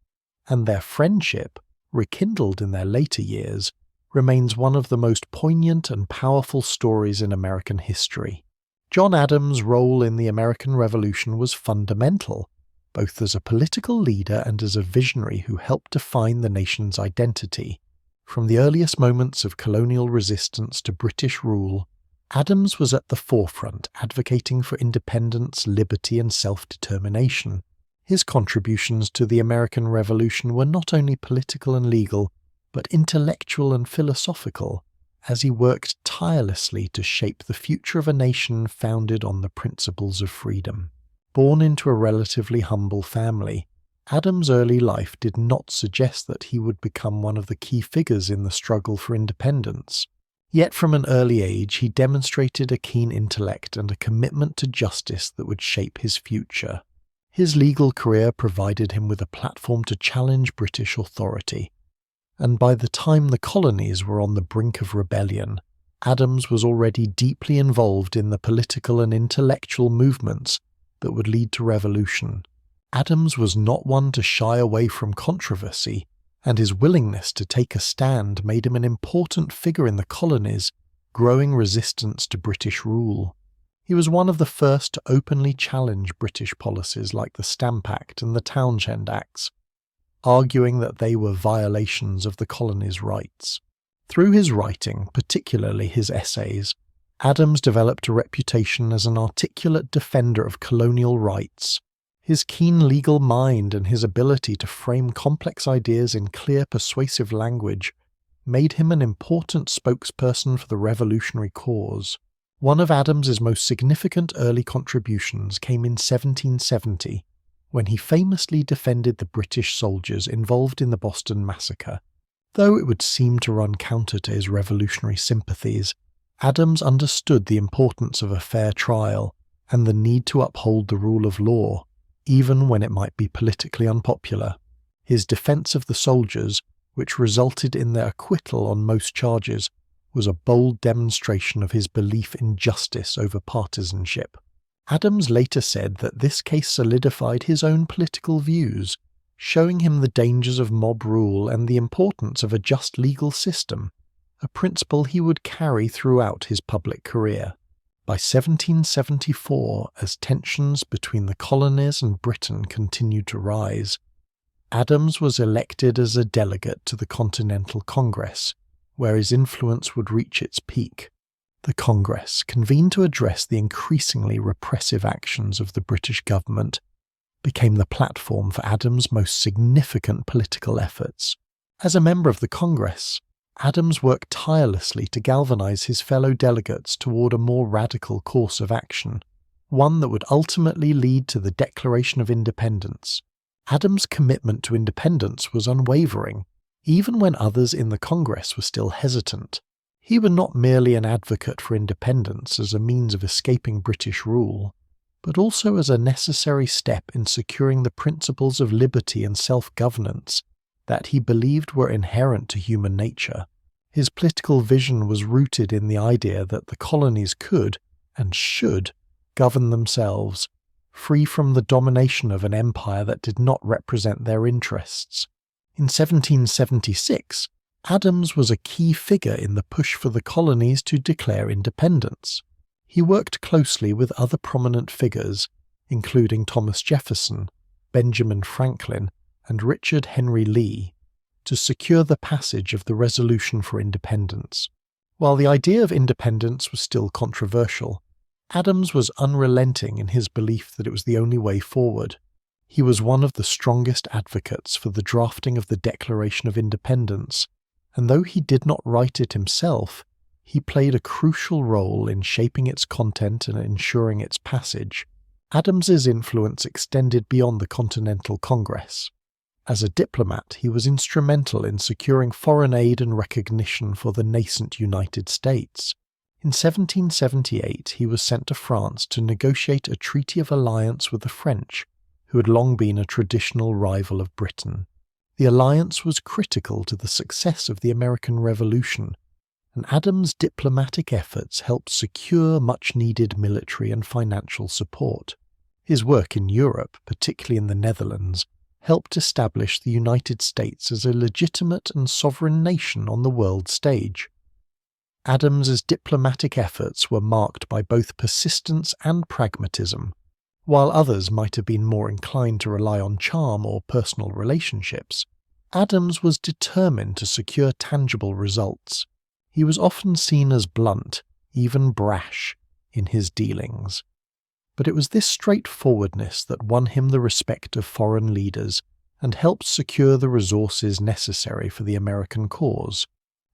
and their friendship, rekindled in their later years, remains one of the most poignant and powerful stories in American history. John Adams' role in the American Revolution was fundamental, both as a political leader and as a visionary who helped define the nation's identity. From the earliest moments of colonial resistance to British rule, Adams was at the forefront advocating for independence, liberty, and self-determination. His contributions to the American Revolution were not only political and legal, but intellectual and philosophical, as he worked tirelessly to shape the future of a nation founded on the principles of freedom. Born into a relatively humble family, Adams' early life did not suggest that he would become one of the key figures in the struggle for independence. Yet from an early age he demonstrated a keen intellect and a commitment to justice that would shape his future. His legal career provided him with a platform to challenge British authority, and by the time the colonies were on the brink of rebellion, Adams was already deeply involved in the political and intellectual movements that would lead to revolution. Adams was not one to shy away from controversy, and his willingness to take a stand made him an important figure in the colonies' growing resistance to British rule. He was one of the first to openly challenge British policies like the Stamp Act and the Townshend Acts, arguing that they were violations of the colonies' rights. Through his writing, particularly his essays, Adams developed a reputation as an articulate defender of colonial rights. His keen legal mind and his ability to frame complex ideas in clear, persuasive language made him an important spokesperson for the revolutionary cause. One of Adams's most significant early contributions came in 1770, when he famously defended the British soldiers involved in the Boston Massacre. Though it would seem to run counter to his revolutionary sympathies, Adams understood the importance of a fair trial and the need to uphold the rule of law, even when it might be politically unpopular. His defense of the soldiers, which resulted in their acquittal on most charges, was a bold demonstration of his belief in justice over partisanship. Adams later said that this case solidified his own political views, showing him the dangers of mob rule and the importance of a just legal system, a principle he would carry throughout his public career. By 1774, as tensions between the colonies and Britain continued to rise, Adams was elected as a delegate to the Continental Congress, where his influence would reach its peak. The Congress, convened to address the increasingly repressive actions of the British government, became the platform for Adams' most significant political efforts. As a member of the Congress, Adams worked tirelessly to galvanize his fellow delegates toward a more radical course of action, one that would ultimately lead to the Declaration of Independence. Adams' commitment to independence was unwavering, even when others in the Congress were still hesitant. He was not merely an advocate for independence as a means of escaping British rule, but also as a necessary step in securing the principles of liberty and self-governance that he believed were inherent to human nature. His political vision was rooted in the idea that the colonies could, and should, govern themselves, free from the domination of an empire that did not represent their interests. In 1776, Adams was a key figure in the push for the colonies to declare independence. He worked closely with other prominent figures, including Thomas Jefferson, Benjamin Franklin, and Richard Henry Lee, to secure the passage of the Resolution for Independence. While the idea of independence was still controversial, Adams was unrelenting in his belief that it was the only way forward. He was one of the strongest advocates for the drafting of the Declaration of Independence, and though he did not write it himself, he played a crucial role in shaping its content and ensuring its passage. Adams's influence extended beyond the Continental Congress. As a diplomat, he was instrumental in securing foreign aid and recognition for the nascent United States. In 1778, he was sent to France to negotiate a treaty of alliance with the French, who had long been a traditional rival of Britain. The alliance was critical to the success of the American Revolution, and Adams' diplomatic efforts helped secure much-needed military and financial support. His work in Europe, particularly in the Netherlands, helped establish the United States as a legitimate and sovereign nation on the world stage. Adams's diplomatic efforts were marked by both persistence and pragmatism. While others might have been more inclined to rely on charm or personal relationships, Adams was determined to secure tangible results. He was often seen as blunt, even brash, in his dealings. But it was this straightforwardness that won him the respect of foreign leaders and helped secure the resources necessary for the American cause.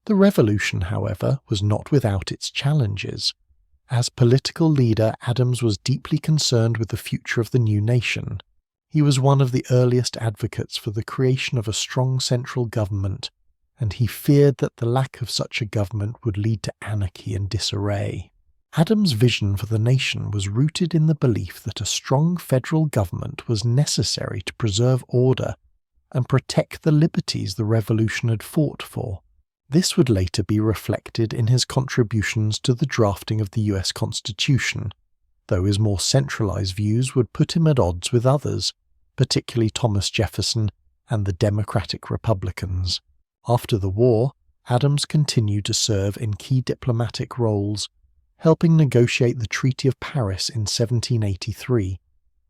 The revolution, however, was not without its challenges. As political leader, Adams was deeply concerned with the future of the new nation. He was one of the earliest advocates for the creation of a strong central government, and he feared that the lack of such a government would lead to anarchy and disarray. Adams' vision for the nation was rooted in the belief that a strong federal government was necessary to preserve order and protect the liberties the revolution had fought for. This would later be reflected in his contributions to the drafting of the US Constitution, though his more centralized views would put him at odds with others, particularly Thomas Jefferson and the Democratic Republicans. After the war, Adams continued to serve in key diplomatic roles, helping negotiate the Treaty of Paris in 1783,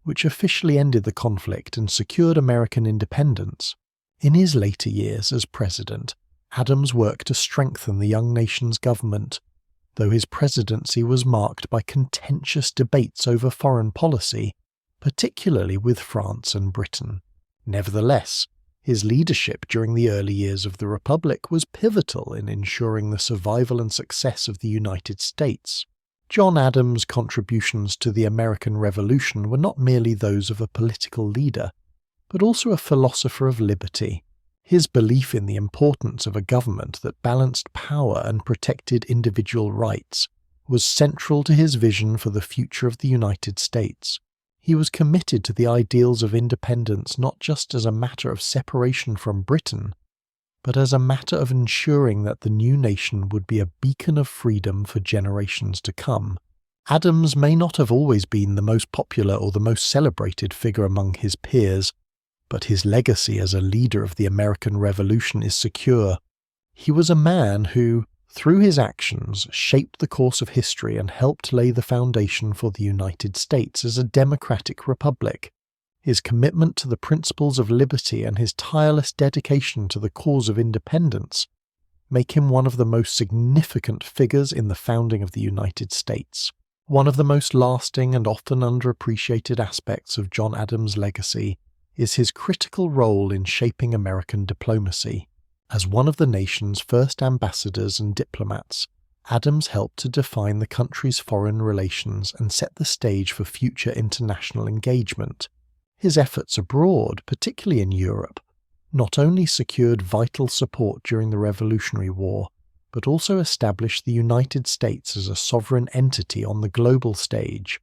which officially ended the conflict and secured American independence. In his later years as president, Adams worked to strengthen the young nation's government, though his presidency was marked by contentious debates over foreign policy, particularly with France and Britain. Nevertheless, his leadership during the early years of the Republic was pivotal in ensuring the survival and success of the United States. John Adams' contributions to the American Revolution were not merely those of a political leader, but also a philosopher of liberty. His belief in the importance of a government that balanced power and protected individual rights was central to his vision for the future of the United States. He was committed to the ideals of independence not just as a matter of separation from Britain, but as a matter of ensuring that the new nation would be a beacon of freedom for generations to come. Adams may not have always been the most popular or the most celebrated figure among his peers, but his legacy as a leader of the American Revolution is secure. He was a man who, through his actions, shaped the course of history and helped lay the foundation for the United States as a democratic republic. His commitment to the principles of liberty and his tireless dedication to the cause of independence make him one of the most significant figures in the founding of the United States. One of the most lasting and often underappreciated aspects of John Adams' legacy is his critical role in shaping American diplomacy. As one of the nation's first ambassadors and diplomats, Adams helped to define the country's foreign relations and set the stage for future international engagement. His efforts abroad, particularly in Europe, not only secured vital support during the Revolutionary War, but also established the United States as a sovereign entity on the global stage.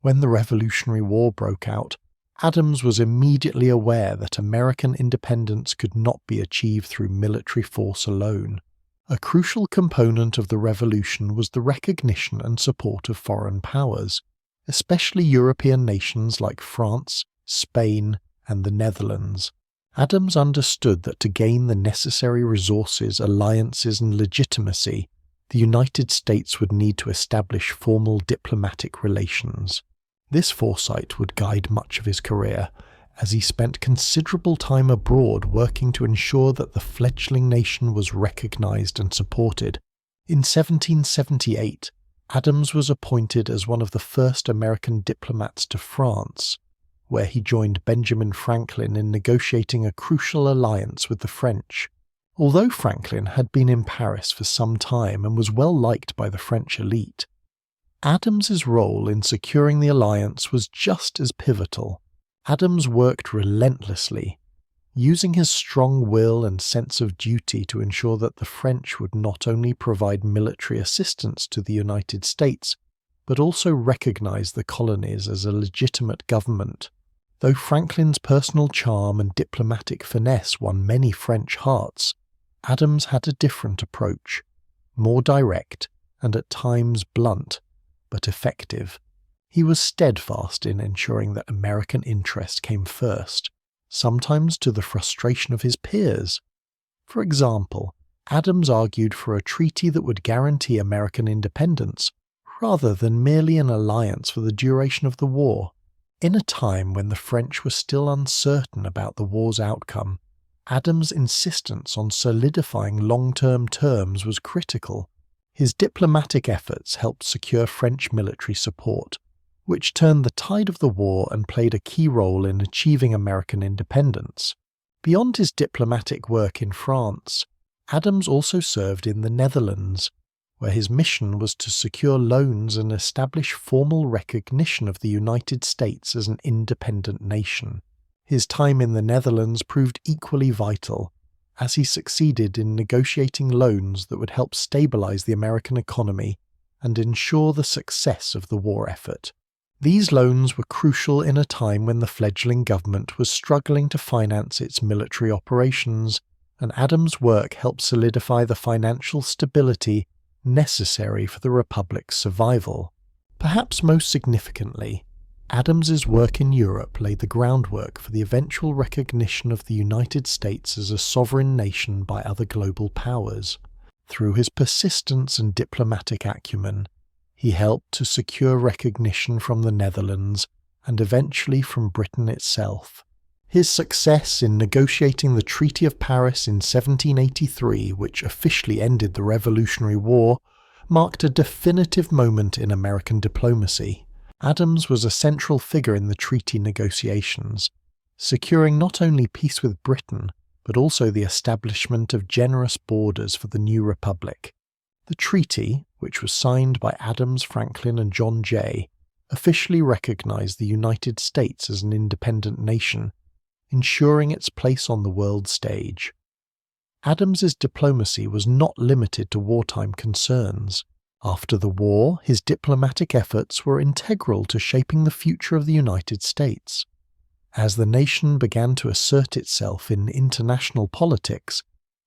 When the Revolutionary War broke out, Adams was immediately aware that American independence could not be achieved through military force alone. A crucial component of the revolution was the recognition and support of foreign powers, especially European nations like France, Spain, and the Netherlands. Adams understood that to gain the necessary resources, alliances, and legitimacy, the United States would need to establish formal diplomatic relations. This foresight would guide much of his career, as he spent considerable time abroad working to ensure that the fledgling nation was recognized and supported. In 1778, Adams was appointed as one of the first American diplomats to France, where he joined Benjamin Franklin in negotiating a crucial alliance with the French. Although Franklin had been in Paris for some time and was well liked by the French elite, Adams's role in securing the alliance was just as pivotal. Adams worked relentlessly, using his strong will and sense of duty to ensure that the French would not only provide military assistance to the United States, but also recognize the colonies as a legitimate government. Though Franklin's personal charm and diplomatic finesse won many French hearts, Adams had a different approach, more direct and at times blunt, but effective. He was steadfast in ensuring that American interest came first, sometimes to the frustration of his peers. For example, Adams argued for a treaty that would guarantee American independence, rather than merely an alliance for the duration of the war. In a time when the French were still uncertain about the war's outcome, Adams' insistence on solidifying long-term terms was critical. His diplomatic efforts helped secure French military support, which turned the tide of the war and played a key role in achieving American independence. Beyond his diplomatic work in France, Adams also served in the Netherlands, where his mission was to secure loans and establish formal recognition of the United States as an independent nation. His time in the Netherlands proved equally vital, as he succeeded in negotiating loans that would help stabilize the American economy and ensure the success of the war effort. These loans were crucial in a time when the fledgling government was struggling to finance its military operations, and Adams' work helped solidify the financial stability necessary for the Republic's survival. Perhaps most significantly, Adams's work in Europe laid the groundwork for the eventual recognition of the United States as a sovereign nation by other global powers. Through his persistence and diplomatic acumen, he helped to secure recognition from the Netherlands and eventually from Britain itself. His success in negotiating the Treaty of Paris in 1783, which officially ended the Revolutionary War, marked a definitive moment in American diplomacy. Adams was a central figure in the treaty negotiations, securing not only peace with Britain, but also the establishment of generous borders for the new republic. The treaty, which was signed by Adams, Franklin, and John Jay, officially recognized the United States as an independent nation, ensuring its place on the world stage. Adams's diplomacy was not limited to wartime concerns. After the war, his diplomatic efforts were integral to shaping the future of the United States. As the nation began to assert itself in international politics,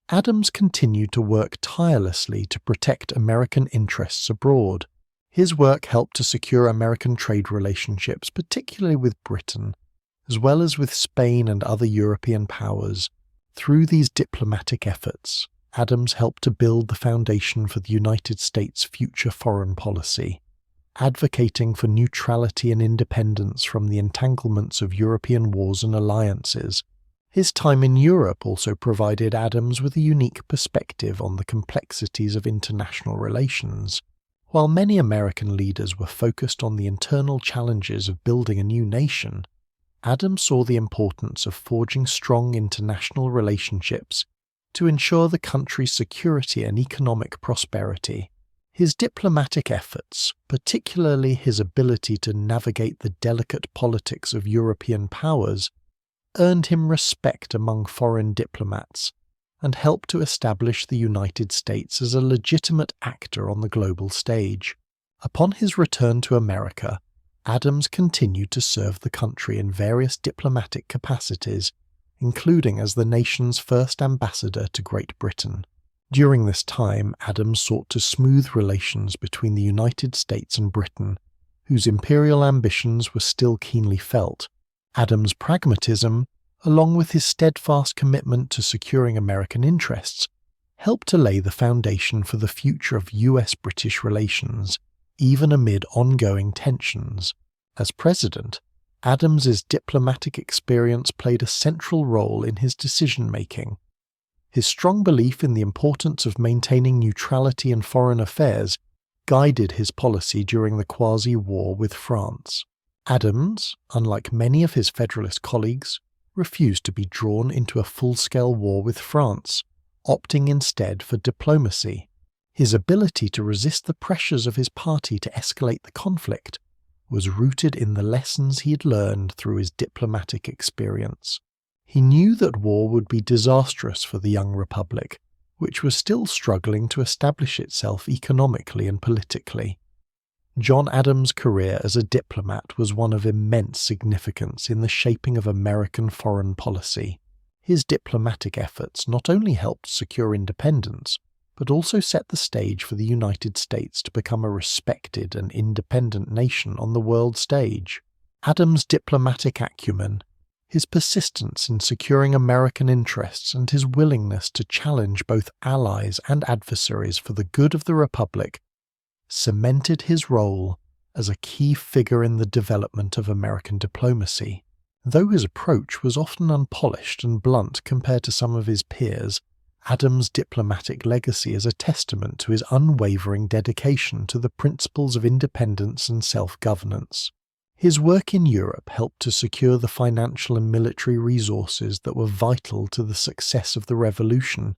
Adams continued to work tirelessly to protect American interests abroad. His work helped to secure American trade relationships, particularly with Britain, as well as with Spain and other European powers. Through these diplomatic efforts, Adams helped to build the foundation for the United States' future foreign policy, advocating for neutrality and independence from the entanglements of European wars and alliances. His time in Europe also provided Adams with a unique perspective on the complexities of international relations. While many American leaders were focused on the internal challenges of building a new nation, Adams saw the importance of forging strong international relationships to ensure the country's security and economic prosperity. His diplomatic efforts, particularly his ability to navigate the delicate politics of European powers, earned him respect among foreign diplomats and helped to establish the United States as a legitimate actor on the global stage. Upon his return to America, Adams continued to serve the country in various diplomatic capacities, including as the nation's first ambassador to Great Britain. During this time, Adams sought to smooth relations between the United States and Britain, whose imperial ambitions were still keenly felt. Adams' pragmatism, along with his steadfast commitment to securing American interests, helped to lay the foundation for the future of US-British relations, even amid ongoing tensions. As president, Adams's diplomatic experience played a central role in his decision-making. His strong belief in the importance of maintaining neutrality in foreign affairs guided his policy during the quasi-war with France. Adams, unlike many of his Federalist colleagues, refused to be drawn into a full-scale war with France, opting instead for diplomacy. His ability to resist the pressures of his party to escalate the conflict was rooted in the lessons he had learned through his diplomatic experience. He knew that war would be disastrous for the young republic, which was still struggling to establish itself economically and politically. John Adams' career as a diplomat was one of immense significance in the shaping of American foreign policy. His diplomatic efforts not only helped secure independence, but also set the stage for the United States to become a respected and independent nation on the world stage. Adams' diplomatic acumen, his persistence in securing American interests, and his willingness to challenge both allies and adversaries for the good of the Republic cemented his role as a key figure in the development of American diplomacy. Though his approach was often unpolished and blunt compared to some of his peers, Adams' diplomatic legacy is a testament to his unwavering dedication to the principles of independence and self-governance. His work in Europe helped to secure the financial and military resources that were vital to the success of the revolution,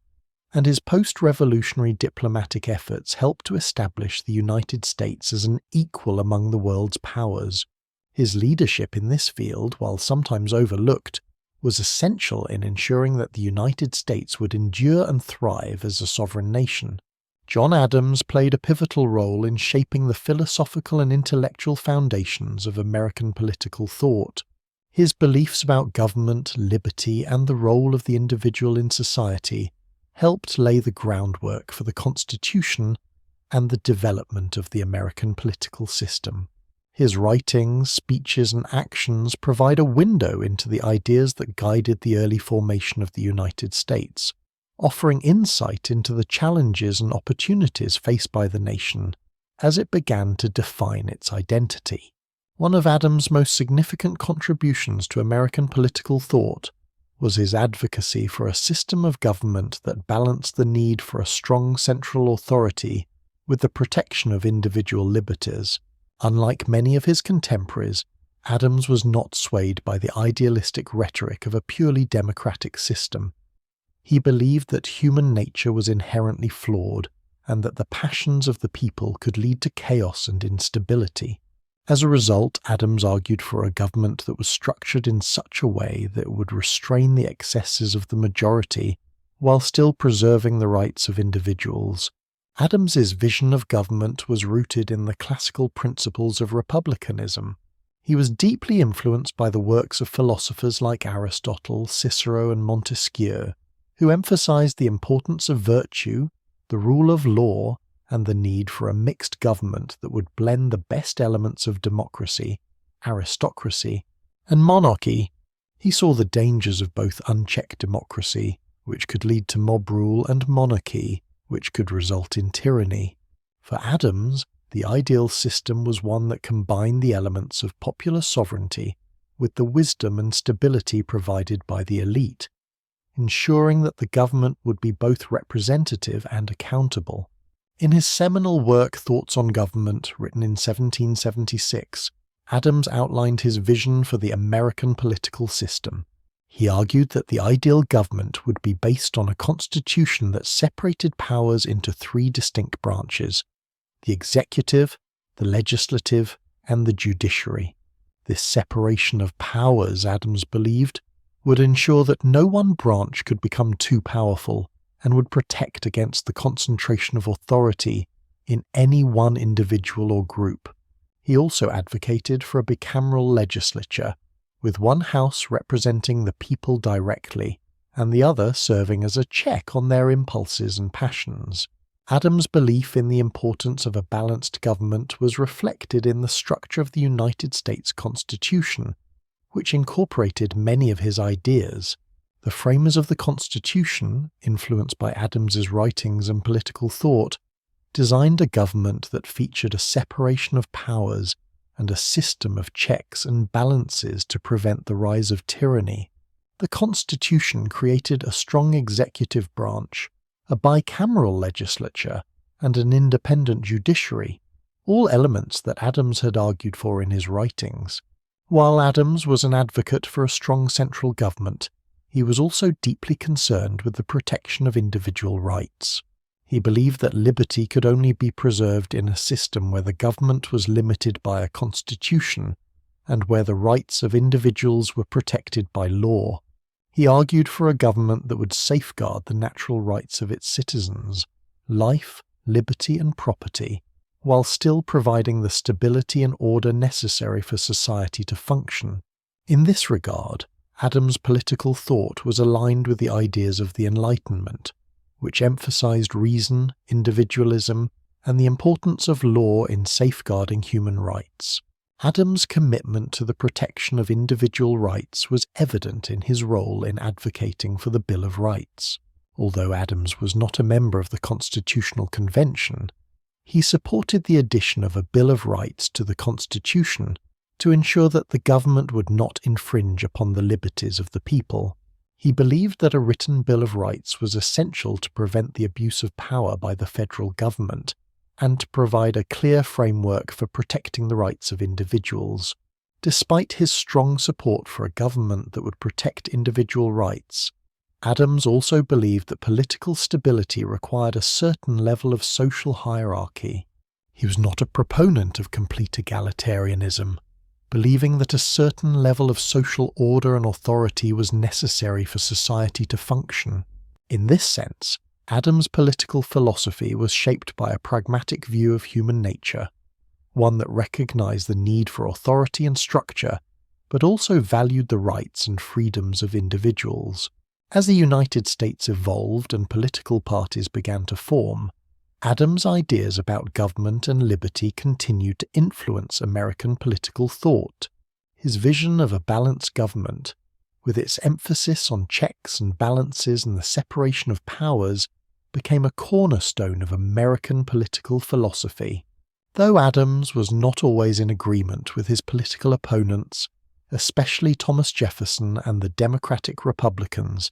and his post-revolutionary diplomatic efforts helped to establish the United States as an equal among the world's powers. His leadership in this field, while sometimes overlooked, was essential in ensuring that the United States would endure and thrive as a sovereign nation. John Adams played a pivotal role in shaping the philosophical and intellectual foundations of American political thought. His beliefs about government, liberty, and the role of the individual in society helped lay the groundwork for the Constitution and the development of the American political system. His writings, speeches, and actions provide a window into the ideas that guided the early formation of the United States, offering insight into the challenges and opportunities faced by the nation as it began to define its identity. One of Adams' most significant contributions to American political thought was his advocacy for a system of government that balanced the need for a strong central authority with the protection of individual liberties. Unlike many of his contemporaries, Adams was not swayed by the idealistic rhetoric of a purely democratic system. He believed that human nature was inherently flawed and that the passions of the people could lead to chaos and instability. As a result, Adams argued for a government that was structured in such a way that it would restrain the excesses of the majority while still preserving the rights of individuals. Adams's vision of government was rooted in the classical principles of republicanism. He was deeply influenced by the works of philosophers like Aristotle, Cicero, and Montesquieu, who emphasized the importance of virtue, the rule of law, and the need for a mixed government that would blend the best elements of democracy, aristocracy, and monarchy. He saw the dangers of both unchecked democracy, which could lead to mob rule, and monarchy, which could result in tyranny. For Adams, the ideal system was one that combined the elements of popular sovereignty with the wisdom and stability provided by the elite, ensuring that the government would be both representative and accountable. In his seminal work Thoughts on Government, written in 1776, Adams outlined his vision for the American political system. He argued that the ideal government would be based on a constitution that separated powers into three distinct branches: the executive, the legislative, and the judiciary. This separation of powers, Adams believed, would ensure that no one branch could become too powerful and would protect against the concentration of authority in any one individual or group. He also advocated for a bicameral legislature, with one house representing the people directly, and the other serving as a check on their impulses and passions. Adams' belief in the importance of a balanced government was reflected in the structure of the United States Constitution, which incorporated many of his ideas. The framers of the Constitution, influenced by Adams's writings and political thought, designed a government that featured a separation of powers and a system of checks and balances to prevent the rise of tyranny. The Constitution created a strong executive branch, a bicameral legislature, and an independent judiciary, all elements that Adams had argued for in his writings. While Adams was an advocate for a strong central government, he was also deeply concerned with the protection of individual rights. He believed that liberty could only be preserved in a system where the government was limited by a constitution and where the rights of individuals were protected by law. He argued for a government that would safeguard the natural rights of its citizens, life, liberty, and property, while still providing the stability and order necessary for society to function. In this regard, Adams' political thought was aligned with the ideas of the Enlightenment, which emphasized reason, individualism, and the importance of law in safeguarding human rights. Adams' commitment to the protection of individual rights was evident in his role in advocating for the Bill of Rights. Although Adams was not a member of the Constitutional Convention, he supported the addition of a Bill of Rights to the Constitution to ensure that the government would not infringe upon the liberties of the people. He believed that a written Bill of Rights was essential to prevent the abuse of power by the federal government and to provide a clear framework for protecting the rights of individuals. Despite his strong support for a government that would protect individual rights, Adams also believed that political stability required a certain level of social hierarchy. He was not a proponent of complete egalitarianism, believing that a certain level of social order and authority was necessary for society to function. In this sense, Adams' political philosophy was shaped by a pragmatic view of human nature, one that recognized the need for authority and structure, but also valued the rights and freedoms of individuals. As the United States evolved and political parties began to form, Adams' ideas about government and liberty continued to influence American political thought. His vision of a balanced government, with its emphasis on checks and balances and the separation of powers, became a cornerstone of American political philosophy. Though Adams was not always in agreement with his political opponents, especially Thomas Jefferson and the Democratic Republicans,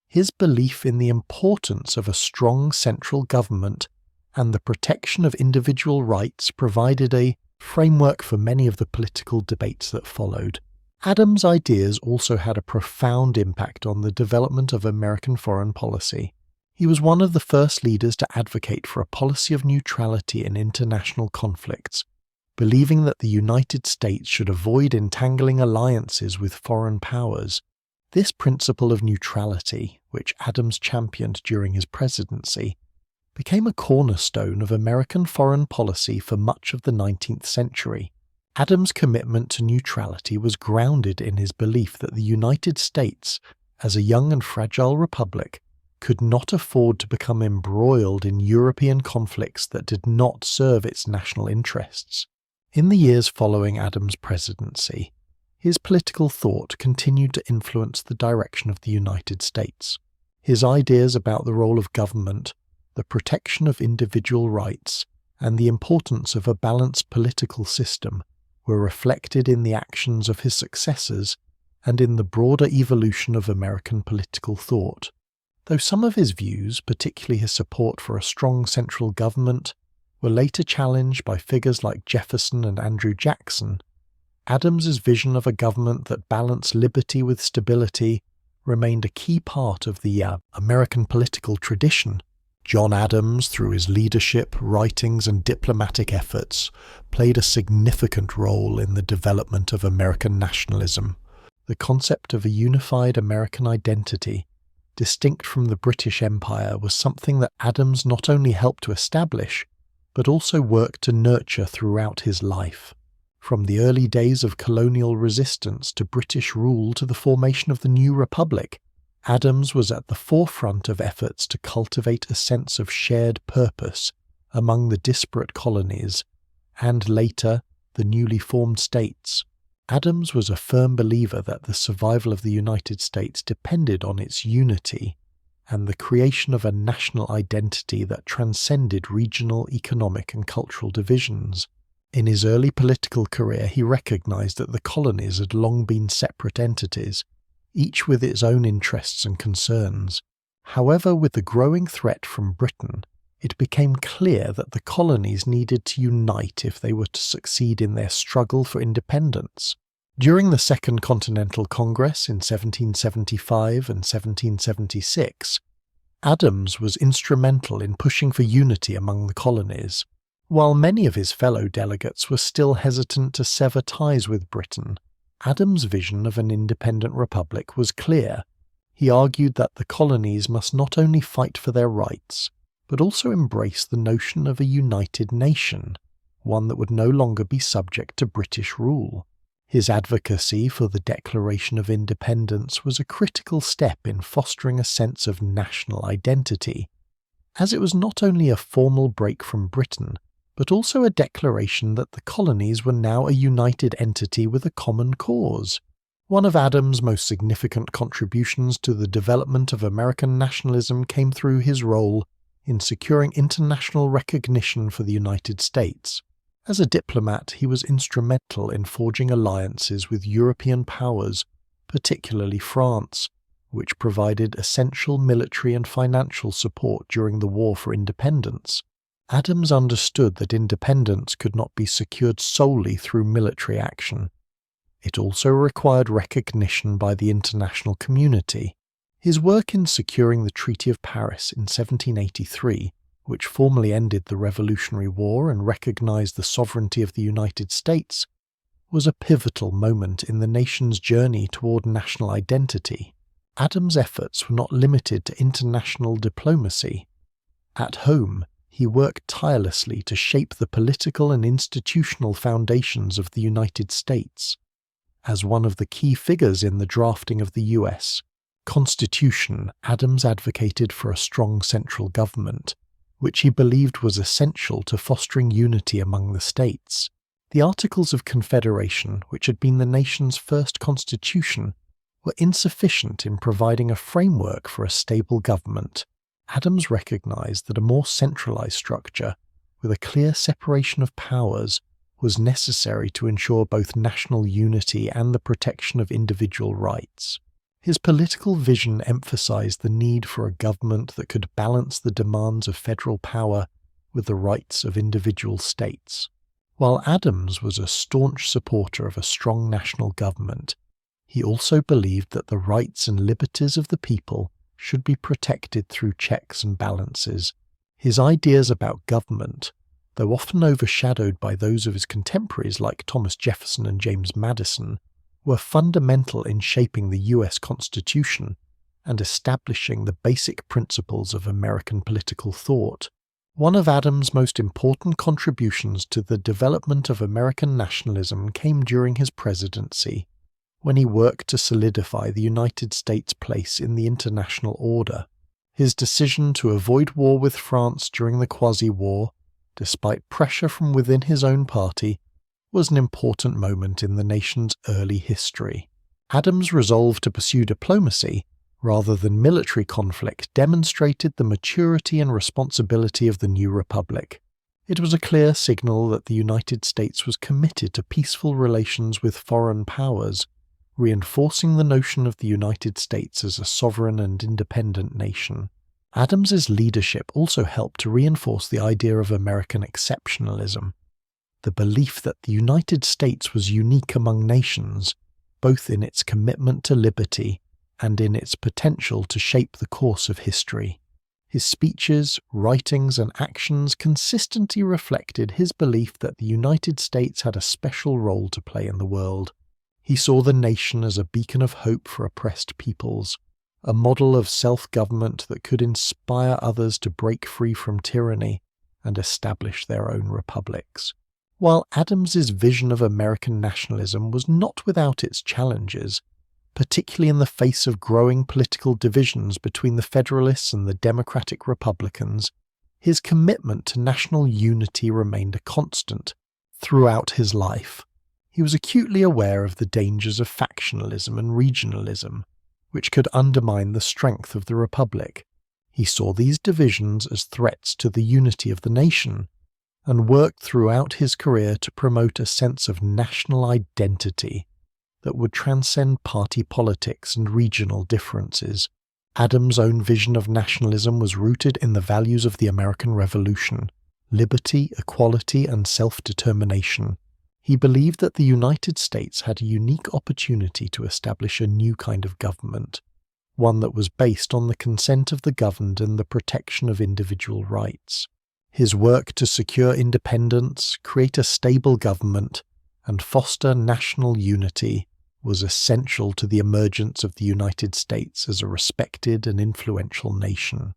his belief in the importance of a strong central government and the protection of individual rights provided a framework for many of the political debates that followed. Adams' ideas also had a profound impact on the development of American foreign policy. He was one of the first leaders to advocate for a policy of neutrality in international conflicts, believing that the United States should avoid entangling alliances with foreign powers. This principle of neutrality, which Adams championed during his presidency, became a cornerstone of American foreign policy for much of the 19th century. Adams' commitment to neutrality was grounded in his belief that the United States, as a young and fragile republic, could not afford to become embroiled in European conflicts that did not serve its national interests. In the years following Adams' presidency, his political thought continued to influence the direction of the United States. His ideas about the role of government, the protection of individual rights, and the importance of a balanced political system were reflected in the actions of his successors and in the broader evolution of American political thought. Though some of his views, particularly his support for a strong central government, were later challenged by figures like Jefferson and Andrew Jackson, Adams's vision of a government that balanced liberty with stability remained a key part of the American political tradition. John Adams, through his leadership, writings, and diplomatic efforts, played a significant role in the development of American nationalism. The concept of a unified American identity, distinct from the British Empire, was something that Adams not only helped to establish, but also worked to nurture throughout his life. From the early days of colonial resistance to British rule to the formation of the new republic, Adams was at the forefront of efforts to cultivate a sense of shared purpose among the disparate colonies and, later, the newly formed states. Adams was a firm believer that the survival of the United States depended on its unity and the creation of a national identity that transcended regional economic and cultural divisions. In his early political career, he recognized that the colonies had long been separate entities, each with its own interests and concerns. However, with the growing threat from Britain, it became clear that the colonies needed to unite if they were to succeed in their struggle for independence. During the Second Continental Congress in 1775 and 1776, Adams was instrumental in pushing for unity among the colonies. While many of his fellow delegates were still hesitant to sever ties with Britain, Adams' vision of an independent republic was clear. He argued that the colonies must not only fight for their rights, but also embrace the notion of a united nation, one that would no longer be subject to British rule. His advocacy for the Declaration of Independence was a critical step in fostering a sense of national identity, as it was not only a formal break from Britain, but also a declaration that the colonies were now a united entity with a common cause. One of Adams' most significant contributions to the development of American nationalism came through his role in securing international recognition for the United States. As a diplomat, he was instrumental in forging alliances with European powers, particularly France, which provided essential military and financial support during the War for Independence. Adams understood that independence could not be secured solely through military action. It also required recognition by the international community. His work in securing the Treaty of Paris in 1783, which formally ended the Revolutionary War and recognized the sovereignty of the United States, was a pivotal moment in the nation's journey toward national identity. Adams' efforts were not limited to international diplomacy. At home, he worked tirelessly to shape the political and institutional foundations of the United States. As one of the key figures in the drafting of the U.S. Constitution, Adams advocated for a strong central government, which he believed was essential to fostering unity among the states. The Articles of Confederation, which had been the nation's first constitution, were insufficient in providing a framework for a stable government. Adams recognized that a more centralized structure, with a clear separation of powers, was necessary to ensure both national unity and the protection of individual rights. His political vision emphasized the need for a government that could balance the demands of federal power with the rights of individual states. While Adams was a staunch supporter of a strong national government, he also believed that the rights and liberties of the people should be protected through checks and balances. His ideas about government, though often overshadowed by those of his contemporaries like Thomas Jefferson and James Madison, were fundamental in shaping the U.S. Constitution and establishing the basic principles of American political thought. One of Adams' most important contributions to the development of American nationalism came during his presidency, when he worked to solidify the United States' place in the international order. His decision to avoid war with France during the Quasi-War, despite pressure from within his own party, was an important moment in the nation's early history. Adams' resolve to pursue diplomacy, rather than military conflict, demonstrated the maturity and responsibility of the new republic. It was a clear signal that the United States was committed to peaceful relations with foreign powers, reinforcing the notion of the United States as a sovereign and independent nation. Adams's leadership also helped to reinforce the idea of American exceptionalism, the belief that the United States was unique among nations, both in its commitment to liberty and in its potential to shape the course of history. His speeches, writings, and actions consistently reflected his belief that the United States had a special role to play in the world. He saw the nation as a beacon of hope for oppressed peoples, a model of self-government that could inspire others to break free from tyranny and establish their own republics. While Adams's vision of American nationalism was not without its challenges, particularly in the face of growing political divisions between the Federalists and the Democratic Republicans, his commitment to national unity remained a constant throughout his life. He was acutely aware of the dangers of factionalism and regionalism, which could undermine the strength of the Republic. He saw these divisions as threats to the unity of the nation, and worked throughout his career to promote a sense of national identity that would transcend party politics and regional differences. Adams' own vision of nationalism was rooted in the values of the American Revolution: liberty, equality, and self-determination. He believed that the United States had a unique opportunity to establish a new kind of government, one that was based on the consent of the governed and the protection of individual rights. His work to secure independence, create a stable government, and foster national unity was essential to the emergence of the United States as a respected and influential nation.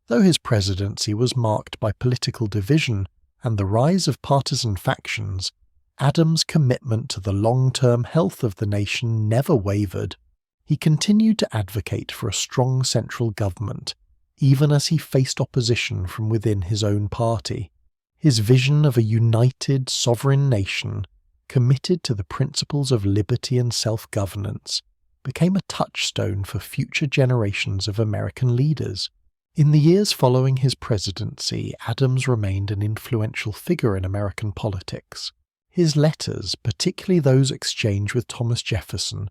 Though his presidency was marked by political division and the rise of partisan factions, Adams' commitment to the long-term health of the nation never wavered. He continued to advocate for a strong central government, even as he faced opposition from within his own party. His vision of a united, sovereign nation, committed to the principles of liberty and self-governance, became a touchstone for future generations of American leaders. In the years following his presidency, Adams remained an influential figure in American politics. His letters, particularly those exchanged with Thomas Jefferson,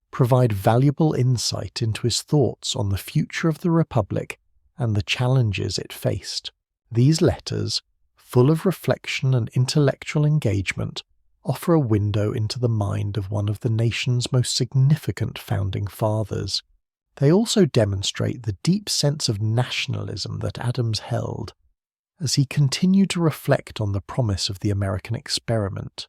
provide valuable insight into his thoughts on the future of the Republic and the challenges it faced. These letters, full of reflection and intellectual engagement, offer a window into the mind of one of the nation's most significant founding fathers. They also demonstrate the deep sense of nationalism that Adams held as he continued to reflect on the promise of the American experiment.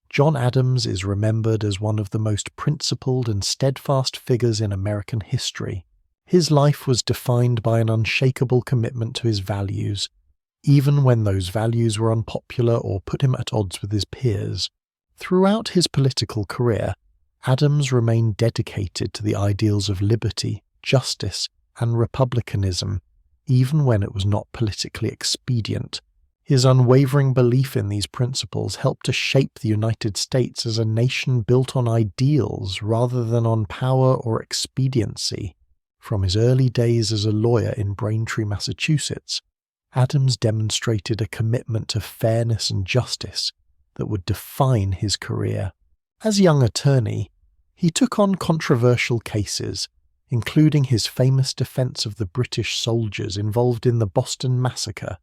John Adams is remembered as one of the most principled and steadfast figures in American history. His life was defined by an unshakable commitment to his values, even when those values were unpopular or put him at odds with his peers. Throughout his political career, Adams remained dedicated to the ideals of liberty, justice, and republicanism, even when it was not politically expedient. His unwavering belief in these principles helped to shape the United States as a nation built on ideals rather than on power or expediency. From his early days as a lawyer in Braintree, Massachusetts, Adams demonstrated a commitment to fairness and justice that would define his career. As a young attorney, he took on controversial cases, including his famous defense of the British soldiers involved in the Boston Massacre.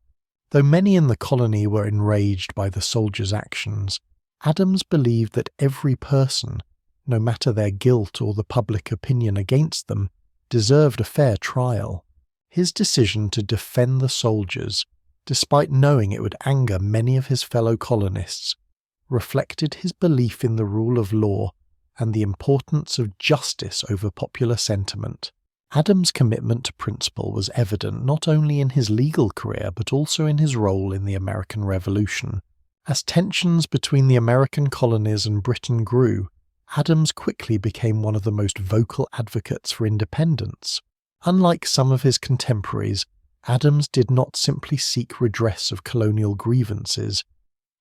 Though many in the colony were enraged by the soldiers' actions, Adams believed that every person, no matter their guilt or the public opinion against them, deserved a fair trial. His decision to defend the soldiers, despite knowing it would anger many of his fellow colonists, reflected his belief in the rule of law and the importance of justice over popular sentiment. Adams' commitment to principle was evident not only in his legal career but also in his role in the American Revolution. As tensions between the American colonies and Britain grew, Adams quickly became one of the most vocal advocates for independence. Unlike some of his contemporaries, Adams did not simply seek redress of colonial grievances.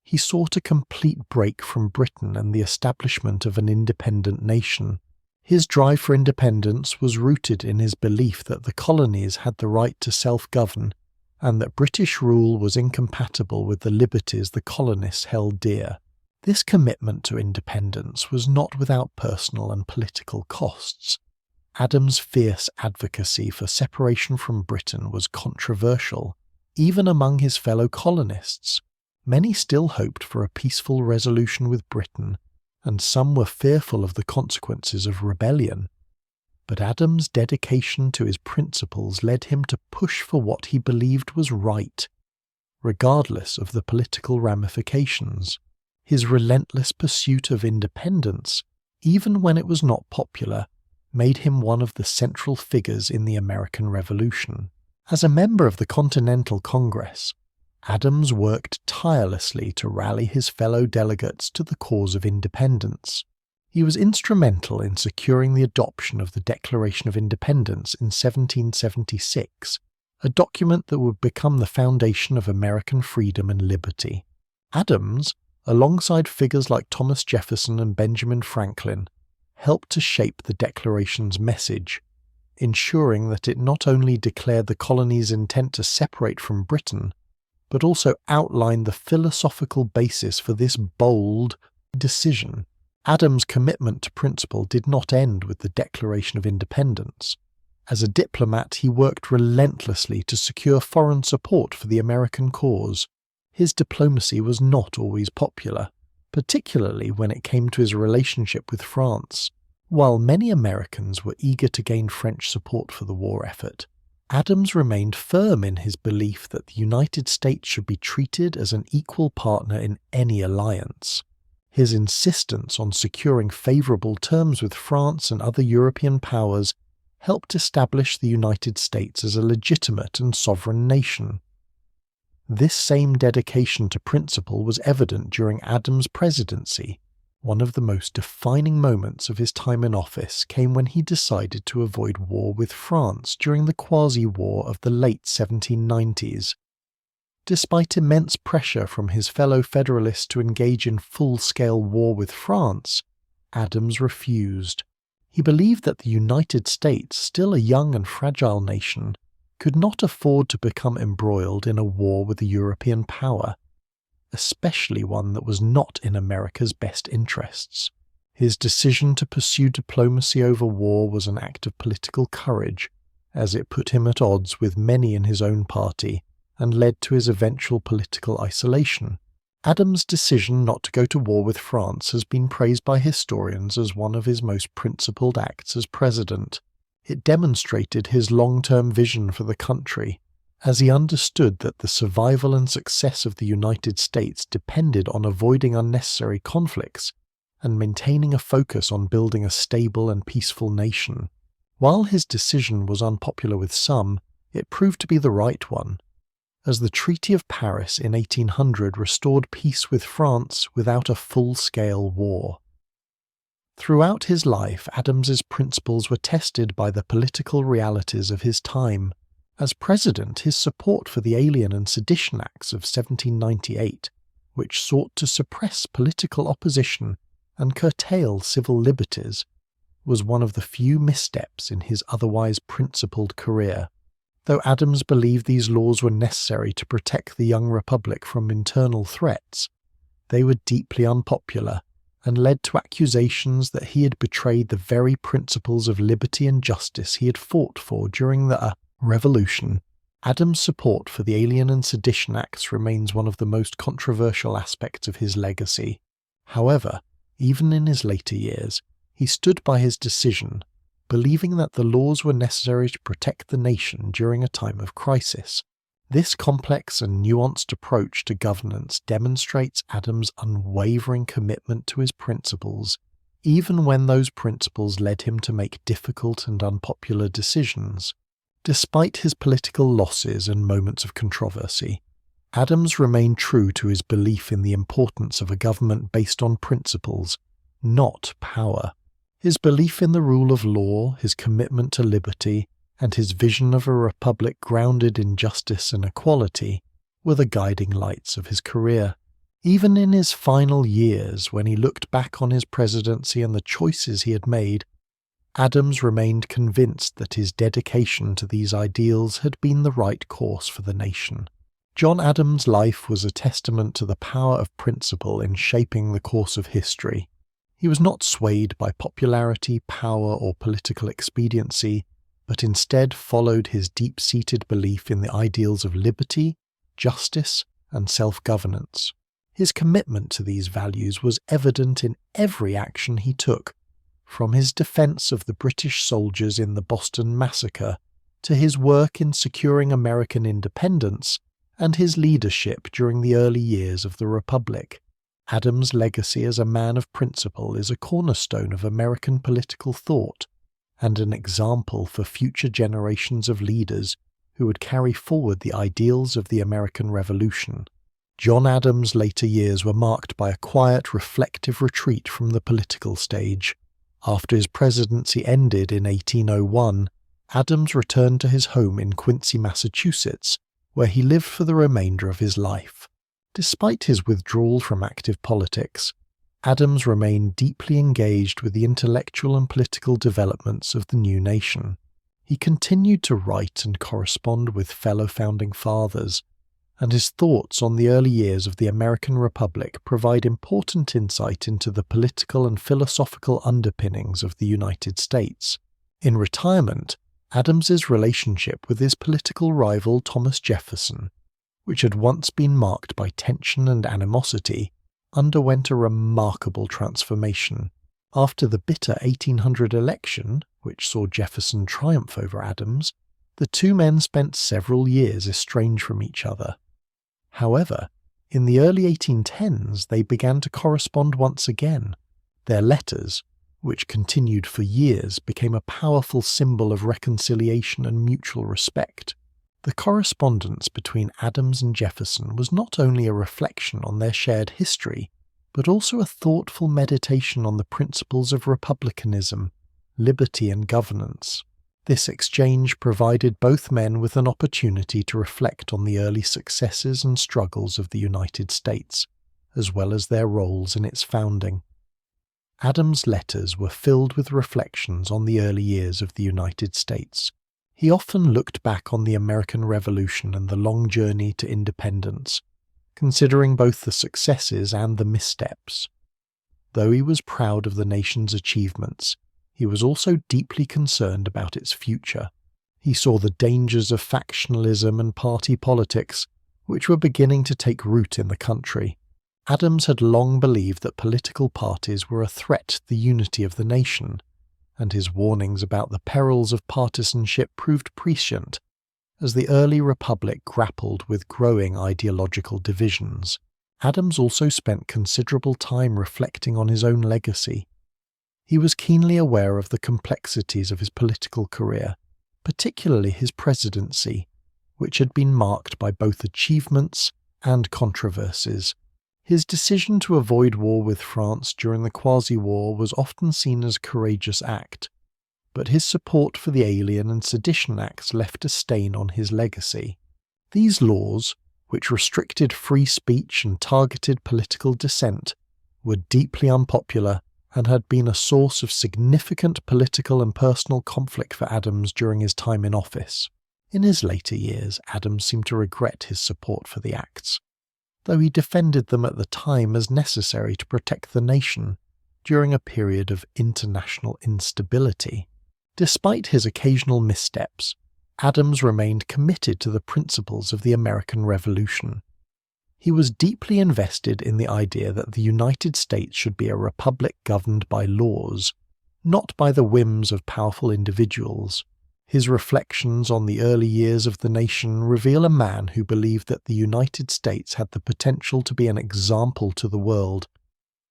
He sought a complete break from Britain and the establishment of an independent nation. His drive for independence was rooted in his belief that the colonies had the right to self-govern and that British rule was incompatible with the liberties the colonists held dear. This commitment to independence was not without personal and political costs. Adams' fierce advocacy for separation from Britain was controversial, even among his fellow colonists. Many still hoped for a peaceful resolution with Britain, and some were fearful of the consequences of rebellion. But Adams' dedication to his principles led him to push for what he believed was right, regardless of the political ramifications. His relentless pursuit of independence, even when it was not popular, made him one of the central figures in the American Revolution. As a member of the Continental Congress, Adams worked tirelessly to rally his fellow delegates to the cause of independence. He was instrumental in securing the adoption of the Declaration of Independence in 1776, a document that would become the foundation of American freedom and liberty. Adams, alongside figures like Thomas Jefferson and Benjamin Franklin, helped to shape the Declaration's message, ensuring that it not only declared the colony's intent to separate from Britain, but also outlined the philosophical basis for this bold decision. Adams' commitment to principle did not end with the Declaration of Independence. As a diplomat, he worked relentlessly to secure foreign support for the American cause. His diplomacy was not always popular, particularly when it came to his relationship with France. While many Americans were eager to gain French support for the war effort, Adams remained firm in his belief that the United States should be treated as an equal partner in any alliance. His insistence on securing favourable terms with France and other European powers helped establish the United States as a legitimate and sovereign nation. This same dedication to principle was evident during Adams' presidency. One of the most defining moments of his time in office came when he decided to avoid war with France during the Quasi-War of the late 1790s. Despite immense pressure from his fellow Federalists to engage in full-scale war with France, Adams refused. He believed that the United States, still a young and fragile nation, could not afford to become embroiled in a war with a European power, especially one that was not in America's best interests. His decision to pursue diplomacy over war was an act of political courage, as it put him at odds with many in his own party and led to his eventual political isolation. Adams' decision not to go to war with France has been praised by historians as one of his most principled acts as president. It demonstrated his long-term vision for the country, as he understood that the survival and success of the United States depended on avoiding unnecessary conflicts and maintaining a focus on building a stable and peaceful nation. While his decision was unpopular with some, it proved to be the right one, as the Treaty of Paris in 1800 restored peace with France without a full-scale war. Throughout his life, Adams's principles were tested by the political realities of his time. As president, his support for the Alien and Sedition Acts of 1798, which sought to suppress political opposition and curtail civil liberties, was one of the few missteps in his otherwise principled career. Though Adams believed these laws were necessary to protect the young republic from internal threats, they were deeply unpopular and led to accusations that he had betrayed the very principles of liberty and justice he had fought for during the Revolution. Adams' support for the Alien and Sedition Acts remains one of the most controversial aspects of his legacy. However, even in his later years, he stood by his decision, believing that the laws were necessary to protect the nation during a time of crisis. This complex and nuanced approach to governance demonstrates Adams' unwavering commitment to his principles, even when those principles led him to make difficult and unpopular decisions. Despite his political losses and moments of controversy, Adams remained true to his belief in the importance of a government based on principles, not power. His belief in the rule of law, his commitment to liberty, and his vision of a republic grounded in justice and equality were the guiding lights of his career. Even in his final years, when he looked back on his presidency and the choices he had made, Adams remained convinced that his dedication to these ideals had been the right course for the nation. John Adams' life was a testament to the power of principle in shaping the course of history. He was not swayed by popularity, power, or political expediency, but instead followed his deep-seated belief in the ideals of liberty, justice, and self-governance. His commitment to these values was evident in every action he took, from his defense of the British soldiers in the Boston Massacre to his work in securing American independence and his leadership during the early years of the Republic. Adams' legacy as a man of principle is a cornerstone of American political thought and an example for future generations of leaders who would carry forward the ideals of the American Revolution. John Adams' later years were marked by a quiet, reflective retreat from the political stage. After his presidency ended in 1801, Adams returned to his home in Quincy, Massachusetts, where he lived for the remainder of his life. Despite his withdrawal from active politics, Adams remained deeply engaged with the intellectual and political developments of the new nation. He continued to write and correspond with fellow founding fathers, and his thoughts on the early years of the American Republic provide important insight into the political and philosophical underpinnings of the United States. In retirement, Adams's relationship with his political rival Thomas Jefferson, which had once been marked by tension and animosity, underwent a remarkable transformation. After the bitter 1800 election, which saw Jefferson triumph over Adams, the two men spent several years estranged from each other. However, in the early 1810s they began to correspond once again. Their letters, which continued for years, became a powerful symbol of reconciliation and mutual respect. The correspondence between Adams and Jefferson was not only a reflection on their shared history, but also a thoughtful meditation on the principles of republicanism, liberty, and governance. This exchange provided both men with an opportunity to reflect on the early successes and struggles of the United States, as well as their roles in its founding. Adams' letters were filled with reflections on the early years of the United States. He often looked back on the American Revolution and the long journey to independence, considering both the successes and the missteps. Though he was proud of the nation's achievements, he was also deeply concerned about its future. He saw the dangers of factionalism and party politics, which were beginning to take root in the country. Adams had long believed that political parties were a threat to the unity of the nation, and his warnings about the perils of partisanship proved prescient as the early republic grappled with growing ideological divisions. Adams also spent considerable time reflecting on his own legacy. He was keenly aware of the complexities of his political career, particularly his presidency, which had been marked by both achievements and controversies. His decision to avoid war with France during the Quasi-War was often seen as a courageous act, but his support for the Alien and Sedition Acts left a stain on his legacy. These laws, which restricted free speech and targeted political dissent, were deeply unpopular and had been a source of significant political and personal conflict for Adams during his time in office. In his later years, Adams seemed to regret his support for the acts, though he defended them at the time as necessary to protect the nation during a period of international instability. Despite his occasional missteps, Adams remained committed to the principles of the American Revolution. He was deeply invested in the idea that the United States should be a republic governed by laws, not by the whims of powerful individuals. His reflections on the early years of the nation reveal a man who believed that the United States had the potential to be an example to the world,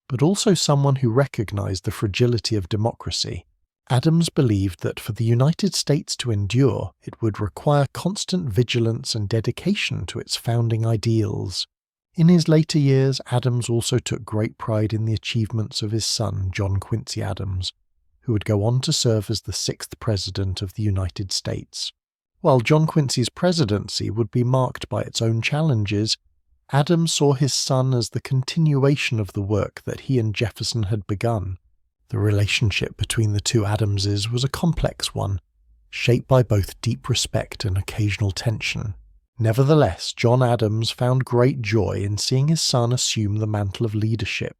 but also someone who recognized the fragility of democracy. Adams believed that for the United States to endure, it would require constant vigilance and dedication to its founding ideals. In his later years, Adams also took great pride in the achievements of his son, John Quincy Adams, who would go on to serve as the 6th President of the United States. While John Quincy's presidency would be marked by its own challenges, Adams saw his son as the continuation of the work that he and Jefferson had begun. The relationship between the two Adamses was a complex one, shaped by both deep respect and occasional tension. Nevertheless, John Adams found great joy in seeing his son assume the mantle of leadership,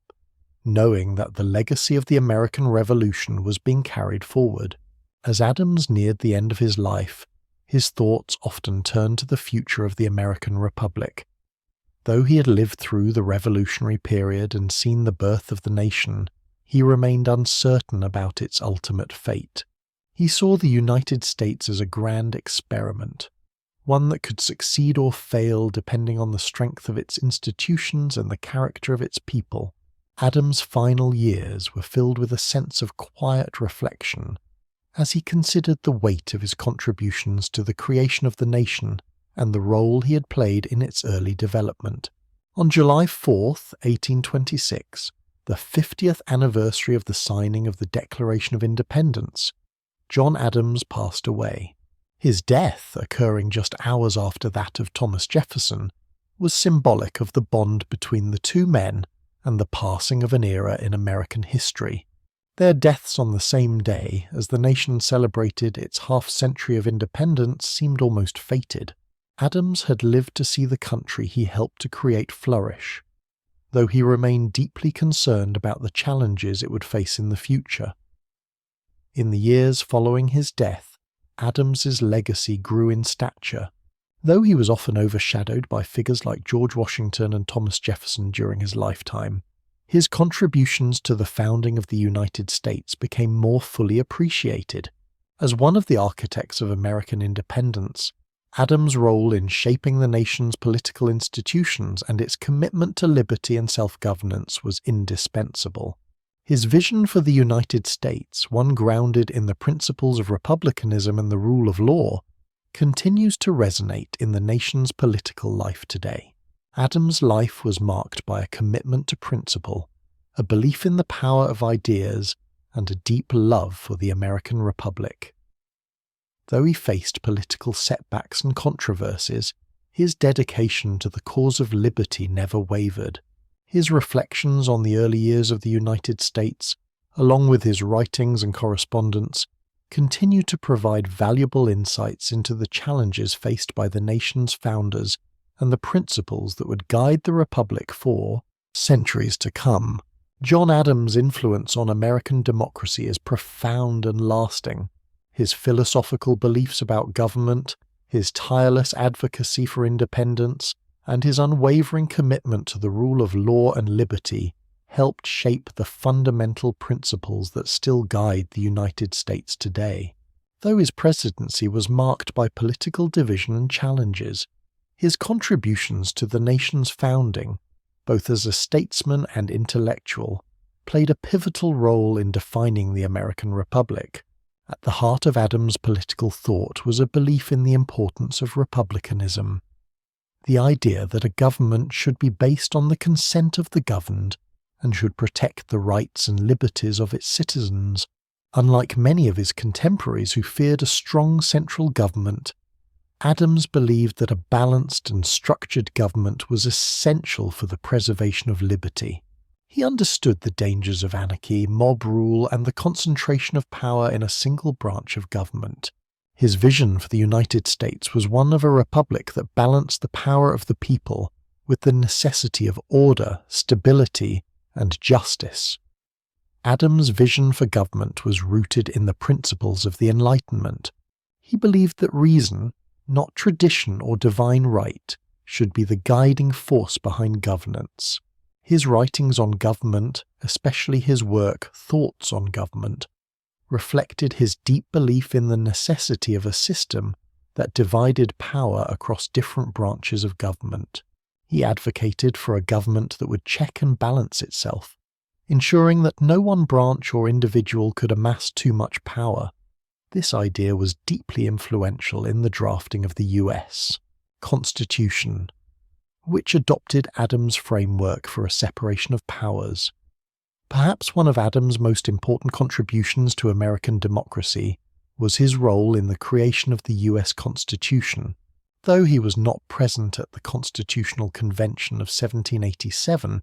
knowing that the legacy of the American Revolution was being carried forward. As Adams neared the end of his life, his thoughts often turned to the future of the American Republic. Though he had lived through the Revolutionary period and seen the birth of the nation, he remained uncertain about its ultimate fate. He saw the United States as a grand experiment, one that could succeed or fail depending on the strength of its institutions and the character of its people. Adams' final years were filled with a sense of quiet reflection as he considered the weight of his contributions to the creation of the nation and the role he had played in its early development. On July 4, 1826, the 50th anniversary of the signing of the Declaration of Independence, John Adams passed away. His death, occurring just hours after that of Thomas Jefferson, was symbolic of the bond between the two men and the passing of an era in American history. Their deaths on the same day as the nation celebrated its half-century of independence seemed almost fated. Adams had lived to see the country he helped to create flourish, though he remained deeply concerned about the challenges it would face in the future. In the years following his death, Adams's legacy grew in stature. Though he was often overshadowed by figures like George Washington and Thomas Jefferson during his lifetime, his contributions to the founding of the United States became more fully appreciated. As one of the architects of American independence, Adams' role in shaping the nation's political institutions and its commitment to liberty and self-governance was indispensable. His vision for the United States, one grounded in the principles of republicanism and the rule of law, continues to resonate in the nation's political life today. Adams' life was marked by a commitment to principle, a belief in the power of ideas, and a deep love for the American Republic. Though he faced political setbacks and controversies, his dedication to the cause of liberty never wavered. His reflections on the early years of the United States, along with his writings and correspondence, continue to provide valuable insights into the challenges faced by the nation's founders and the principles that would guide the Republic for centuries to come. John Adams' influence on American democracy is profound and lasting. His philosophical beliefs about government, his tireless advocacy for independence, and his unwavering commitment to the rule of law and liberty helped shape the fundamental principles that still guide the United States today. Though his presidency was marked by political division and challenges, his contributions to the nation's founding, both as a statesman and intellectual, played a pivotal role in defining the American Republic. At the heart of Adams' political thought was a belief in the importance of republicanism, the idea that a government should be based on the consent of the governed and should protect the rights and liberties of its citizens. Unlike many of his contemporaries who feared a strong central government, Adams believed that a balanced and structured government was essential for the preservation of liberty. He understood the dangers of anarchy, mob rule, and the concentration of power in a single branch of government. His vision for the United States was one of a republic that balanced the power of the people with the necessity of order, stability, and justice. Adams' vision for government was rooted in the principles of the Enlightenment. He believed that reason, not tradition or divine right, should be the guiding force behind governance. His writings on government, especially his work Thoughts on Government, reflected his deep belief in the necessity of a system that divided power across different branches of government. He advocated for a government that would check and balance itself, ensuring that no one branch or individual could amass too much power. This idea was deeply influential in the drafting of the U.S. Constitution, which adopted Adams' framework for a separation of powers. Perhaps one of Adams' most important contributions to American democracy was his role in the creation of the U.S. Constitution. Though he was not present at the Constitutional Convention of 1787,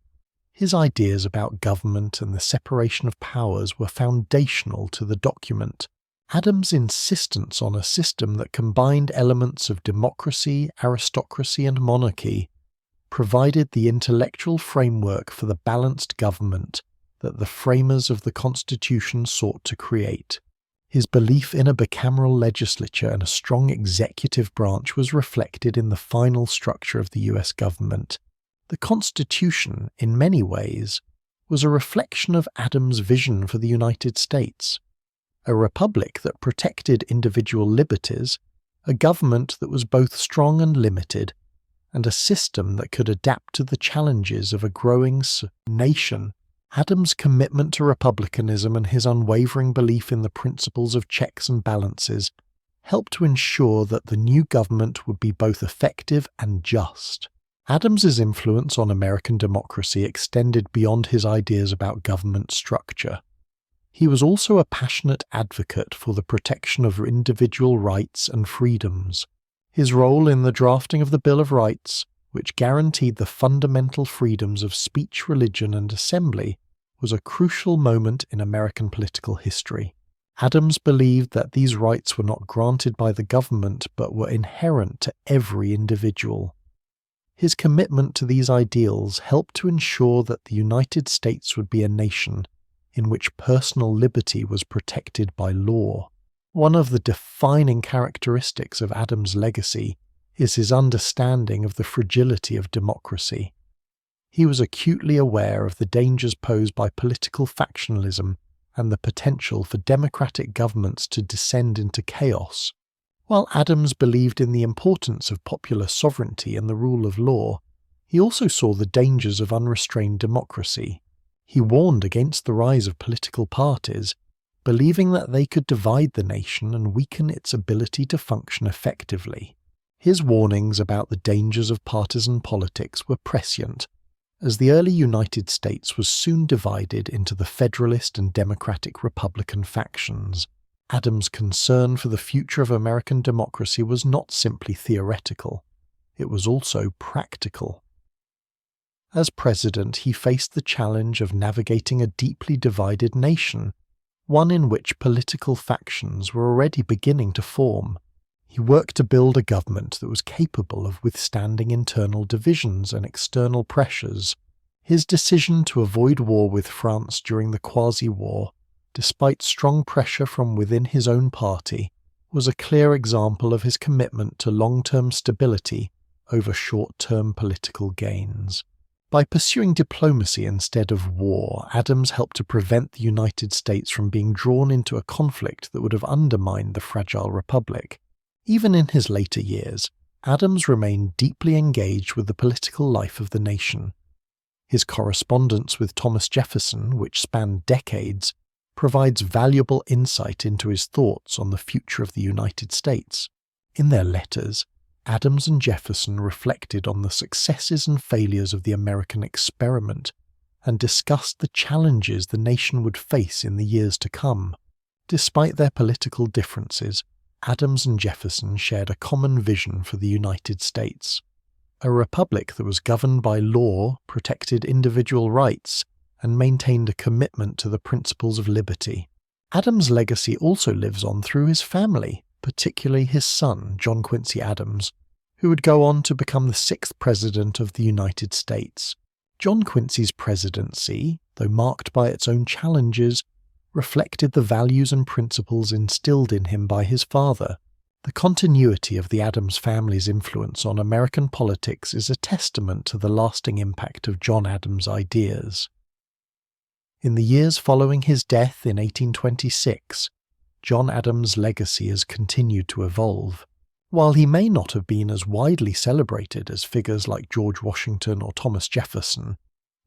his ideas about government and the separation of powers were foundational to the document. Adams' insistence on a system that combined elements of democracy, aristocracy, and monarchy provided the intellectual framework for the balanced government that the framers of the Constitution sought to create. His belief in a bicameral legislature and a strong executive branch was reflected in the final structure of the U.S. government. The Constitution, in many ways, was a reflection of Adams' vision for the United States. A republic that protected individual liberties, a government that was both strong and limited, and a system that could adapt to the challenges of a growing nation. Adams' commitment to republicanism and his unwavering belief in the principles of checks and balances helped to ensure that the new government would be both effective and just. Adams's influence on American democracy extended beyond his ideas about government structure. He was also a passionate advocate for the protection of individual rights and freedoms. His role in the drafting of the Bill of Rights, which guaranteed the fundamental freedoms of speech, religion, and assembly, was a crucial moment in American political history. Adams believed that these rights were not granted by the government but were inherent to every individual. His commitment to these ideals helped to ensure that the United States would be a nation in which personal liberty was protected by law. One of the defining characteristics of Adams' legacy is his understanding of the fragility of democracy. He was acutely aware of the dangers posed by political factionalism and the potential for democratic governments to descend into chaos. While Adams believed in the importance of popular sovereignty and the rule of law, he also saw the dangers of unrestrained democracy. He warned against the rise of political parties, believing that they could divide the nation and weaken its ability to function effectively. His warnings about the dangers of partisan politics were prescient, as the early United States was soon divided into the Federalist and Democratic Republican factions. Adams' concern for the future of American democracy was not simply theoretical, it was also practical. As president, he faced the challenge of navigating a deeply divided nation, one in which political factions were already beginning to form. He worked to build a government that was capable of withstanding internal divisions and external pressures. His decision to avoid war with France during the Quasi-War, despite strong pressure from within his own party, was a clear example of his commitment to long-term stability over short-term political gains. By pursuing diplomacy instead of war, Adams helped to prevent the United States from being drawn into a conflict that would have undermined the fragile republic. Even in his later years, Adams remained deeply engaged with the political life of the nation. His correspondence with Thomas Jefferson, which spanned decades, provides valuable insight into his thoughts on the future of the United States. In their letters, Adams and Jefferson reflected on the successes and failures of the American experiment and discussed the challenges the nation would face in the years to come. Despite their political differences, Adams and Jefferson shared a common vision for the United States. A republic that was governed by law, protected individual rights, and maintained a commitment to the principles of liberty. Adams' legacy also lives on through his family, particularly his son, John Quincy Adams, who would go on to become the 6th President of the United States. John Quincy's presidency, though marked by its own challenges, reflected the values and principles instilled in him by his father. The continuity of the Adams family's influence on American politics is a testament to the lasting impact of John Adams' ideas. In the years following his death in 1826, John Adams' legacy has continued to evolve. While he may not have been as widely celebrated as figures like George Washington or Thomas Jefferson,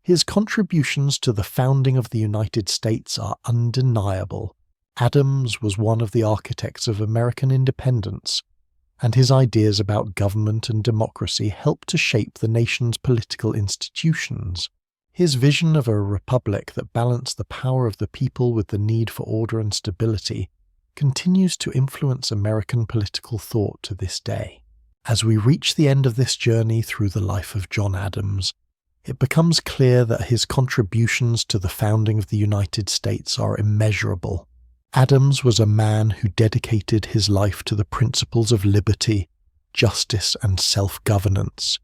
his contributions to the founding of the United States are undeniable. Adams was one of the architects of American independence, and his ideas about government and democracy helped to shape the nation's political institutions. His vision of a republic that balanced the power of the people with the need for order and stability continues to influence American political thought to this day. As we reach the end of this journey through the life of John Adams, it becomes clear that his contributions to the founding of the United States are immeasurable. Adams was a man who dedicated his life to the principles of liberty, justice, and self-governance.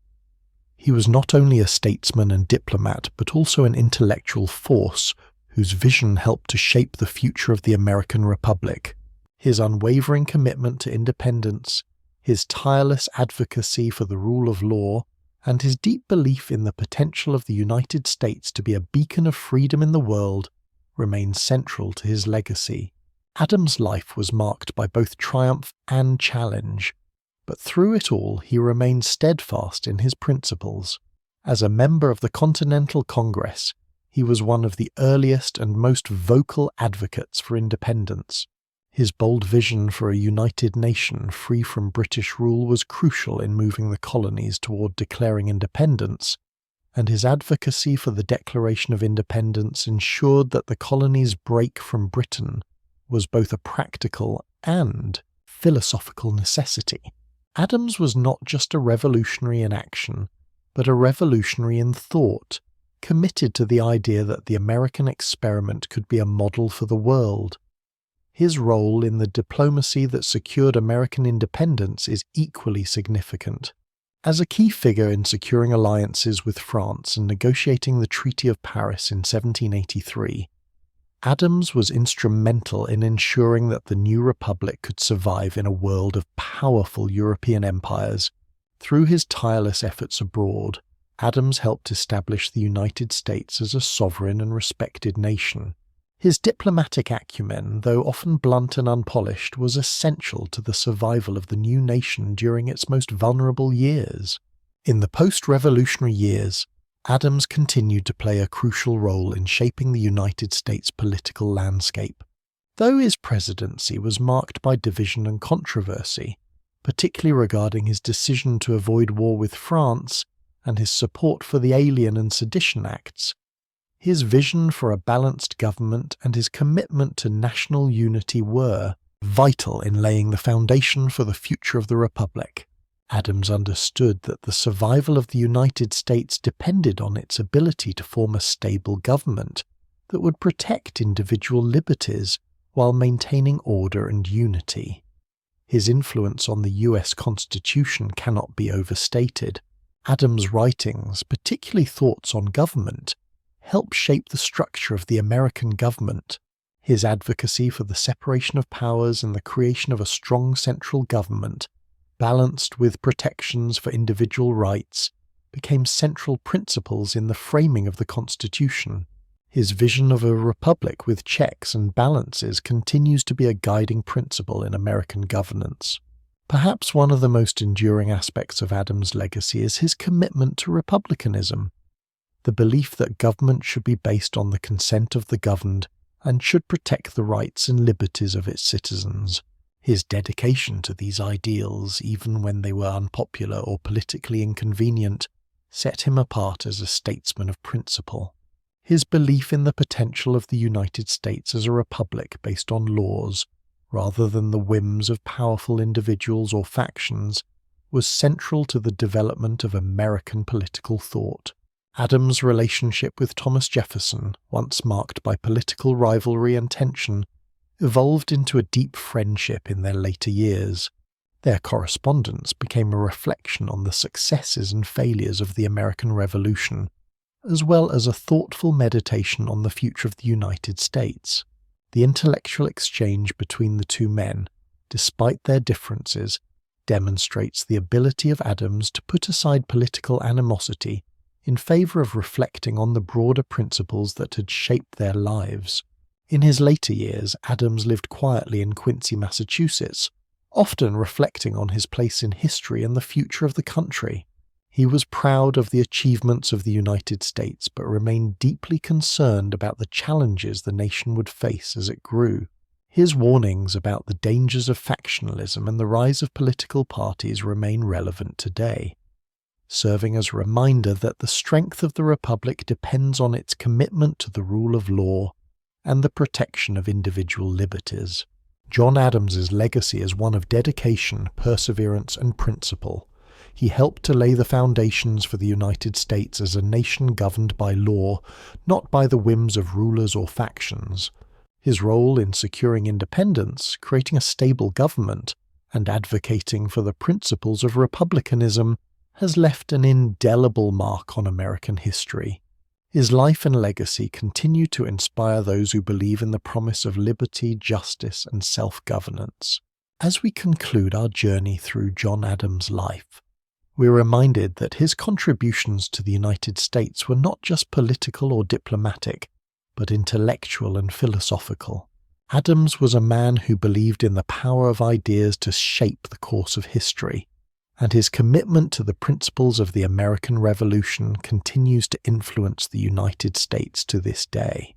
He was not only a statesman and diplomat, but also an intellectual force whose vision helped to shape the future of the American Republic. His unwavering commitment to independence, his tireless advocacy for the rule of law, and his deep belief in the potential of the United States to be a beacon of freedom in the world remain central to his legacy. Adams' life was marked by both triumph and challenge, but through it all he remained steadfast in his principles. As a member of the Continental Congress, he was one of the earliest and most vocal advocates for independence. His bold vision for a united nation free from British rule was crucial in moving the colonies toward declaring independence, and his advocacy for the Declaration of Independence ensured that the colonies' break from Britain was both a practical and philosophical necessity. Adams was not just a revolutionary in action, but a revolutionary in thought, committed to the idea that the American experiment could be a model for the world. His role in the diplomacy that secured American independence is equally significant. As a key figure in securing alliances with France and negotiating the Treaty of Paris in 1783, Adams was instrumental in ensuring that the new republic could survive in a world of powerful European empires. Through his tireless efforts abroad, Adams helped establish the United States as a sovereign and respected nation. His diplomatic acumen, though often blunt and unpolished, was essential to the survival of the new nation during its most vulnerable years. In the post-revolutionary years, Adams continued to play a crucial role in shaping the United States political landscape. Though his presidency was marked by division and controversy, particularly regarding his decision to avoid war with France and his support for the Alien and Sedition Acts, his vision for a balanced government and his commitment to national unity were vital in laying the foundation for the future of the Republic. Adams understood that the survival of the United States depended on its ability to form a stable government that would protect individual liberties while maintaining order and unity. His influence on the US Constitution cannot be overstated. Adams' writings, particularly thoughts on government, helped shape the structure of the American government. His advocacy for the separation of powers and the creation of a strong central government, balanced with protections for individual rights, became central principles in the framing of the Constitution. His vision of a republic with checks and balances continues to be a guiding principle in American governance. Perhaps one of the most enduring aspects of Adams' legacy is his commitment to republicanism, the belief that government should be based on the consent of the governed and should protect the rights and liberties of its citizens. His dedication to these ideals, even when they were unpopular or politically inconvenient, set him apart as a statesman of principle. His belief in the potential of the United States as a republic based on laws, rather than the whims of powerful individuals or factions, was central to the development of American political thought. Adams' relationship with Thomas Jefferson, once marked by political rivalry and tension, evolved into a deep friendship in their later years. Their correspondence became a reflection on the successes and failures of the American Revolution, as well as a thoughtful meditation on the future of the United States. The intellectual exchange between the two men, despite their differences, demonstrates the ability of Adams to put aside political animosity in favor of reflecting on the broader principles that had shaped their lives. In his later years, Adams lived quietly in Quincy, Massachusetts, often reflecting on his place in history and the future of the country. He was proud of the achievements of the United States, but remained deeply concerned about the challenges the nation would face as it grew. His warnings about the dangers of factionalism and the rise of political parties remain relevant today, serving as a reminder that the strength of the Republic depends on its commitment to the rule of law and the protection of individual liberties. John Adams's legacy is one of dedication, perseverance, and principle. He helped to lay the foundations for the United States as a nation governed by law, not by the whims of rulers or factions. His role in securing independence, creating a stable government, and advocating for the principles of republicanism has left an indelible mark on American history. His life and legacy continue to inspire those who believe in the promise of liberty, justice, and self-governance. As we conclude our journey through John Adams' life, we're reminded that his contributions to the United States were not just political or diplomatic, but intellectual and philosophical. Adams was a man who believed in the power of ideas to shape the course of history, and his commitment to the principles of the American Revolution continues to influence the United States to this day.